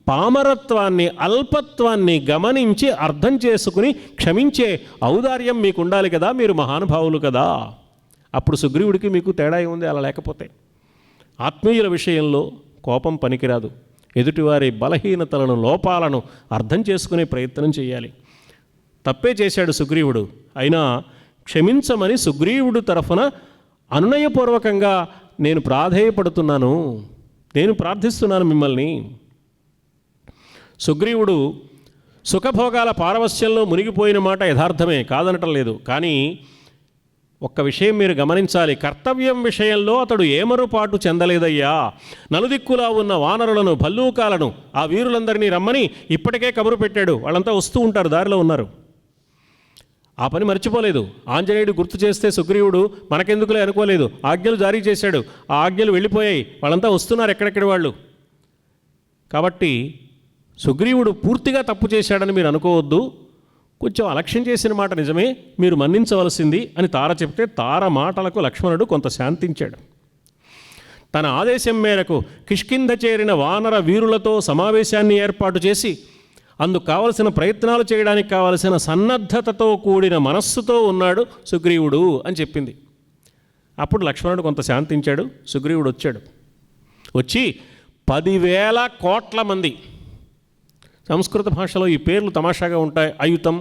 పామరత్వాన్ని, అల్పత్వాన్ని గమనించి అర్థం చేసుకుని క్షమించే ఔదార్యం మీకు ఉండాలి కదా, మీరు మహానుభావులు కదా. అప్పుడు సుగ్రీవుడికి మీకు తేడా ఉంది. అలా లేకపోతే ఆత్మీయుల విషయంలో కోపం పనికిరాదు. ఎదుటివారి బలహీనతలను, లోపాలను అర్థం చేసుకునే ప్రయత్నం చేయాలి. తప్పే చేశాడు సుగ్రీవుడు, అయినా క్షమించమని సుగ్రీవుడు తరఫున అనునయపూర్వకంగా నేను ప్రాధేయపడుతున్నాను, నేను ప్రార్థిస్తున్నాను మిమ్మల్ని. సుగ్రీవుడు సుఖభోగాల పారవస్యంలో మునిగిపోయిన మాట యథార్థమే, కాదనటం లేదు. కానీ ఒక్క విషయం మీరు గమనించాలి, కర్తవ్యం విషయంలో అతడు ఏమరుపాటు చెందలేదయ్యా. నలుదిక్కులా ఉన్న వానరులను, భల్లూకాలను, ఆ వీరులందరినీ రమ్మని ఇప్పటికే కబురు పెట్టాడు. వాళ్ళంతా వస్తూ ఉంటారు, దారిలో ఉన్నారు. ఆ పని మర్చిపోలేదు. ఆంజనేయుడు గుర్తు చేస్తే సుగ్రీవుడు మనకెందుకులే అనుకోలేదు. ఆజ్ఞలు జారీ చేశాడు, ఆ ఆజ్ఞలు వెళ్ళిపోయాయి. వాళ్ళంతా వస్తున్నారు ఎక్కడెక్కడి వాళ్ళు. కాబట్టి సుగ్రీవుడు పూర్తిగా తప్పు చేశాడని మీరు అనుకోవద్దు. కొంచెం అలక్ష్యం చేసిన మాట నిజమే, మీరు మన్నించవలసింది అని తార చెప్తే తార మాటలకు లక్ష్మణుడు కొంత శాంతించాడు. తన ఆదేశం మేరకు కిష్కింధ చేరిన వానర వీరులతో సమావేశాన్ని ఏర్పాటు చేసి అందుకు కావలసిన ప్రయత్నాలు చేయడానికి కావలసిన సన్నద్ధతతో కూడిన మనస్సుతో ఉన్నాడు సుగ్రీవుడు అని చెప్పింది. అప్పుడు లక్ష్మణుడు కొంత శాంతించాడు. సుగ్రీవుడు వచ్చాడు. వచ్చి 10,000 కోట్ల మంది, సంస్కృత భాషలో ఈ పేర్లు తమాషాగా ఉంటాయి, అయుతం,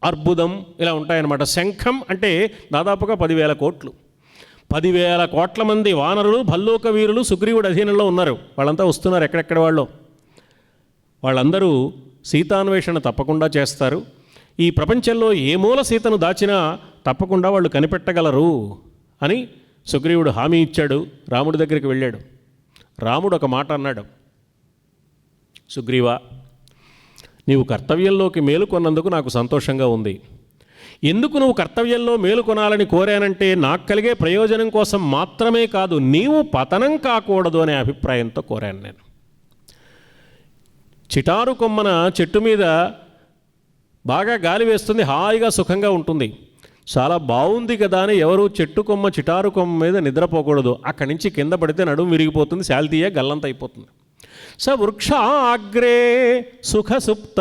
అర్బుదం ఇలా ఉంటాయన్నమాట. శంఖం అంటే దాదాపుగా 10,000 కోట్లు. 10,000 కోట్ల మంది వానరులు, భల్లూక వీరులు సుగ్రీవుడు అధీనంలో ఉన్నారు. వాళ్ళంతా వస్తున్నారు ఎక్కడెక్కడ వాళ్ళు. వాళ్ళందరూ సీతాన్వేషణ తప్పకుండా చేస్తారు. ఈ ప్రపంచంలో ఏ మూల సీతను దాచినా తప్పకుండా వాళ్ళు కనిపెట్టగలరు అని సుగ్రీవుడు హామీ ఇచ్చాడు. రాముడి దగ్గరికి వెళ్ళాడు. రాముడు ఒక మాట అన్నాడు, సుగ్రీవా, నీవు కర్తవ్యంలోకి మేలుకొన్నందుకు నాకు సంతోషంగా ఉంది. ఎందుకు నువ్వు కర్తవ్యంలో మేలుకొనాలని కోరానంటే నాకు కలిగే ప్రయోజనం కోసం మాత్రమే కాదు, నీవు పతనం కాకూడదు అనే అభిప్రాయంతో కోరాను నేను. చిటారు కొమ్మన చెట్టు మీద బాగా గాలి వేస్తుంది, హాయిగా సుఖంగా ఉంటుంది. చాలా బాగుంది కదా అని ఎవరు చెట్టు కొమ్మ, చిటారు కొమ్మ మీద నిద్రపోకూడదు. అక్కడి నుంచి కింద పడితే నడుము విరిగిపోతుంది, శాల్తీయ గల్లంత అయిపోతుంది. స వృక్షాగ్రే సుఖసుప్త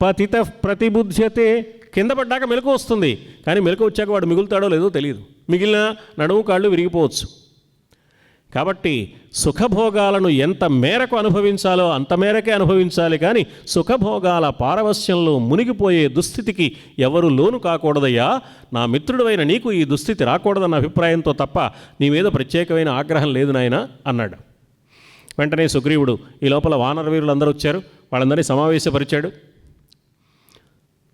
పతిత ప్రతిబుధ్యతే. కింద పడ్డాక మెలకు వస్తుంది, కానీ మెలకు వచ్చాక వాడు మిగులుతాడో లేదో తెలియదు. మిగిలిన నడుము కాళ్ళు విరిగిపోవచ్చు. కాబట్టి సుఖభోగాలను ఎంత మేరకు అనుభవించాలో అంత మేరకే అనుభవించాలి, కానీ సుఖభోగాల పారవస్యంలో మునిగిపోయే దుస్థితికి ఎవరు లోను కాకూడదయ్యా. నా మిత్రుడైన నీకు ఈ దుస్థితి రాకూడదన్న అభిప్రాయంతో తప్ప నీ మీద ప్రత్యేకమైన ఆగ్రహం లేదు నాయన అన్నాడు. వెంటనే సుగ్రీవుడు ఈ లోపల వానర వీరులందరూ వచ్చారు. వాళ్ళందరినీ సమావేశపరిచాడు.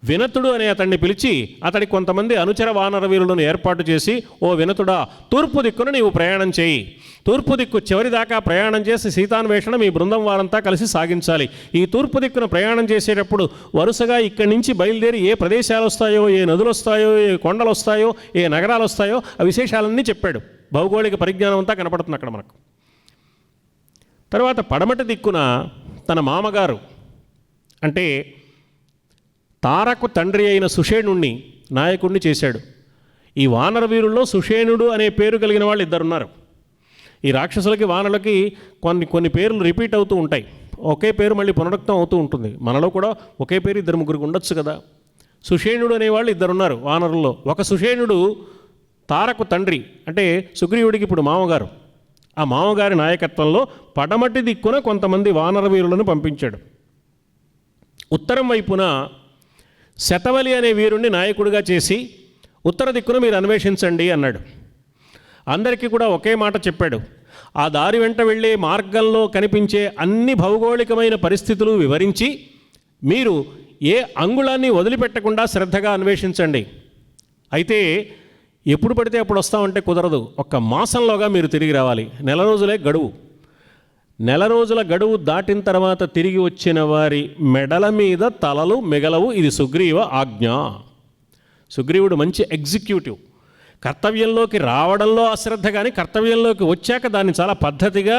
వినతుడు అనే అతన్ని పిలిచి అతడికి కొంతమంది అనుచర వానర వీరులను ఏర్పాటు చేసి, ఓ వినతుడా, తూర్పు దిక్కున నీవు ప్రయాణం చేయి. తూర్పు దిక్కు చివరి దాకా ప్రయాణం చేసి సీతాన్వేషణ మీ బృందం వారంతా కలిసి సాగించాలి. ఈ తూర్పు దిక్కున ప్రయాణం చేసేటప్పుడు వరుసగా ఇక్కడి నుంచి బయలుదేరి ఏ ప్రదేశాలు వస్తాయో, ఏ నదులు వస్తాయో, ఏ కొండలు వస్తాయో, ఏ నగరాలు వస్తాయో ఆ విశేషాలన్నీ చెప్పాడు. భౌగోళిక పరిజ్ఞానం అంతా కనపడుతుంది అక్కడ మనకు. తర్వాత పడమటి దిక్కున తన మామగారు అంటే తారకు తండ్రి అయిన సుషేణుణ్ణి నాయకుడిని చేశాడు. ఈ వానర వీరుల్లో సుషేణుడు అనే పేరు కలిగిన వాళ్ళు ఇద్దరున్నారు. ఈ రాక్షసులకి వానరులకి కొన్ని పేర్లు రిపీట్ అవుతూ ఉంటాయి. ఒకే పేరు మళ్ళీ పునరుక్తం అవుతూ ఉంటుంది. మనలో కూడా ఒకే పేరు ఇద్దరు ముగ్గురికి ఉండొచ్చు కదా. సుషేణుడు అనేవాళ్ళు ఇద్దరున్నారు వానరుల్లో. ఒక సుషేణుడు తారకు తండ్రి అంటే సుగ్రీవుడికి ఇప్పుడు మామగారు. ఆ మామగారి నాయకత్వంలో పడమటి దిక్కున కొంతమంది వానర వీరులను పంపించాడు. ఉత్తరం వైపున శతవలి అనే వీరుణ్ణి నాయకుడిగా చేసి ఉత్తర దిక్కున మీరు అన్వేషించండి అన్నాడు. అందరికీ కూడా ఒకే మాట చెప్పాడు. ఆ దారి వెంట వెళ్ళే మార్గంలో కనిపించే అన్ని భౌగోళికమైన పరిస్థితులు వివరించి మీరు ఏ అంగుళాన్ని వదిలిపెట్టకుండా శ్రద్ధగా అన్వేషించండి. అయితే ఎప్పుడు పడితే అప్పుడు వస్తామంటే కుదరదు. 1 మాసంలోగా మీరు తిరిగి రావాలి. 4 రోజులే గడువు. 4 రోజుల గడువు దాటిన తర్వాత తిరిగి వచ్చిన వారి మెడల మీద తలలు మిగలవు. ఇది సుగ్రీవ ఆజ్ఞ. సుగ్రీవుడు మంచి ఎగ్జిక్యూటివ్. కర్తవ్యంలోకి రావడంలో అశ్రద్ధ, కానీ కర్తవ్యంలోకి వచ్చాక దాన్ని చాలా పద్ధతిగా,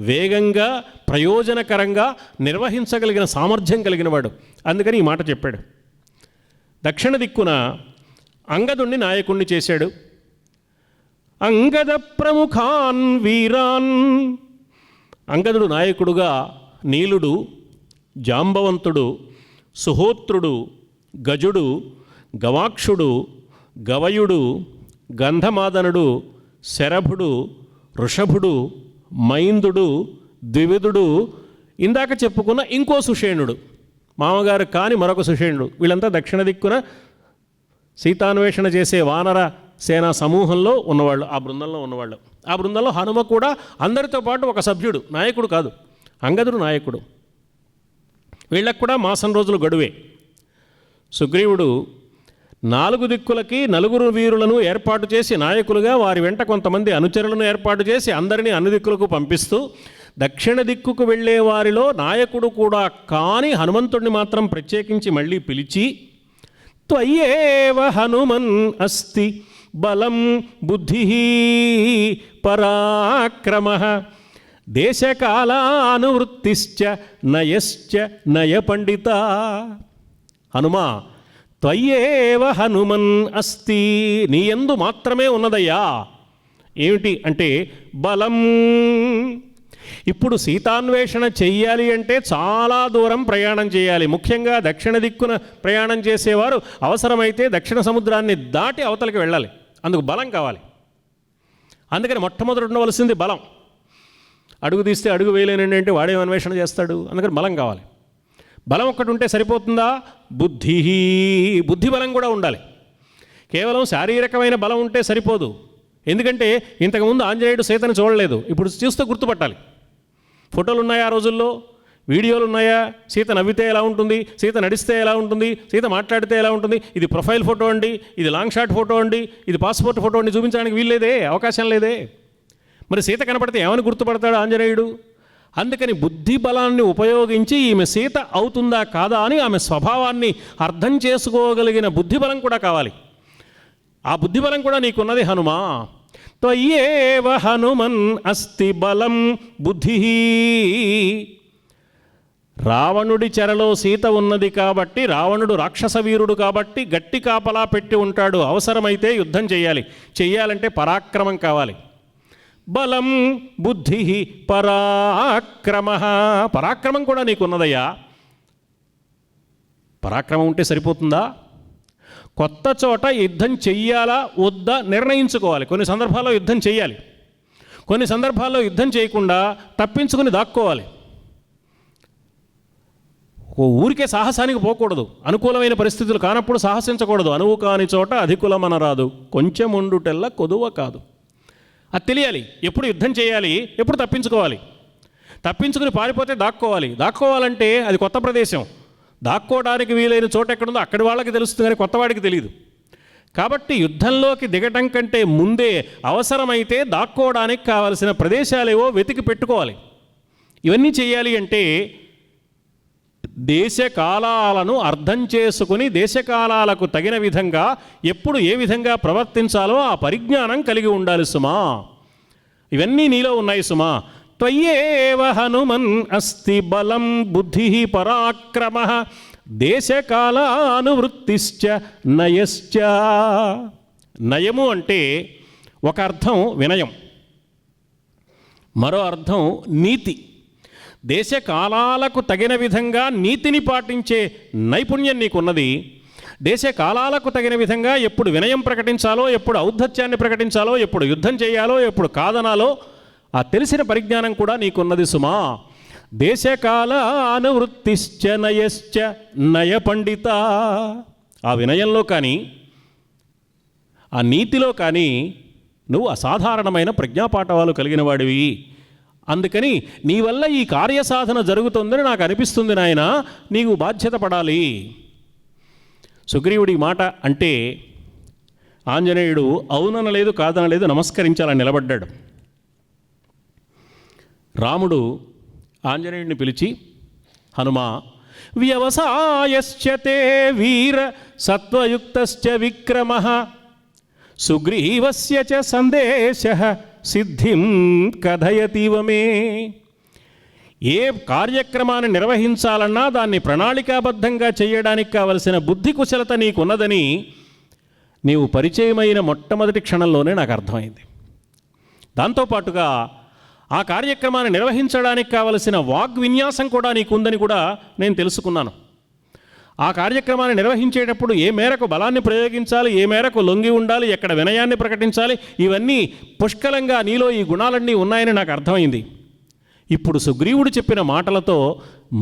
వేగంగా, ప్రయోజనకరంగా నిర్వహించగలిగిన సామర్థ్యం కలిగినవాడు. అందుకని ఈ మాట చెప్పాడు. దక్షిణ దిక్కున అంగదుణ్ణి నాయకుణ్ణి చేశాడు. అంగద ప్రముఖాన్ వీరాన్. అంగదుడు నాయకుడుగా నీలుడు, జాంబవంతుడు, సుహోత్రుడు, గజుడు, గవాక్షుడు, గవయుడు, గంధమాదనుడు, శరభుడు, వృషభుడు, మైందుడు, ద్వివిధుడు, ఇందాక చెప్పుకున్న ఇంకో సుషేణుడు, మామగారు కాని మరొక సుషేణుడు, వీళ్ళంతా దక్షిణ దిక్కున సీతాన్వేషణ చేసే వానర సేనా సమూహంలో ఉన్నవాళ్ళు, ఆ బృందంలో ఉన్నవాళ్ళు. ఆ బృందంలో హనుమ కూడా అందరితో పాటు ఒక సభ్యుడు, నాయకుడు కాదు. అంగదుడు నాయకుడు. వీళ్ళకు కూడా 1 మాసం రోజులు గడువే. సుగ్రీవుడు 4 దిక్కులకి 4 వీరులను ఏర్పాటు చేసి నాయకులుగా, వారి వెంట కొంతమంది అనుచరులను ఏర్పాటు చేసి అందరినీ అన్ని దిక్కులకు పంపిస్తూ, దక్షిణ దిక్కుకు వెళ్ళే వారిలో నాయకుడు కూడా కాని హనుమంతుడిని మాత్రం ప్రత్యేకించి మళ్ళీ పిలిచి, త్వయ్యేవ హనుమన్ అస్తి బలం బుద్ధి పరాక్రమః దేశకాలానువృత్తిశ్చ నయశ్చ నయ పండిత. హనుమా, త్వయ్యేవ హనుమన్ అస్తి, నీ యందు మాత్రమే ఉన్నదయ్యా. ఏమిటి అంటే బలం. ఇప్పుడు సీతాన్వేషణ చెయ్యాలి అంటే చాలా దూరం ప్రయాణం చేయాలి. ముఖ్యంగా దక్షిణ దిక్కున ప్రయాణం చేసేవారు అవసరమైతే దక్షిణ సముద్రాన్ని దాటి అవతలకి వెళ్ళాలి. అందుకు బలం కావాలి. అందుకని మొట్టమొదటి ఉండవలసింది బలం. అడుగు తీస్తే అడుగు వేయలేనండి అంటే వాడేం అన్వేషణ చేస్తాడు. అందుకని బలం కావాలి. బలం ఒక్కటి ఉంటే సరిపోతుందా? బుద్ధి బలం కూడా ఉండాలి. కేవలం శారీరకమైన బలం ఉంటే సరిపోదు. ఎందుకంటే ఇంతకుముందు ఆంజనేయుడు సీతను చూడలేదు, ఇప్పుడు చూస్తే గుర్తుపట్టాలి. ఫోటోలు ఉన్నాయా ఆ రోజుల్లో, వీడియోలు ఉన్నాయా? సీత నవ్వితే ఎలా ఉంటుంది, సీత నడిస్తే ఎలా ఉంటుంది, సీత మాట్లాడితే ఎలా ఉంటుంది, ఇది ప్రొఫైల్ ఫోటో అండి, ఇది లాంగ్ షాట్ ఫోటో అండి, ఇది పాస్పోర్ట్ ఫోటో అండి చూపించడానికి వీల్లేదే, అవకాశం లేదే. మరి సీత కనపడితే ఏమని గుర్తుపడతాడు ఆంజనేయుడు? అందుకని బుద్ధి బలాన్ని ఉపయోగించి ఈమె సీత అవుతుందా కాదా అని ఆమె స్వభావాన్ని అర్థం చేసుకోగలిగిన బుద్ధిబలం కూడా కావాలి. ఆ బుద్ధిబలం కూడా నీకున్నది హనుమా. త్వయ్యేవ హనుమన్ అస్తి బలం బుద్ధి. రావణుడి చెరలో సీత ఉన్నది కాబట్టి, రావణుడు రాక్షస వీరుడు కాబట్టి గట్టి కాపలా పెట్టి ఉంటాడు. అవసరమైతే యుద్ధం చెయ్యాలంటే పరాక్రమం కావాలి. బలం బుద్ధి పరాక్రమ. పరాక్రమం కూడా నీకున్నదయ్యా. పరాక్రమం ఉంటే సరిపోతుందా? కొత్త చోట యుద్ధం చెయ్యాలా వద్దా నిర్ణయించుకోవాలి. కొన్ని సందర్భాల్లో యుద్ధం చెయ్యాలి, కొన్ని సందర్భాల్లో యుద్ధం చేయకుండా తప్పించుకుని దాక్కోవాలి. ఊరికే సాహసానికి పోకూడదు. అనుకూలమైన పరిస్థితులు కానప్పుడు సాహసించకూడదు. అనువు కాని చోట అధికులమనరాదు, కొంచెం ఉండుటెల్ల కొదువ కాదు. అది తెలియాలి. ఎప్పుడు యుద్ధం చేయాలి, ఎప్పుడు తప్పించుకోవాలి. తప్పించుకుని పారిపోతే దాక్కోవాలి. దాక్కోవాలంటే అది కొత్త ప్రదేశం. దాక్కోవడానికి వీలైన చోట ఎక్కడుందో అక్కడి వాళ్ళకి తెలుస్తుంది, కానీ కొత్తవాడికి తెలియదు. కాబట్టి యుద్ధంలోకి దిగటం కంటే ముందే అవసరమైతే దాక్కోవడానికి కావలసిన ప్రదేశాలేవో వెతికి పెట్టుకోవాలి. ఇవన్నీ చేయాలి అంటే దేశకాలాలను అర్థం చేసుకుని దేశకాలాలకు తగిన విధంగా ఎప్పుడు ఏ విధంగా ప్రవర్తించాలో ఆ పరిజ్ఞానం కలిగి ఉండాలి సుమా. ఇవన్నీ నీలో ఉన్నాయి సుమా. త్వయేవ హనుమన్ అస్తి బలం బుద్ధి పరాక్రమ దేశకాలానువృత్తిశ్చ నయశ్చ. నయము అంటే ఒక అర్థం వినయం, మరో అర్థం నీతి. దేశకాలాలకు తగిన విధంగా నీతిని పాటించే నైపుణ్యం నీకున్నది. దేశకాలాలకు తగిన విధంగా ఎప్పుడు వినయం ప్రకటించాలో, ఎప్పుడు ఔద్ధత్యాన్ని ప్రకటించాలో, ఎప్పుడు యుద్ధం చేయాలో, ఎప్పుడు కాదనాలో ఆ తెలిసిన పరిజ్ఞానం కూడా నీకున్నది సుమా. దేశకాల అనువృత్తిశ్చ నయశ్చ నయ పండిత. ఆ వినయంలో కానీ ఆ నీతిలో కానీ నువ్వు అసాధారణమైన ప్రజ్ఞాపాఠవాలు కలిగిన వాడివి. అందుకని నీ వల్ల ఈ కార్యసాధన జరుగుతుందని నాకు అనిపిస్తుంది నాయన, నీకు బాధ్యత పడాలి. సుగ్రీవుడి మాట అంటే ఆంజనేయుడు అవుననలేదు కాదనలేదు, నమస్కరించాలని నిలబడ్డాడు. రాముడు ఆంజనేయుడిని పిలిచి, హనుమా వ్యవసాయశ్చ తే వీర సత్వయుక్తశ్చ విక్రమః సుగ్రీవస్య చ సందేశః సిద్ధిం కథయతీవ మే. ఏ కార్యక్రమాన్ని నిర్వహించాలన్నా దాన్ని ప్రణాళికాబద్ధంగా చేయడానికి కావలసిన బుద్ధి కుశలత నీకున్నదని నీవు పరిచయమైన మొట్టమొదటి క్షణంలోనే నాకు అర్థమైంది. దాంతోపాటుగా ఆ కార్యక్రమాన్ని నిర్వహించడానికి కావలసిన వాగ్విన్యాసం కూడా నీకుందని కూడా నేను తెలుసుకున్నాను. ఆ కార్యక్రమాన్ని నిర్వహించేటప్పుడు ఏ మేరకు బలాన్ని ప్రయోగించాలి, ఏ మేరకు లొంగి ఉండాలి, ఎక్కడ వినయాన్ని ప్రకటించాలి, ఇవన్నీ పుష్కలంగా నీలో ఈ గుణాలన్నీ ఉన్నాయని నాకు అర్థమైంది. ఇప్పుడు సుగ్రీవుడు చెప్పిన మాటలతో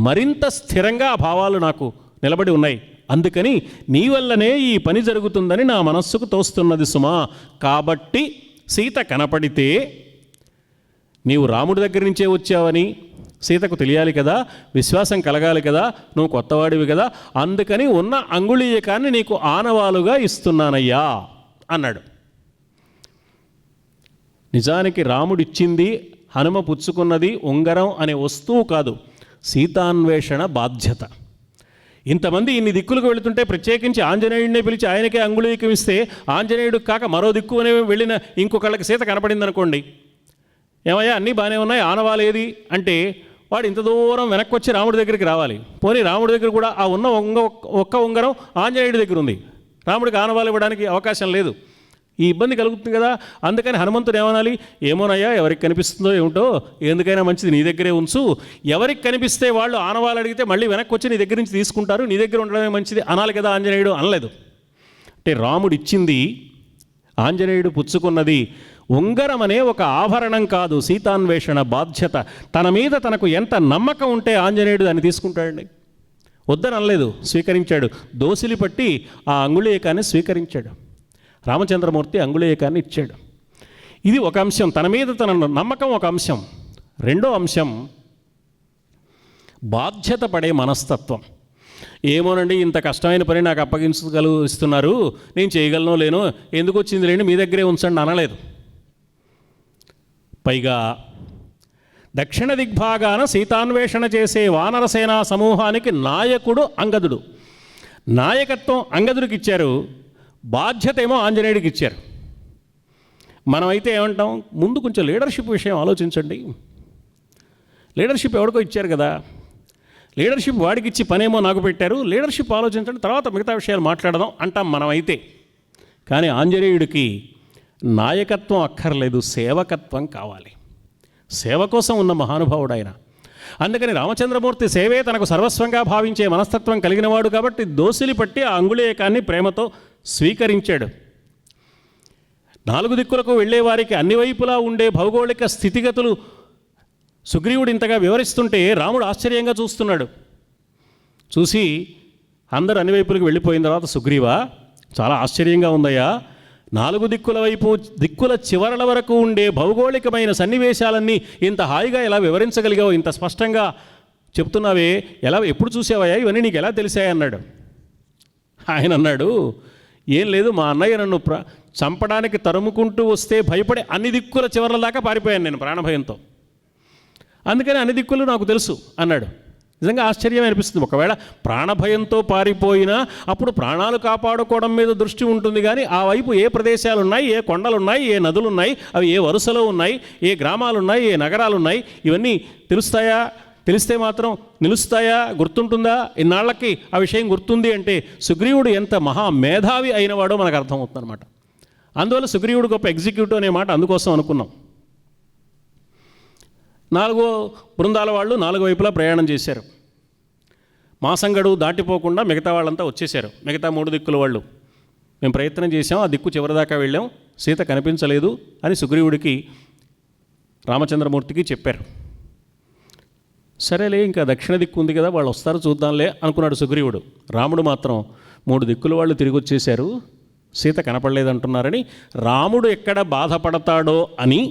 మరింత స్థిరంగా ఆ భావాలు నాకు నిలబడి ఉన్నాయి. అందుకని నీ వల్లనే ఈ పని జరుగుతుందని నా మనస్సుకు తోస్తున్నది సుమా. కాబట్టి సీత కనపడితే నీవు రాముడి దగ్గర నుంచే వచ్చావని సీతకు తెలియాలి కదా, విశ్వాసం కలగాలి కదా, నువ్వు కొత్తవాడివి కదా, అందుకని ఉన్న అంగుళీయకాన్ని నీకు ఆనవాలుగా ఇస్తున్నానయ్యా అన్నాడు. నిజానికి రాముడిచ్చింది, హనుమ పుచ్చుకున్నది ఉంగరం అనే వస్తువు కాదు, సీతాన్వేషణ బాధ్యత. ఇంతమంది ఇన్ని దిక్కులకు వెళుతుంటే ప్రత్యేకించి ఆంజనేయుడినే పిలిచి ఆయనకే అంగుళీయకం ఇస్తే ఆంజనేయుడికి కాక మరో దిక్కు అనే వెళ్ళిన ఇంకొకళ్ళకి సీత కనపడింది అనుకోండి, ఏమయ్యా అన్నీ బాగానే ఉన్నాయి, ఆనవాలు ఏది అంటే వాడు ఇంత దూరం వెనక్కి వచ్చి రాముడి దగ్గరికి రావాలి. పోనీ రాముడి దగ్గర కూడా ఆ ఉన్న ఒక్క ఉంగరం ఆంజనేయుడి దగ్గర ఉంది, రాముడికి ఆనవాలు ఇవ్వడానికి అవకాశం లేదు. ఈ ఇబ్బంది కలుగుతుంది కదా. అందుకని హనుమంతుడు ఏమనాలి, ఏమోనయ్యా ఎవరికి కనిపిస్తుందో ఏమిటో, ఎందుకైనా మంచిది నీ దగ్గరే ఉంచు, ఎవరికి కనిపిస్తే వాళ్ళు ఆనవాలు అడిగితే మళ్ళీ వెనక్కి వచ్చి నీ దగ్గర నుంచి తీసుకుంటారు, నీ దగ్గర ఉండడమే మంచిది అనాలి కదా. ఆంజనేయుడు అనలేదు. అంటే రాముడు ఇచ్చింది, ఆంజనేయుడు పుచ్చుకున్నది ఉంగరం అనే ఒక ఆభరణం కాదు, సీతాన్వేషణ బాధ్యత. తన మీద తనకు ఎంత నమ్మకం ఉంటే ఆంజనేయుడు దాన్ని తీసుకుంటాడండి. వద్దని అనలేదు, స్వీకరించాడు. దోసిలి పట్టి ఆ అంగుళీయకాన్ని స్వీకరించాడు. రామచంద్రమూర్తి అంగుళీయకాన్ని ఇచ్చాడు. ఇది ఒక అంశం, తన మీద తన నమ్మకం ఒక అంశం. రెండో అంశం బాధ్యత పడే మనస్తత్వం. ఏమోనండి ఇంత కష్టమైన పని నాకు ఇస్తున్నారు, నేను చేయగలనో లేనో, ఎందుకు వచ్చింది లేండి మీ దగ్గరే ఉంచండి అనలేదు. పైగా దక్షిణ దిగ్భాగాన సీతాన్వేషణ చేసే వానరసేనా సమూహానికి నాయకుడు అంగదుడు. నాయకత్వం అంగదుడికి ఇచ్చారు, బాధ్యత ఏమో ఆంజనేయుడికి ఇచ్చారు. మనమైతే ఏమంటాం, ముందు కొంచెం లీడర్షిప్ విషయం ఆలోచించండి, లీడర్షిప్ ఎవరికో ఇచ్చారు కదా, లీడర్షిప్ వాడికి ఇచ్చి పనేమో నాకు పెట్టారు, లీడర్షిప్ ఆలోచించండి, తర్వాత మిగతా విషయాలు మాట్లాడదాం అంటాం మనమైతే. కానీ ఆంజనేయుడికి నాయకత్వం అక్కర్లేదు, సేవకత్వం కావాలి. సేవ కోసం ఉన్న మహానుభావుడు ఆయన. అందుకని రామచంద్రమూర్తి సేవే తనకు సర్వస్వంగా భావించే మనస్తత్వం కలిగినవాడు కాబట్టి దోసిలి పట్టి ఆ అంగుళీయకాన్ని ప్రేమతో స్వీకరించాడు. నాలుగు దిక్కులకు వెళ్ళేవారికి అన్ని వైపులా ఉండే భౌగోళిక స్థితిగతులు సుగ్రీవుడు ఇంతగా వివరిస్తుంటే రాముడు ఆశ్చర్యంగా చూస్తున్నాడు. చూసి అందరూ అన్ని వైపులకు వెళ్ళిపోయిన తర్వాత, సుగ్రీవా చాలా ఆశ్చర్యంగా ఉందయ్యా, నాలుగు దిక్కుల వైపు దిక్కుల చివరల వరకు ఉండే భౌగోళికమైన సన్నివేశాలన్నీ ఇంత హాయిగా ఎలా వివరించగలిగావు, ఇంత స్పష్టంగా చెప్తున్నావే, ఎప్పుడు చూసావయ్యా ఇవన్నీ, నీకు ఎలా తెలిసాయి అన్నాడు. ఆయన అన్నాడు, ఏం లేదు, మా అన్నయ్య నన్ను చంపడానికి తరుముకుంటూ వస్తే భయపడి అన్ని దిక్కుల చివర్ల దాకా పారిపోయాను నేను ప్రాణభయంతో, అందుకని అన్ని దిక్కులు నాకు తెలుసు అన్నాడు. నిజంగా ఆశ్చర్యం అనిపిస్తుంది. ఒకవేళ ప్రాణభయంతో పారిపోయినా అప్పుడు ప్రాణాలు కాపాడుకోవడం మీద దృష్టి ఉంటుంది, కానీ ఆ వైపు ఏ ప్రదేశాలు ఉన్నాయి, ఏ కొండలు ఉన్నాయి, ఏ నదులు ఉన్నాయి, అవి ఏ వరుసలో ఉన్నాయి, ఏ గ్రామాలు ఉన్నాయి, ఏ నగరాలు ఉన్నాయి, ఇవన్నీ తెలుస్తాయా? తెలిస్తే మాత్రం నిలుస్తాయా? గుర్తుంటుందా? ఇన్నాళ్లకి ఆ విషయం గుర్తుంది అంటే సుగ్రీవుడు ఎంత మహా మేధావి అయినవాడో మనకు అర్థమవుతుంది అనమాట. అందువల్ల సుగ్రీవుడు గొప్ప ఎగ్జిక్యూటివ్ అనే మాట అందుకోసం అనుకున్నాం. 4 బృందాల వాళ్ళు 4 వైపులా ప్రయాణం చేశారు. మాసం గడువు దాటిపోకుండా మిగతా వాళ్ళంతా వచ్చేశారు. మిగతా 3 దిక్కుల వాళ్ళు, మేము ప్రయత్నం చేసాం, ఆ దిక్కు చివరిదాకా వెళ్ళాం, సీత కనిపించలేదు అని సుగ్రీవుడికి రామచంద్రమూర్తికి చెప్పారు. సరేలే, ఇంకా దక్షిణ దిక్కు ఉంది కదా, వాళ్ళు వస్తారు చూద్దాంలే అనుకున్నాడు సుగ్రీవుడు. రాముడు మాత్రం 3 దిక్కుల వాళ్ళు తిరిగి వచ్చేశారు, సీత కనపడలేదంటున్నారని రాముడు ఎక్కడ బాధపడతాడో అని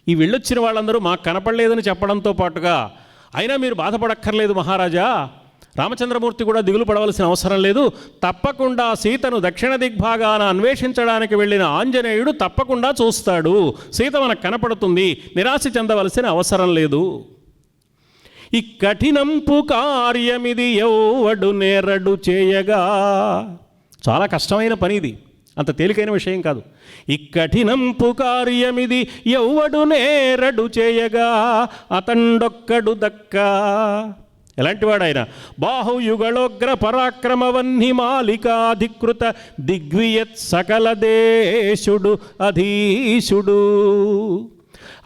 ఈ వెళ్ళొచ్చిన వాళ్ళందరూ మాకు కనపడలేదని చెప్పడంతో పాటుగా, అయినా మీరు బాధపడక్కర్లేదు మహారాజా, రామచంద్రమూర్తి కూడా దిగులు పడవలసిన అవసరం లేదు, తప్పకుండా సీతను దక్షిణ దిగ్భాగాన అన్వేషించడానికి వెళ్ళిన ఆంజనేయుడు తప్పకుండా చూస్తాడు, సీత మనకు కనపడుతుంది, నిరాశ చెందవలసిన అవసరం లేదు. ఈ కఠినంపు కార్యమిది ఎవ్వడు నేరడు చేయగా, చాలా కష్టమైన పని ఇది, అంత తేలికైన విషయం కాదు. ఈ కఠినంపు కార్యమిది ఎవ్వడు నేరడు చేయగా అతండొక్కడు దక్క. ఎలాంటివాడు ఆయన? బాహుయుగళోగ్ర పరాక్రమవన్ని మాలికాధికృత దిగ్వియత్ సకల దేశుడు అధీశుడు.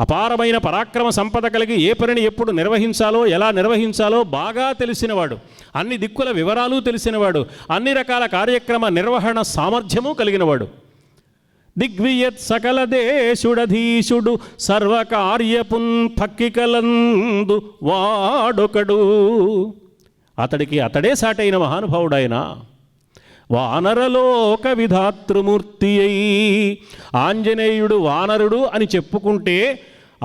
అపారమైన పరాక్రమ సంపద కలిగి ఏ పనిని ఎప్పుడు నిర్వహించాలో, ఎలా నిర్వహించాలో బాగా తెలిసినవాడు, అన్ని దిక్కుల వివరాలు తెలిసినవాడు, అన్ని రకాల కార్యక్రమ నిర్వహణ సామర్థ్యము కలిగినవాడు. దిగ్వియత్ సకల దేశుడధీశుడు సర్వకార్యపున్ పక్కికలందు వాడొకడు. అతడికి అతడే సాటైన మహానుభావుడైన వానరలోక విధాతృమూర్తి అయి. ఆంజనేయుడు వానరుడు అని చెప్పుకుంటే,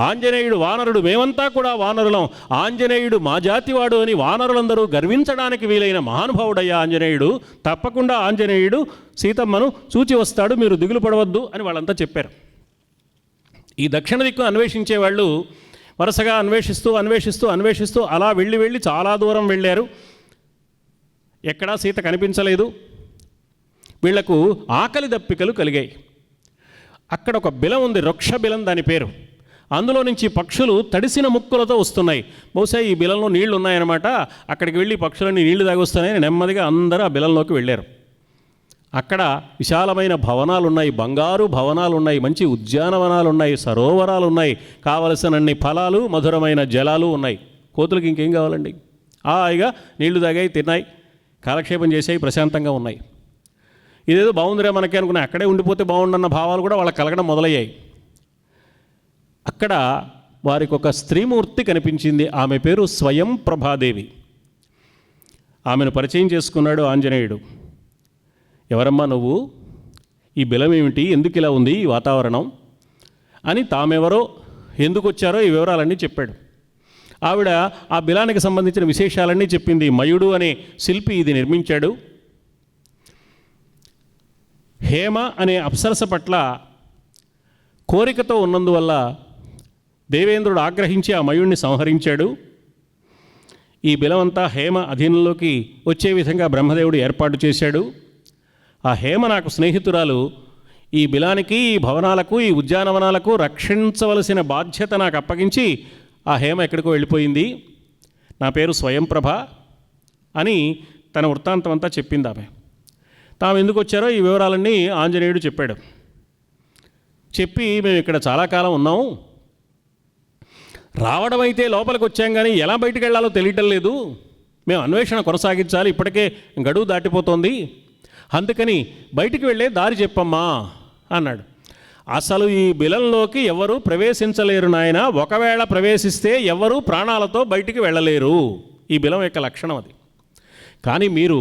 ఆంజనేయుడు వానరుడు, మేమంతా కూడా వానరులం, ఆంజనేయుడు మా జాతివాడు అని వానరులందరూ గర్వించడానికి వీలైన మహానుభావుడయ్యా ఆంజనేయుడు. తప్పకుండా ఆంజనేయుడు సీతమ్మను చూచి వస్తాడు, మీరు దిగులు పడవద్దు అని వాళ్ళంతా చెప్పారు. ఈ దక్షిణ దిక్కు అన్వేషించే వాళ్ళు వరుసగా అన్వేషిస్తూ అలా వెళ్ళి చాలా దూరం వెళ్ళారు. ఎక్కడా సీత కనిపించలేదు. వీళ్లకు ఆకలి దప్పికలు కలిగాయి. అక్కడ ఒక బిలం ఉంది, వృక్ష బిలం దాని పేరు. అందులో నుంచి పక్షులు తడిసిన ముక్కులతో వస్తున్నాయి. బహుశా ఈ బిలంలో నీళ్లు ఉన్నాయన్నమాట. అక్కడికి వెళ్ళి పక్షులని నీళ్లు తాగొస్తున్నాయని నెమ్మదిగా అందరూ ఆ బిలంలోకి వెళ్ళారు. అక్కడ విశాలమైన భవనాలు ఉన్నాయి, బంగారు భవనాలు ఉన్నాయి, మంచి ఉద్యానవనాలు ఉన్నాయి, సరోవరాలు ఉన్నాయి, కావలసినన్ని ఫలాలు, మధురమైన జలాలు ఉన్నాయి. కోతులకు ఇంకేం కావాలండి? హాయిగా నీళ్లు తాగాయి, తిన్నాయి, కాలక్షేపం చేసాయి, ప్రశాంతంగా ఉన్నాయి. ఇదేదో బాగుందిరా మనకి అనుకున్నా, అక్కడే ఉండిపోతే బాగుండన్న భావాలు కూడా వాళ్ళకి కలగడం మొదలయ్యాయి. అక్కడ వారికి ఒక స్త్రీమూర్తి కనిపించింది. ఆమె పేరు స్వయం ప్రభాదేవి. ఆమెను పరిచయం చేసుకున్నాడు ఆంజనేయుడు. ఎవరమ్మా నువ్వు? ఈ బిలం ఏమిటి? ఎందుకు ఇలా ఉంది ఈ వాతావరణం అని తామెవరో, ఎందుకు వచ్చారో ఈ వివరాలన్నీ చెప్పాడు. ఆవిడ ఆ బిలానికి సంబంధించిన విశేషాలన్నీ చెప్పింది. మయుడు అనే శిల్పి ఇది నిర్మించాడు. హేమ అనే అప్సరస పట్ల కోరికతో ఉన్నందువల్ల దేవేంద్రుడు ఆగ్రహించి ఆ మయుడిని సంహరించాడు. ఈ బిలమంతా హేమ అధీనంలోకి వచ్చే విధంగా బ్రహ్మదేవుడు ఏర్పాటు చేశాడు. ఆ హేమ నాకు స్నేహితురాలు. ఈ బిలానికి, ఈ భవనాలకు, ఈ ఉద్యానవనాలకు రక్షించవలసిన బాధ్యత నాకు అప్పగించి ఆ హేమ ఎక్కడికో వెళ్ళిపోయింది. నా పేరు స్వయంప్రభ అని తన వృత్తాంతం అంతా చెప్పింది ఆమె. తాము ఎందుకు వచ్చారో ఈ వివరాలన్నీ ఆంజనేయుడు చెప్పాడు. చెప్పి మేము ఇక్కడ చాలా కాలం ఉన్నాము, రావడం అయితే లోపలికి వచ్చాం కానీ ఎలా బయటికి వెళ్ళాలో తెలియటం లేదు, మేము అన్వేషణ కొనసాగించాలి, ఇప్పటికే గడువు దాటిపోతోంది, అందుకని బయటికి వెళ్ళే దారి చెప్పమ్మా అన్నాడు. అసలు ఈ బిలంలోకి ఎవరూ ప్రవేశించలేరు నాయన, ఒకవేళ ప్రవేశిస్తే ఎవరూ ప్రాణాలతో బయటికి వెళ్ళలేరు. ఈ బిలం యొక్క లక్షణం అది. కానీ మీరు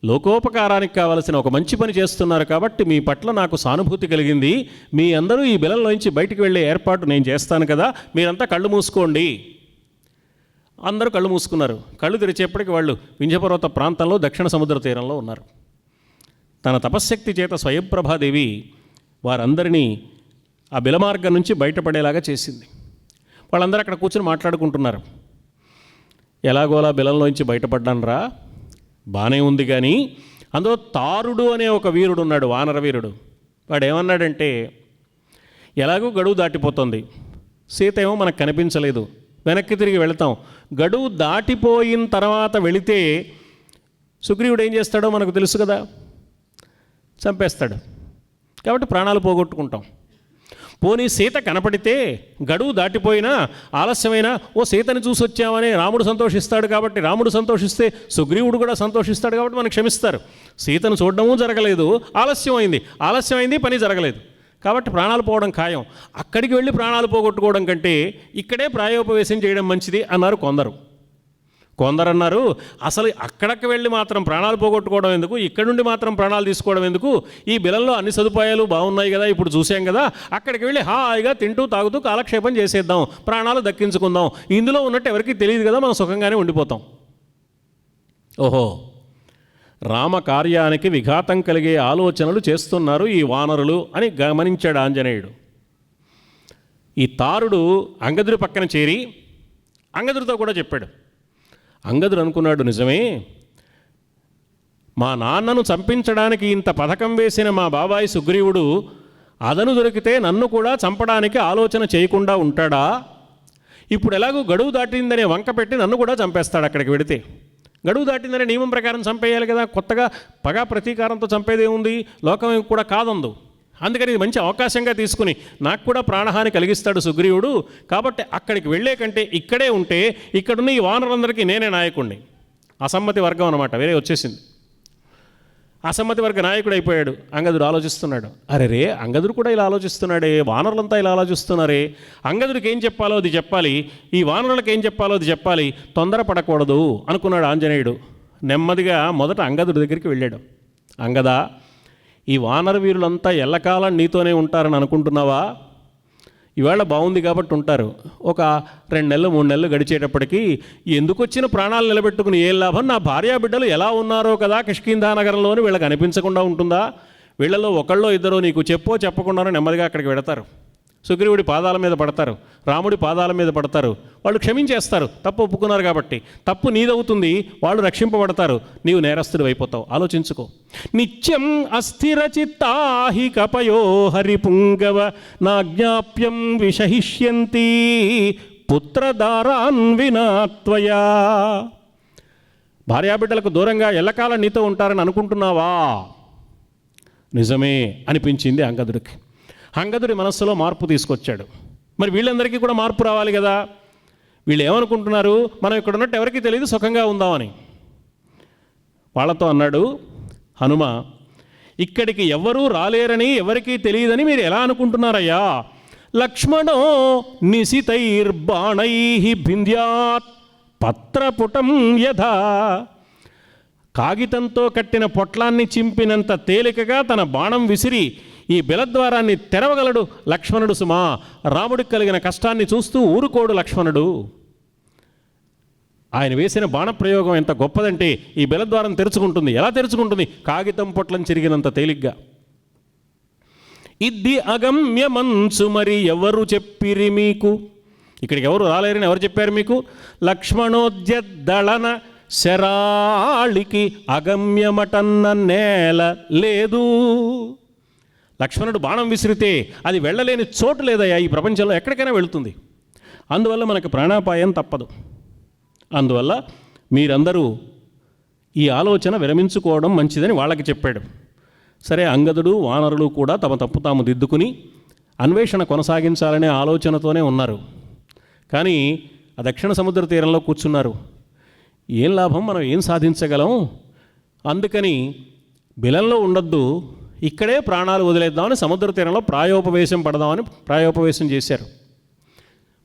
లోకోపకారానికి కావలసిన ఒక మంచి పని చేస్తున్నారు కాబట్టి మీ పట్ల నాకు సానుభూతి కలిగింది. మీ అందరూ ఈ బిలంలోంచి బయటికి వెళ్ళే ఏర్పాటు నేను చేస్తాను కదా, మీరంతా కళ్ళు మూసుకోండి అందరూ కళ్ళు మూసుకున్నారు. కళ్ళు తెరిచేప్పటికి వాళ్ళు వింధ్యపర్వత ప్రాంతంలో దక్షిణ సముద్ర తీరంలో ఉన్నారు. తన తపశ్శక్తి చేత స్వయంప్రభాదేవి వారందరినీ ఆ బిలమార్గం నుంచి బయటపడేలాగా చేసింది. వాళ్ళందరూ అక్కడ కూర్చొని మాట్లాడుకుంటున్నారు. ఎలాగోలా బిలంలోంచి బయటపడ్డానరా, బాగానే ఉంది, కానీ అందులో తారుడు అనే ఒక వీరుడు ఉన్నాడు, వానర వీరుడు. వాడు ఏమన్నాడంటే, ఎలాగో గడువు దాటిపోతుంది, సీత ఏమో మనకు కనిపించలేదు, వెనక్కి తిరిగి వెళతాం, గడువు దాటిపోయిన తర్వాత వెళితే సుగ్రీవుడు ఏం చేస్తాడో మనకు తెలుసు కదా, చంపేస్తాడు, కాబట్టి ప్రాణాలు పోగొట్టుకుంటాం. పోనీ సీత కనపడితే గడువు దాటిపోయినా ఆలస్యమైనా ఓ సీతని చూసి వచ్చామని రాముడు సంతోషిస్తాడు, కాబట్టి రాముడు సంతోషిస్తే సుగ్రీవుడు కూడా సంతోషిస్తాడు, కాబట్టి మనకు క్షమిస్తారు. సీతను చూడడము జరగలేదు, ఆలస్యమైంది, పని జరగలేదు, కాబట్టి ప్రాణాలు పోవడం ఖాయం. అక్కడికి వెళ్ళి ప్రాణాలు పోగొట్టుకోవడం కంటే ఇక్కడే ప్రాయోపవేశం చేయడం మంచిది అన్నారు కొందరు అన్నారు, అసలు అక్కడికి వెళ్ళి మాత్రం ప్రాణాలు పోగొట్టుకోవడం ఎందుకు, ఇక్కడ నుండి మాత్రం ప్రాణాలు తీసుకోవడం ఎందుకు, ఈ బిలంలో అన్ని సదుపాయాలు బాగున్నాయి కదా, ఇప్పుడు చూసాం కదా, అక్కడికి వెళ్ళి హాయిగా తింటూ తాగుతూ కాలక్షేపం చేసేద్దాం, ప్రాణాలు దక్కించుకుందాం, ఇందులో ఉన్నట్టు ఎవరికి తెలియదు కదా, మనం సుఖంగానే ఉండిపోతాం. ఓహో, రామ కార్యానికి విఘాతం కలిగే ఆలోచనలు చేస్తున్నారు ఈ వానరులు అని గమనించాడు ఆంజనేయుడు. ఈ తారుడు అంగదుడి పక్కన చేరి అంగదుడితో కూడా చెప్పాడు. అంగదుడు అనుకున్నాడు, నిజమే, మా నాన్నను చంపించడానికి ఇంత పథకం వేసిన మా బాబాయి సుగ్రీవుడు అదను దొరికితే నన్ను కూడా చంపడానికి ఆలోచన చేయకుండా ఉంటాడా? ఇప్పుడు ఎలాగూ గడువు దాటిందనే వంక పెట్టి నన్ను కూడా చంపేస్తాడు. అక్కడికి వెడితే గడువు దాటిందనే నియమం ప్రకారం చంపేయాలి కదా, కొత్తగా పగా ప్రతీకారంతో చంపేదే ఉంది, లోకం కూడా కాదందు. అందుకని ఇది మంచి అవకాశంగా తీసుకుని నాకు కూడా ప్రాణహాని కలిగిస్తాడు సుగ్రీవుడు, కాబట్టి అక్కడికి వెళ్ళే కంటే ఇక్కడే ఉంటే ఇక్కడున్న ఈ వానరులందరికీ నేనే నాయకుడిని. అసమ్మతి వర్గం అనమాట, వేరే వచ్చేసింది. అసమ్మతి వర్గ నాయకుడు అయిపోయాడు. అంగదుడు ఆలోచిస్తున్నాడు, అరే రే అంగదుడు కూడా ఇలా ఆలోచిస్తున్నాడే, వానరులంతా ఇలా ఆలోచిస్తున్నారే, అంగదుడికి ఏం చెప్పాలో అది చెప్పాలి, ఈ వానరులకు ఏం చెప్పాలో అది చెప్పాలి, తొందరపడకూడదు అనుకున్నాడు ఆంజనేయుడు. నెమ్మదిగా మొదట అంగదుడి దగ్గరికి వెళ్ళాడు. అంగదా, ఈ వానర వీరులంతా ఎల్లకాలం నీతోనే ఉంటారని అనుకుంటున్నావా? ఇవాళ బాగుంది కాబట్టి ఉంటారు, ఒక 2 నెలలు 3 నెలలు గడిచేటప్పటికీ ఎందుకు వచ్చిన ప్రాణాలు నిలబెట్టుకుని ఏం లాభం, నా భార్యాబిడ్డలు ఎలా ఉన్నారో కదా కిష్కింధా నగరంలోని వీళ్ళకి అనిపించకుండా ఉంటుందా? వీళ్ళలో ఒకళ్ళో ఇద్దరో నీకు చెప్పకుండానో నెమ్మదిగా అక్కడికి వెడతారు, సుగ్రీవుడి పాదాల మీద పడతారు, రాముడి పాదాల మీద పడతారు, వాళ్ళు క్షమించేస్తారు, తప్పు ఒప్పుకున్నారు కాబట్టి, తప్పు నీదవుతుంది, వాళ్ళు రక్షింపబడతారు, నీవు నేరస్తుడు అయిపోతావు. ఆలోచించుకో. నిత్యం అస్థిర చిత్తాహి కపయో హరిపుంగవ నాజ్ఞాప్యం విషహిష్యంతి పుత్రదారాన్ వినాత్వయా. భార్యాబిడ్డలకు దూరంగా ఎల్లకాలం నీతో ఉంటారని అనుకుంటున్నావా? నిజమే అనిపించింది అంగదుడికి. అంగదుడి మనస్సులో మార్పు తీసుకొచ్చాడు. మరి వీళ్ళందరికీ కూడా మార్పు రావాలి కదా. వీళ్ళు ఏమనుకుంటున్నారు, మనం ఇక్కడ ఉన్నట్టు ఎవరికీ తెలియదు, సుఖంగా ఉందామని. వాళ్ళతో అన్నాడు, హనుమ, ఇక్కడికి ఎవ్వరూ రాలేరని ఎవరికీ తెలియదని మీరు ఎలా అనుకుంటున్నారయ్యా? లక్ష్మణో నిశితైర్బాణై భింద్యాత్ పత్రపుటం యథా. కాగితంతో కట్టిన పొట్లాన్ని చింపినంత తేలికగా తన బాణం విసిరి ఈ బిలద్వారాన్ని తెరవగలడు లక్ష్మణుడు సుమా. రాముడికి కలిగిన కష్టాన్ని చూస్తూ ఊరుకోడు లక్ష్మణుడు. ఆయన వేసిన బాణప్రయోగం ఎంత గొప్పదంటే ఈ బిలద్వారం తెరుచుకుంటుంది. ఎలా తెరుచుకుంటుంది? కాగితం పొట్లం చిరిగినంత తేలిగ్గా. ఇది అగమ్యమంచు మరి ఎవరు చెప్పిరి మీకు? ఇక్కడికి ఎవరు రాలేరని ఎవరు చెప్పారు మీకు? లక్ష్మణోద్యదళన శరాళికి అగమ్యమటన్న నేల లేదు. లక్ష్మణుడు బాణం విసిరితే అది వెళ్ళలేని చోటు లేదయ్యా ఈ ప్రపంచంలో, ఎక్కడికైనా వెళుతుంది. అందువల్ల మనకు ప్రాణాపాయం తప్పదు. అందువల్ల మీరందరూ ఈ ఆలోచన విరమించుకోవడం మంచిదని వాళ్ళకి చెప్పాడు. సరే, అంగదుడు వానరులు కూడా తమ తప్పు తాము దిద్దుకుని అన్వేషణ కొనసాగించాలనే ఆలోచనతోనే ఉన్నారు. కానీ ఆ దక్షిణ సముద్ర తీరంలో కూర్చున్నారు. ఏం లాభం, మనం ఏం సాధించగలం? అందుకని బిలంలో ఉండొద్దు, ఇక్కడే ప్రాణాలు వదిలేద్దామని సముద్ర తీరంలో ప్రాయోపవేశం చేశారు.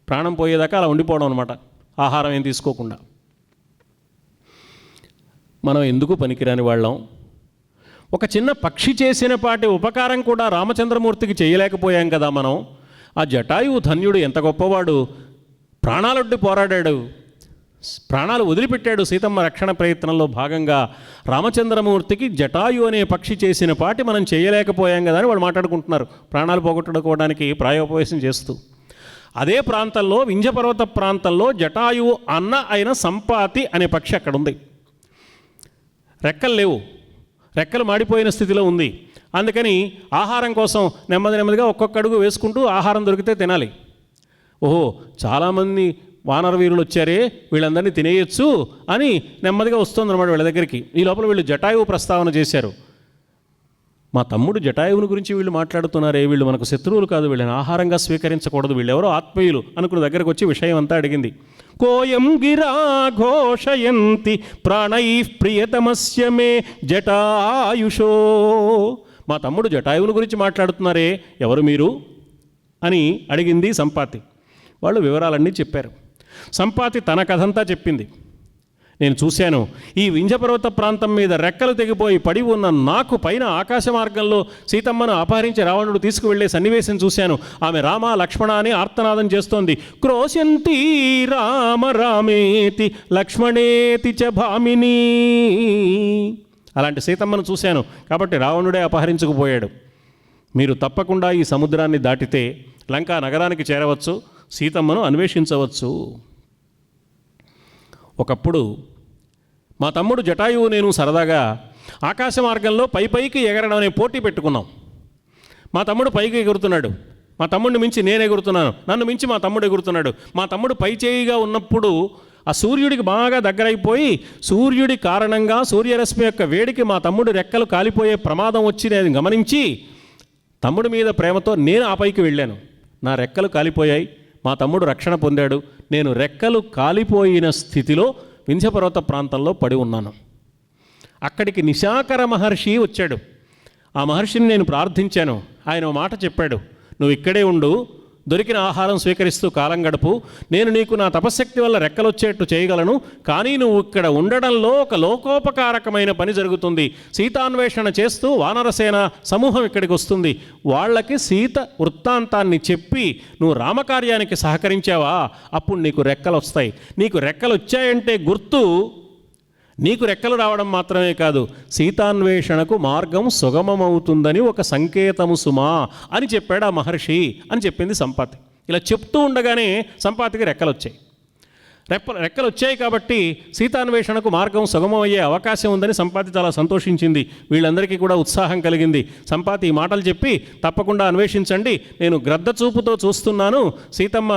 ప్రాణం పోయేదాకా అలా ఉండిపోవడం అనమాట, ఆహారం ఏం తీసుకోకుండా. మనం ఎందుకు పనికిరాని వాళ్ళం? ఒక చిన్న పక్షి చేసిన పాటి ఉపకారం కూడా రామచంద్రమూర్తికి చేయలేకపోయాం కదా మనం. ఆ జటాయువు ధన్యుడు ఎంత గొప్పవాడు, ప్రాణాలొడ్డి పోరాడాడు. ప్రాణాలు వదిలిపెట్టాడు సీతమ్మ రక్షణ ప్రయత్నంలో భాగంగా. రామచంద్రమూర్తికి జటాయు అనే పక్షి చేసిన పాటి మనం చేయలేకపోయాం కదా అని వాళ్ళు మాట్లాడుకుంటున్నారు, ప్రాణాలు పోగొట్టుకోవడానికి ప్రాయోపవేశం చేస్తూ. అదే ప్రాంతంలో, వింధ్యపర్వత ప్రాంతంలో జటాయువు అన్న అయిన సంపాతి అనే పక్షి అక్కడ ఉంది. రెక్కలు లేవు, రెక్కలు మాడిపోయిన స్థితిలో ఉంది. అందుకని ఆహారం కోసం నెమ్మదిగా ఒక్కొక్క అడుగు వేసుకుంటూ ఆహారం దొరికితే తినాలి. ఓహో, చాలామంది వానర వీరులు వచ్చారే, వీళ్ళందరినీ తినేయచ్చు అని నెమ్మదిగా వస్తుందన్నమాట వీళ్ళ దగ్గరికి. ఈ లోపల వీళ్ళు జటాయువు ప్రస్తావన చేశారు. మా తమ్ముడు జటాయువుని గురించి వీళ్ళు మాట్లాడుతున్నారే, వీళ్ళు మనకు శత్రువులు కాదు, వీళ్ళని ఆహారంగా స్వీకరించకూడదు, వీళ్ళెవరో ఆత్మీయులు అనుకున్న దగ్గరకు వచ్చి విషయం అంతా అడిగింది. కోయం గిరా ఘోషయంతి ప్రాణై ప్రియతమస్య మే జటాయుషో. మా తమ్ముడు జటాయువుని గురించి మాట్లాడుతున్నారే, ఎవరు మీరు అని అడిగింది సంపాతి. వాళ్ళు వివరాలన్నీ చెప్పారు. సంపాతి తన కథంతా చెప్పింది. నేను చూశాను, ఈ వింధ్యపర్వత ప్రాంతం మీద రెక్కలు తెగిపోయి పడి ఉన్న నాకు పైన ఆకాశ మార్గంలో సీతమ్మను అపహరించి రావణుడు తీసుకువెళ్లే సన్నివేశం చూశాను. ఆమె రామ లక్ష్మణ అని ఆర్తనాదం చేస్తోంది. క్రోశంతి రామ రామేతి లక్ష్మణేతి చ భామిని. అలాంటి సీతమ్మను చూశాను కాబట్టి రావణుడే అపహరించుకుపోయాడు. మీరు తప్పకుండా ఈ సముద్రాన్ని దాటితే లంకా నగరానికి చేరవచ్చు, సీతమ్మను అన్వేషించవచ్చు. ఒకప్పుడు మా తమ్ముడు జటాయువు నేను సరదాగా ఆకాశ మార్గంలో పైకి ఎగరడం అనే పోటీ పెట్టుకున్నాం. మా తమ్ముడు పైకి ఎగురుతున్నాడు, మా తమ్ముడిని మించి నేను ఎగురుతున్నాను, నన్ను మించి మా తమ్ముడు ఎగురుతున్నాడు. మా తమ్ముడు పై చేయిగా ఉన్నప్పుడు ఆ సూర్యుడికి బాగా దగ్గరైపోయి సూర్యుడి కారణంగా సూర్యరశ్మి యొక్క వేడికి మా తమ్ముడు రెక్కలు కాలిపోయే ప్రమాదం వచ్చి నేను గమనించి తమ్ముడి మీద ప్రేమతో నేను ఆ పైకి వెళ్ళాను. నా రెక్కలు కాలిపోయాయి, మా తమ్ముడు రక్షణ పొందాడు. నేను రెక్కలు కాలిపోయిన స్థితిలో వింధ్యపర్వత ప్రాంతంలో పడి ఉన్నాను. అక్కడికి నిశాకర మహర్షి వచ్చాడు. ఆ మహర్షిని నేను ప్రార్థించాను. ఆయన ఓ మాట చెప్పాడు, నువ్వు ఇక్కడే ఉండు, దొరికిన ఆహారం స్వీకరిస్తూ కాలం గడుపు, నేను నీకు నా తపశ్శక్తి వల్ల రెక్కలొచ్చేట్టు చేయగలను, కానీ నువ్వు ఇక్కడ ఉండడంలో ఒక లోకోపకారకమైన పని జరుగుతుంది. సీతాన్వేషణ చేస్తూ వానరసేన సమూహం ఇక్కడికి వస్తుంది. వాళ్ళకి సీత వృత్తాంతాన్ని చెప్పి నువ్వు రామకార్యానికి సహకరించావా, అప్పుడు నీకు రెక్కలు వస్తాయి. నీకు రెక్కలు వచ్చాయంటే గుర్తు నీకు రెక్కలు రావడం మాత్రమే కాదు, సీతాన్వేషణకు మార్గం సుగమమవుతుందని ఒక సంకేతము సుమా అని చెప్పాడు ఆ మహర్షి అని చెప్పింది సంపాతి. ఇలా చెప్తూ ఉండగానే సంపాతికి రెక్కలు వచ్చాయి. రెక్కలు వచ్చాయి కాబట్టి సీతాన్వేషణకు మార్గం సుగమమయ్యే అవకాశం ఉందని సంపాతి చాలా సంతోషించింది. వీళ్ళందరికీ కూడా ఉత్సాహం కలిగింది. సంపాతి ఈ మాటలు చెప్పి తప్పకుండా అన్వేషించండి, నేను గ్రద్ద చూపుతో చూస్తున్నాను, సీతమ్మ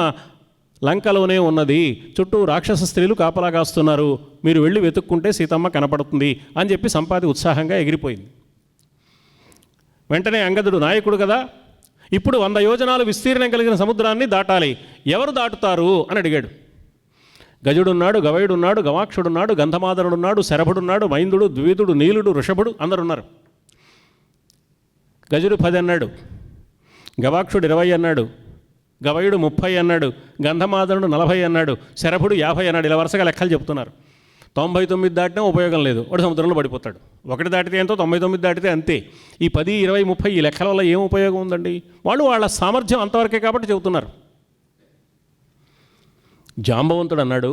లంకలోనే ఉన్నది, చుట్టూ రాక్షస స్త్రీలు కాపలా కాస్తున్నారు, మీరు వెళ్ళి వెతుక్కుంటే సీతమ్మ కనపడుతుంది అని చెప్పి సంపాతి ఉత్సాహంగా ఎగిరిపోయింది. వెంటనే అంగదుడు నాయకుడు కదా, ఇప్పుడు 100 యోజనాలు విస్తీర్ణం కలిగిన సముద్రాన్ని దాటాలి, ఎవరు దాటుతారు అని అడిగాడు. గజుడున్నాడు, గవయుడున్నాడు, గవాక్షుడున్నాడు, గంధమాదనుడున్నాడు, శరభుడున్నాడు, మైందుడు, ద్వివిధుడు, నీలుడు, వృషభుడు అందరున్నారు. గజుడు 10 అన్నాడు, గవాక్షుడు 20 అన్నాడు, గవయుడు 30 అన్నాడు, గంధమాదనుడు 40 అన్నాడు, శరభుడు 50 అన్నాడు. ఇలా వరుసగా లెక్కలు చెప్తున్నారు. 99 దాటినా ఉపయోగం లేదు, వాడు సముద్రంలో పడిపోతాడు. 1 దాటితే ఎంతో, 99 దాటితే అంతే. ఈ 10, 20, 30 ఈ లెక్కల వల్ల ఏం ఉపయోగం ఉందండి? వాళ్ళు వాళ్ళ సామర్థ్యం అంతవరకే కాబట్టి చెబుతున్నారు. జాంబవంతుడు అన్నాడు,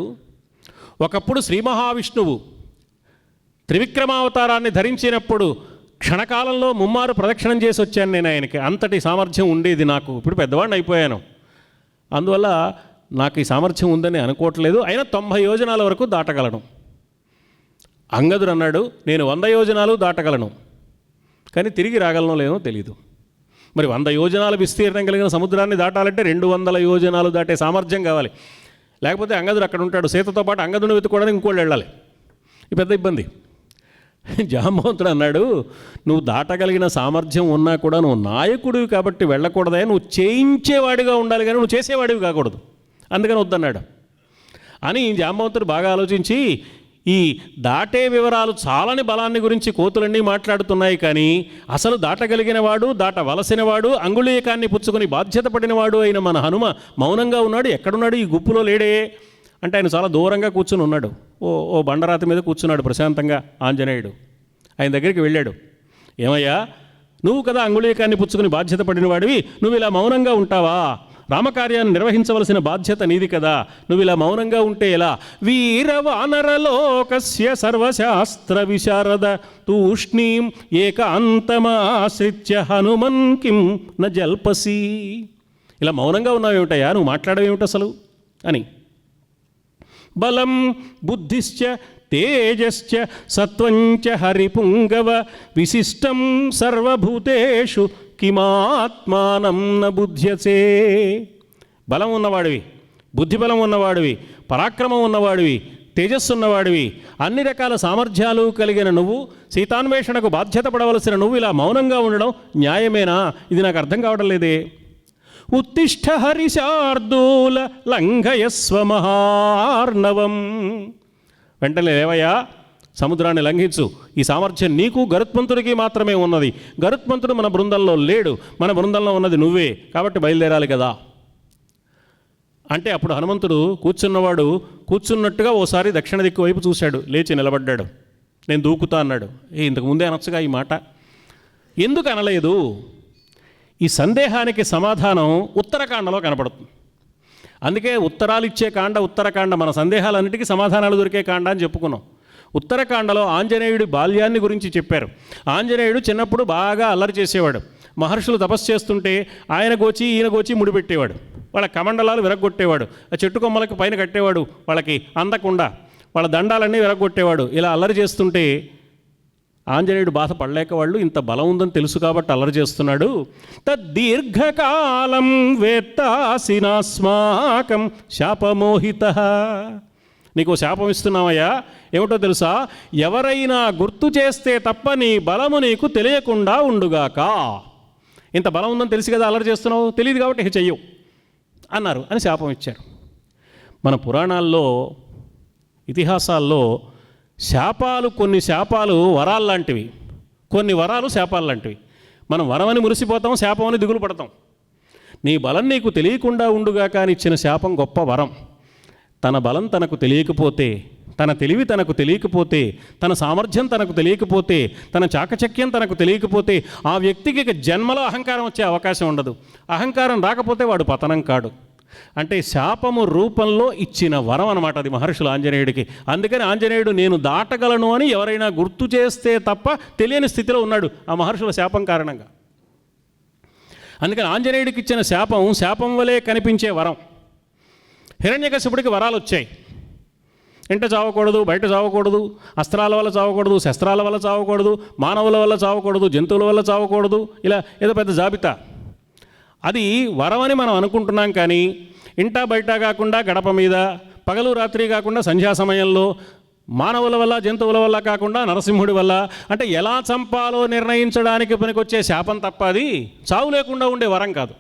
ఒకప్పుడు శ్రీ మహావిష్ణువు త్రివిక్రమావతారాన్ని ధరించినప్పుడు క్షణకాలంలో 3 మారు ప్రదక్షిణం చేసి వచ్చాను నేను ఆయనకి, అంతటి సామర్థ్యం ఉండేది నాకు. ఇప్పుడు పెద్దవాడిని అయిపోయాను, అందువల్ల నాకు ఈ సామర్థ్యం ఉందని అనుకోవట్లేదు, అయినా 90 యోజనాల వరకు దాటగలను. అంగదుడు అన్నాడు, నేను 100 యోజనాలు దాటగలను, కానీ తిరిగి రాగలనో లేదో తెలీదు. మరి 100 యోజనాల విస్తీర్ణం కలిగిన సముద్రాన్ని దాటాలంటే 200 యోజనాలు దాటే సామర్థ్యం కావాలి. లేకపోతే అంగదుడు అక్కడ ఉంటాడు, సీతతో పాటు అంగదుని వెతుక్కోవడానికి ఇంకోళ్ళు వెళ్ళాలి, ఈ పెద్ద ఇబ్బంది. జాంబవంతుడు అన్నాడు, నువ్వు దాటగలిగిన సామర్థ్యం ఉన్నా కూడా నువ్వు నాయకుడివి కాబట్టి వెళ్ళకూడదా, నువ్వు చేయించేవాడిగా ఉండాలి కానీ నువ్వు చేసేవాడివి కాకూడదు, అందుకని వద్దన్నాడు అని జాంబవంతుడు బాగా ఆలోచించి, ఈ దాటే వివరాలు చాలని బలాన్ని గురించి కోతులన్నీ మాట్లాడుతున్నాయి, కానీ అసలు దాటగలిగిన వాడు, దాటవలసినవాడు, అంగుళీకాన్ని పుచ్చుకొని బాధ్యత పడినవాడు అయిన మన హనుమ మౌనంగా ఉన్నాడు, ఎక్కడున్నాడు, ఈ గుప్పులో లేడే అంటే ఆయన చాలా దూరంగా కూర్చుని ఉన్నాడు. ఓ బండరాతి మీద కూర్చున్నాడు ప్రశాంతంగా ఆంజనేయుడు. ఆయన దగ్గరికి వెళ్ళాడు, ఏమయ్యా నువ్వు కదా అంగుళీకాన్ని పుచ్చుకుని బాధ్యత పడిన వాడివి, నువ్వు ఇలా మౌనంగా ఉంటావా రామకార్యాన్ని నిర్వహించవలసిన బాధ్యత నీది కదా, నువ్వు ఇలా మౌనంగా ఉంటే ఎలా? వీరవానరలోకస్య సర్వశాస్త్ర విశారద తూష్ణీం ఏకాంతమాశ్రిత్య హనుమన్ కిం న జల్పసి. ఇలా మౌనంగా ఉన్నావేమిటయా, నువ్వు మాట్లాడవేమిటి అసలు అని. బలం బుద్ధిశ్చ తేజశ్చ సత్వంచ హరిపుంగవ విశిష్టం సర్వభూతేషు కిమాత్మానం న బుధ్యసే. బలం ఉన్నవాడివి, బుద్ధిబలం ఉన్నవాడివి, పరాక్రమం ఉన్నవాడివి, తేజస్సు ఉన్నవాడివి, అన్ని రకాల సామర్థ్యాలు కలిగిన నువ్వు, సీతాన్వేషణకు బాధ్యత పడవలసిన నువ్వు ఇలా మౌనంగా ఉండడం న్యాయమేనా? ఇది నాకు అర్థం కావడం లేదే. ఉత్తిష్ఠ హరిశార్దూల లంఘయస్వ మహార్ణవం. వెంటనే లేవయ్యా, సముద్రాన్ని లంఘించు. ఈ సామర్థ్యం నీకు గరుత్మంతుడికి మాత్రమే ఉన్నది. గరుత్మంతుడు మన బృందంలో లేడు, మన బృందంలో ఉన్నది నువ్వే, కాబట్టి బయలుదేరాలి కదా అంటే అప్పుడు హనుమంతుడు కూర్చున్నవాడు కూర్చున్నట్టుగా ఓసారి దక్షిణ దిక్కు వైపు చూశాడు, లేచి నిలబడ్డాడు. నేను దూకుతా అన్నాడు. ఇంతకు ముందే అనొచ్చుగా ఈ మాట, ఎందుకు అనలేదు? ఈ సందేహానికి సమాధానం ఉత్తరకాండలో కనపడుతుంది. అందుకే ఉత్తరాలు ఇచ్చే కాండ ఉత్తరకాండ, మన సందేహాలన్నిటికీ సమాధానాలు దొరికే కాండ అని చెప్పుకున్నాం. ఉత్తరకాండలో ఆంజనేయుడి బాల్యాన్ని గురించి చెప్పారు. ఆంజనేయుడు చిన్నప్పుడు బాగా అల్లరి చేసేవాడు. మహర్షులు తపస్సు చేస్తుంటే ఆయన గోచి ఈయన గోచి ముడిపెట్టేవాడు, వాళ్ళ కమండలాలు విరగొట్టేవాడు, ఆ చెట్టు కొమ్మలకి పైన కట్టేవాడు, వాళ్ళకి అందకుండా వాళ్ళ దండాలన్నీ విరగొట్టేవాడు. ఇలా అల్లరి చేస్తుంటే ఆంజనేయుడు బాధ పడలేక వాళ్ళు ఇంత బలం ఉందని తెలుసు కాబట్టి అల్లరి చేస్తున్నాడు. తద్దీర్ఘకాలం వేత్తాసినాస్మాకం శాపమోహిత. నీకు శాపం ఇస్తున్నామయ్యా, ఏమిటో తెలుసా? ఎవరైనా గుర్తు చేస్తే తప్ప నీ బలము నీకు తెలియకుండా ఉండుగాక. ఇంత బలం ఉందని తెలిసి కదా అల్లరి చేస్తున్నావు, తెలియదు కాబట్టి చెయ్యవు అన్నారు అని శాపం ఇచ్చారు. మన పురాణాల్లో ఇతిహాసాల్లో శాపాలు, కొన్ని శాపాలు వరాల్లాంటివి, కొన్ని వరాలు శాపాల్లాంటివి. మనం వరమని మురిసిపోతాం, శాపమని దిగులు పడతాం. నీ బలం నీకు తెలియకుండా ఉండుగాక అని ఇచ్చిన శాపం గొప్ప వరం. తన బలం తనకు తెలియకపోతే, తన తెలివి తనకు తెలియకపోతే, తన సామర్థ్యం తనకు తెలియకపోతే, తన చాకచక్యం తనకు తెలియకపోతే ఆ వ్యక్తికి ఇక జన్మలో అహంకారం వచ్చే అవకాశం ఉండదు. అహంకారం రాకపోతే వాడు పతనం కాడు. అంటే శాపము రూపంలో ఇచ్చిన వరం అన్నమాట అది మహర్షులు ఆంజనేయుడికి. అందుకని ఆంజనేయుడు నేను దాటగలను అని ఎవరైనా గుర్తు చేస్తే తప్ప తెలియని స్థితిలో ఉన్నాడు ఆ మహర్షుల శాపం కారణంగా. అందుకని ఆంజనేయుడికి ఇచ్చిన శాపం శాపం వలె కనిపించే వరం. హిరణ్యకశిపుడికి వరాలు వచ్చాయి. ఇంట చావకూడదు, బయట చావకూడదు, అస్త్రాల వల్ల చావకూడదు, శస్త్రాల వల్ల చావకూడదు, మానవుల వల్ల చావకూడదు, జంతువుల వల్ల చావకూడదు, ఇలా ఏదో పెద్ద జాబితా. అది వరమని మనం అనుకుంటున్నాం. కానీ ఇంటా బయట కాకుండా గడప మీద, పగలు రాత్రి కాకుండా సంధ్యా సమయంలో, మానవుల వల్ల జంతువుల వల్ల కాకుండా నరసింహుడి వల్ల, అంటే ఎలా చంపాలో నిర్ణయించడానికి పనికొచ్చే శాపం తప్ప అది చావు లేకుండా ఉండే వరం కాదు.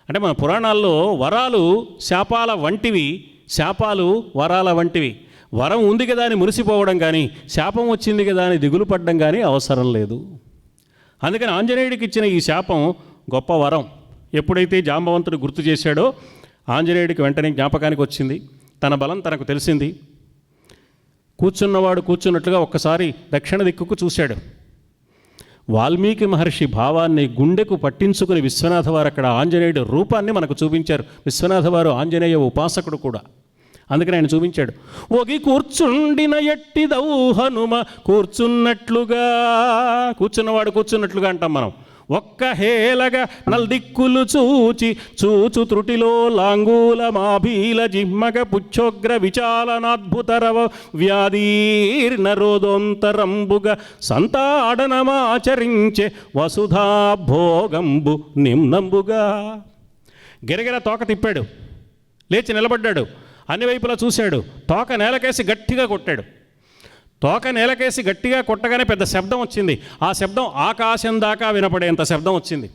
అంటే మన పురాణాల్లో వరాలు శాపాల వంటివి, శాపాలు వరాల వంటివి. వరం ఉంది కదా అని మురిసిపోవడం కానీ, శాపం వచ్చింది కదా అని దిగులు పడడం కానీ అవసరం లేదు. అందుకని ఆంజనేయుడికి ఇచ్చిన ఈ శాపం గొప్ప వరం. ఎప్పుడైతే జాంబవంతుడు గుర్తు చేశాడో ఆంజనేయుడికి వెంటనే జ్ఞాపకానికి వచ్చింది, తన బలం తనకు తెలిసింది. కూర్చున్నవాడు కూర్చున్నట్లుగా ఒక్కసారి దక్షిణ దిక్కుకు చూశాడు. వాల్మీకి మహర్షి భావాన్ని గుండెకు పట్టించుకుని విశ్వనాథ వారు అక్కడ ఆంజనేయుడి రూపాన్ని మనకు చూపించారు. విశ్వనాథ వారు ఆంజనేయ ఉపాసకుడు కూడా, అందుకని ఆయన చూపించాడు. ఒగి కూర్చుండిన ఎట్టిదౌ హనుమ కూర్చున్నట్లుగా. కూర్చున్నవాడు కూర్చున్నట్లుగా అంటాం మనం. ఒక్క హేలగా నల్దిక్కులు చూచు త్రుటిలో లాంగూల మాభీల జిమ్మగ పుచ్చోగ్ర విచాలనాద్భుతరవ వ్యాధీర్నరోదోంతరంబుగా సంతాడనమాచరించే వసుధాభోగంబు నిమ్నంబుగా. గిరగిర తోక తిప్పాడు, లేచి నిలబడ్డాడు, అన్ని వైపులా చూశాడు, తోక నేలకేసి గట్టిగా కొట్టాడు. తోక నేలకేసి గట్టిగా కొట్టగానే పెద్ద శబ్దం వచ్చింది. ఆ శబ్దం ఆకాశం దాకా వినపడేంత శబ్దం వచ్చింది.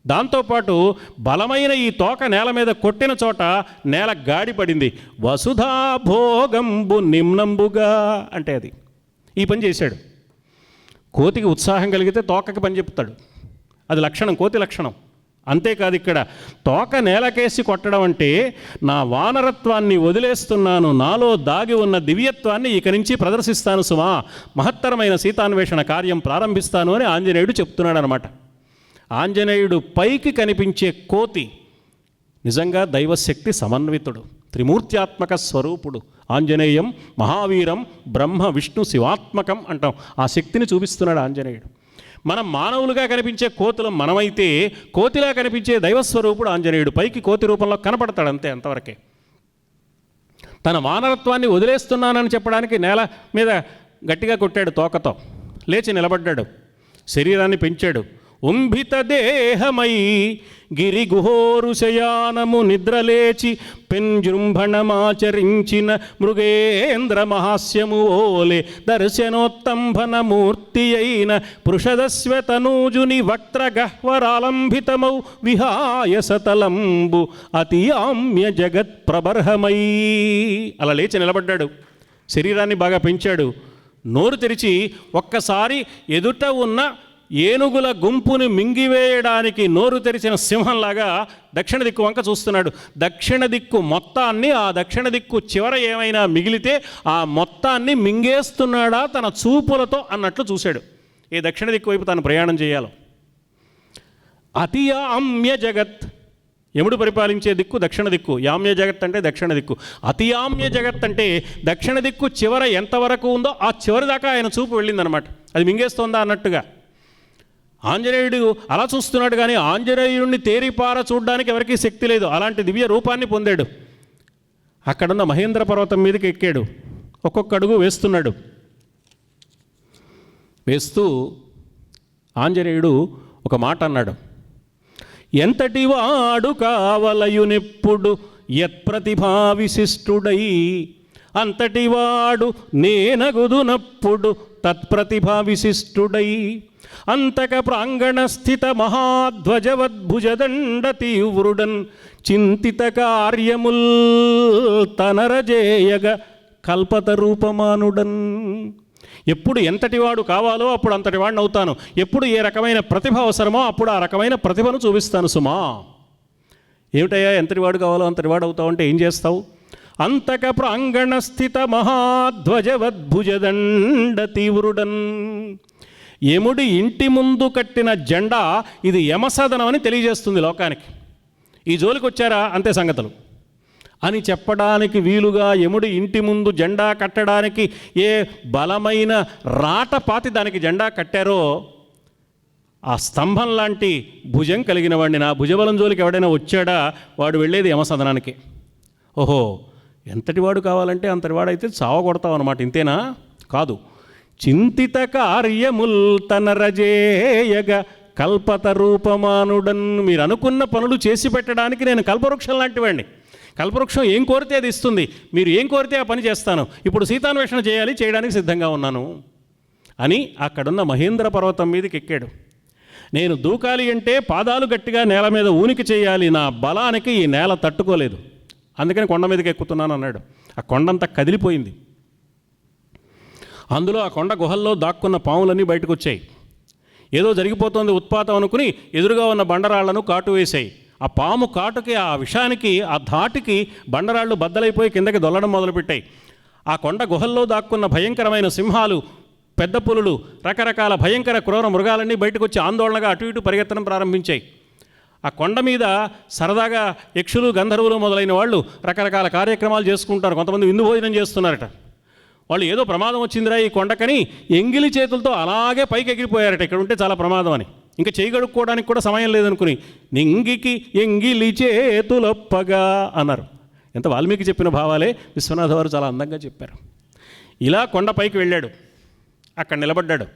దాంతోపాటు బలమైన ఈ తోక నేల మీద కొట్టిన చోట నేల గాడిపడింది. వసుధాభోగంబు నిమ్నంబుగా అంటే అది ఈ పని చేశాడు. కోతికి ఉత్సాహం కలిగితే తోకకి పని చెప్తాడు, అది లక్షణం, కోతి లక్షణం. అంతేకాదు, ఇక్కడ తోక నేలకేసి కొట్టడం అంటే నా వానరత్వాన్ని వదిలేస్తున్నాను, నాలో దాగి ఉన్న దివ్యత్వాన్ని ఇక నుంచి ప్రదర్శిస్తాను సుమా, మహత్తరమైన సీతాన్వేషణ కార్యం ప్రారంభిస్తాను అని ఆంజనేయుడు చెప్తున్నాడు అనమాట. ఆంజనేయుడు పైకి కనిపించే కోతి నిజంగా దైవశక్తి సమన్వితుడు, త్రిమూర్త్యాత్మక స్వరూపుడు. ఆంజనేయం మహావీరం బ్రహ్మ విష్ణు శివాత్మకం అంటాం. ఆ శక్తిని చూపిస్తున్నాడు ఆంజనేయుడు. మనం మానవులుగా కనిపించే కోతులు మనమైతే, కోతిలా కనిపించే దైవస్వరూపుడు ఆంజనేయుడు. పైకి కోతి రూపంలో కనపడతాడు అంతే, అంతవరకే. తన మానవత్వాన్ని వదిలేస్తున్నానని చెప్పడానికి నేల మీద గట్టిగా కొట్టాడు తోకతో. లేచి నిలబడ్డాడు, శరీరాన్ని పెంచాడు. ఉంభిత దేహమై గిరిగుహోరు శయానము నిద్రలేచి పెంజృంభణమాచరించిన మృగేంద్ర మహాస్యము ఓలే దర్శనోత్తంభన మూర్తి అయిన పృషదస్వతనూజుని వక్త్రగహ్వరాలంభితమౌ విహాయ సతలంబు అతియామ్య జగత్ ప్రబర్హమై. అలా లేచి నిలబడ్డాడు, శరీరాన్ని బాగా పెంచాడు. నోరు తెరిచి ఒక్కసారి ఎదుట ఉన్న ఏనుగుల గుంపుని మింగివేయడానికి నోరు తెరిచిన సింహంలాగా దక్షిణ దిక్కు వంక చూస్తున్నాడు. దక్షిణ దిక్కు మొత్తాన్ని, ఆ దక్షిణ దిక్కు చివర ఏమైనా మిగిలితే ఆ మొత్తాన్ని మింగేస్తున్నాడా తన చూపులతో అన్నట్లు చూశాడు. ఏ దక్షిణ దిక్కు వైపు తాను ప్రయాణం చేయాలో. అతియామ్య జగత్, యముడు పరిపాలించే దిక్కు దక్షిణ దిక్కు. యామ్య జగత్ అంటే దక్షిణ దిక్కు. అతియామ్య జగత్ అంటే దక్షిణ దిక్కు చివర ఎంతవరకు ఉందో ఆ చివరి దాకా ఆయన చూపు వెళ్ళిందనమాట. అది మింగేస్తోందా అన్నట్టుగా. ఆంజనేయుడు అలా చూస్తున్నాడు, కానీ ఆంజనేయుడిని తేరిపార చూడడానికి ఎవరికీ శక్తి లేదు. అలాంటి దివ్య రూపాన్ని పొందాడు. అక్కడున్న మహేంద్ర పర్వతం మీదకి ఎక్కాడు. ఒక్కొక్క అడుగు వేస్తున్నాడు. వేస్తూ ఆంజనేయుడు ఒక మాట అన్నాడు. ఎంతటి వాడు కావలయునెప్పుడు యత్ప్రతిభా విశిష్టుడై, అంతటి వాడు నేనగుదునప్పుడు తత్ప్రతిభా విశిష్టుడై, అంతక ప్రాంగణ స్థిత మహాధ్వజవద్భుజదండ తీవ్రుడన్ చింతిత కార్యముల్ తనరజేయగ కల్పత రూపమానుడన్. ఎప్పుడు ఎంతటి వాడు కావాలో అప్పుడు అంతటి వాడిని అవుతాను. ఎప్పుడు ఏ రకమైన ప్రతిభ అవసరమో అప్పుడు ఆ రకమైన ప్రతిభను చూపిస్తాను సుమా. ఏమిటయ్యా ఎంతటి వాడు కావాలో అంతటి వాడు అవుతావు అంటే ఏం చేస్తావు? అంతక ప్రాంగణ స్థిత మహాధ్వజవద్భుజదండ తీవ్రుడన్. యముడి ఇంటి ముందు కట్టిన జెండా ఇది యమసదనం అని తెలియజేస్తుంది లోకానికి. ఈ జోలికి వచ్చారా అంతే సంగతులు అని చెప్పడానికి వీలుగా యముడి ఇంటి ముందు జెండా కట్టడానికి ఏ బలమైన రాట పాతి దానికి జెండా కట్టారో ఆ స్తంభం లాంటి భుజం కలిగిన వాడిని, నా భుజబలం జోలికి ఎవడైనా వచ్చాడా వాడు వెళ్ళేది యమసదనానికి. ఓహో, ఎంతటి వాడు కావాలంటే అంతటి వాడైతే చావగొడతావు అన్నమాట. ఇంతేనా? కాదు. చింతిత కార్యముల్ తనరజేయగ కల్పత రూపమానుడన్. మీరు అనుకున్న పనులు చేసి పెట్టడానికి నేను కల్పవృక్షం లాంటి వాడిని. కల్పవృక్షం ఏం కోరితే అది ఇస్తుంది. మీరు ఏం కోరితే ఆ పని చేస్తాను. ఇప్పుడు సీతాన్వేషణ చేయాలి, చేయడానికి సిద్ధంగా ఉన్నాను అని అక్కడున్న మహేంద్ర పర్వతం మీదకి ఎక్కాడు. నేను దూకాలి అంటే పాదాలు గట్టిగా నేల మీద ఊనికి చేయాలి, నా బలానికి ఈ నేల తట్టుకోలేదు, అందుకని కొండ మీదకి ఎక్కుతున్నాను అన్నాడు. ఆ కొండంతా కదిలిపోయింది. అందులో ఆ కొండ గుహల్లో దాక్కున్న పాములన్నీ బయటకు వచ్చాయి. ఏదో జరిగిపోతుంది ఉత్పాతం అనుకుని ఎదురుగా ఉన్న బండరాళ్లను కాటు వేశాయి. ఆ పాము కాటుకి, ఆ విషానికి, ఆ ధాటికి బండరాళ్ళు బద్దలైపోయి కిందకి దొల్లడం మొదలుపెట్టాయి. ఆ కొండ గుహల్లో దాక్కున్న భయంకరమైన సింహాలు, పెద్ద పులులు, రకరకాల భయంకర క్రూర మృగాలన్నీ బయటకు వచ్చి ఆందోళనగా అటు ఇటు పరిగెత్తడం ప్రారంభించాయి. ఆ కొండ మీద సరదాగా యక్షులు, గంధర్వులు మొదలైన వాళ్ళు రకరకాల కార్యక్రమాలు చేసుకుంటారు. కొంతమంది విందు భోజనం చేస్తున్నారట. వాళ్ళు ఏదో ప్రమాదం వచ్చిందిరా ఈ కొండకని ఎంగిలి చేతులతో అలాగే పైకి ఎగిరిపోయారట. ఇక్కడ ఉంటే చాలా ప్రమాదం అని. ఇంకా చేయగడుక్కోవడానికి కూడా సమయం లేదనుకుని నింగికి ఎంగిలి చేతులొప్పగా అన్నారు. ఎంత వాల్మీకి చెప్పిన భావాలే విశ్వనాథ వారు చాలా అందంగా చెప్పారు. ఇలా కొండ పైకి వెళ్ళాడు. అక్కడ నిలబడ్డాడు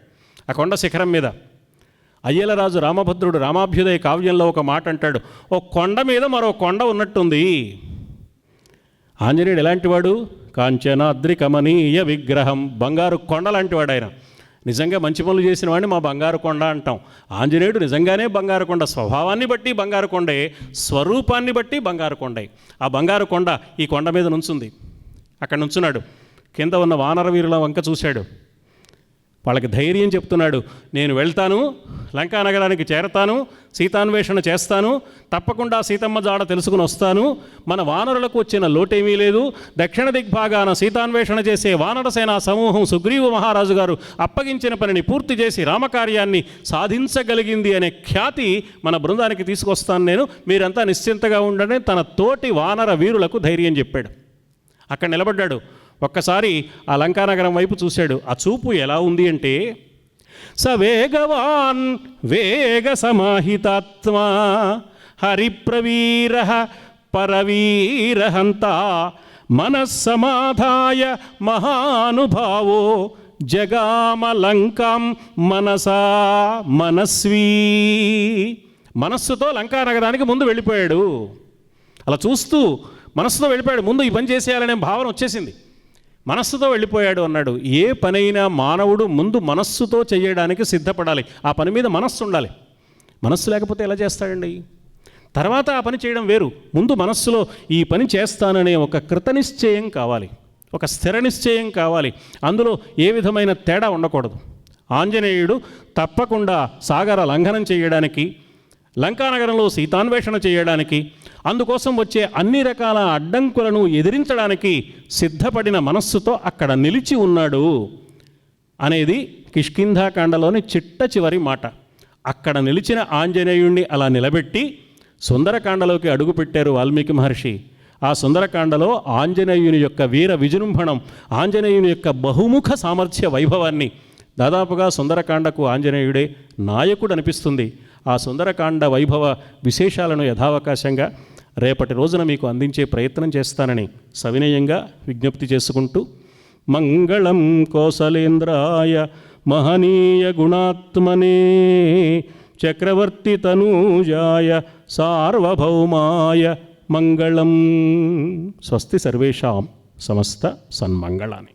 ఆ కొండ శిఖరం మీద. అయ్యలరాజు రామభద్రుడు రామాభ్యుదయ కావ్యంలో ఒక మాట అంటాడు, ఓ కొండ మీద మరో కొండ ఉన్నట్టుంది. ఆంజనేయుడు ఎలాంటివాడు? కాంచనాద్రి కమనీయ విగ్రహం, బంగారు కొండ లాంటివాడు ఆయన. నిజంగా మంచి పనులు చేసిన వాడిని మా బంగారు కొండ అంటాం. ఆంజనేయుడు నిజంగానే బంగారు కొండ. స్వభావాన్ని బట్టి బంగారు కొండే, స్వరూపాన్ని బట్టి బంగారు కొండే. ఆ బంగారు కొండ ఈ కొండ మీద నుంచుంది. అక్కడ నుంచున్నాడు. కింద ఉన్న వానర వీరుల వంక చూశాడు. వాళ్ళకి ధైర్యం చెప్తున్నాడు, నేను వెళ్తాను, లంకానగరానికి చేరతాను, సీతాన్వేషణ చేస్తాను, తప్పకుండా సీతమ్మ జాడ తెలుసుకుని వస్తాను, మన వానరులకు వచ్చిన లోటేమీ లేదు, దక్షిణ దిగ్భాగాన సీతాన్వేషణ చేసే వానరసేనా సమూహం సుగ్రీవ మహారాజు గారు అప్పగించిన పనిని పూర్తి చేసి రామకార్యాన్ని సాధించగలిగింది అనే ఖ్యాతి మన బృందానికి తీసుకొస్తాను నేను, మీరంతా నిశ్చింతగా ఉండండి తన తోటి వానర వీరులకు ధైర్యం చెప్పాడు. అక్కడ నిలబడ్డాడు. ఒక్కసారి ఆ లంకానగరం వైపు చూశాడు. ఆ చూపు ఎలా ఉంది అంటే, సవేగవాన్ వేగ సమాహితాత్మా హరిప్రవీర పరవీరహంత మనస్సమాధాయ మహానుభావో జగామలంకాం మనసా మనస్వీ. మనస్సుతో లంకానగరానికి ముందు వెళ్ళిపోయాడు. అలా చూస్తూ మనస్సుతో వెళ్ళిపోయాడు. ముందు ఈ పని చేసేయాలనే భావన వచ్చేసింది. మనస్సుతో వెళ్ళిపోయాడు అన్నాడు. ఏ పనైనా మానవుడు ముందు మనస్సుతో చేయడానికి సిద్ధపడాలి. ఆ పని మీద మనస్సు ఉండాలి. మనస్సు లేకపోతే ఎలా చేస్తాడండి? తర్వాత ఆ పని చేయడం వేరు. ముందు మనస్సులో ఈ పని చేస్తాననే ఒక కృతనిశ్చయం కావాలి, ఒక స్థిర నిశ్చయం కావాలి. అందులో ఏ విధమైన తేడా ఉండకూడదు. ఆంజనేయుడు తప్పకుండా సాగర లంఘనం చేయడానికి, లంకానగరంలో సీతాన్వేషణ చేయడానికి, అందుకోసం వచ్చే అన్ని రకాల అడ్డంకులను ఎదిరించడానికి సిద్ధపడిన మనస్సుతో అక్కడ నిలిచి ఉన్నాడు అనేది కిష్కింధాకాండలోని చిట్ట చివరి మాట. అక్కడ నిలిచిన ఆంజనేయుణ్ణి అలా నిలబెట్టి సుందరకాండలోకి అడుగుపెట్టారు వాల్మీకి మహర్షి. ఆ సుందరకాండలో ఆంజనేయుని యొక్క వీర విజృంభణం, ఆంజనేయుని యొక్క బహుముఖ సామర్థ్య వైభవాన్ని, దాదాపుగా సుందరకాండకు ఆంజనేయుడే నాయకుడు అనిపిస్తుంది. ఆ సుందరకాండ వైభవ విశేషాలను యథావకాశంగా రేపటి రోజున మీకు అందించే ప్రయత్నం చేస్తానని సవినయంగా విజ్ఞప్తి చేసుకుంటూ, మంగళం కోసలేంద్రాయ మహనీయ గుణాత్మనే చక్రవర్తి తనూజాయ సార్వభౌమాయ మంగళం. స్వస్తి సర్వేషాం సమస్త సన్మంగళాని.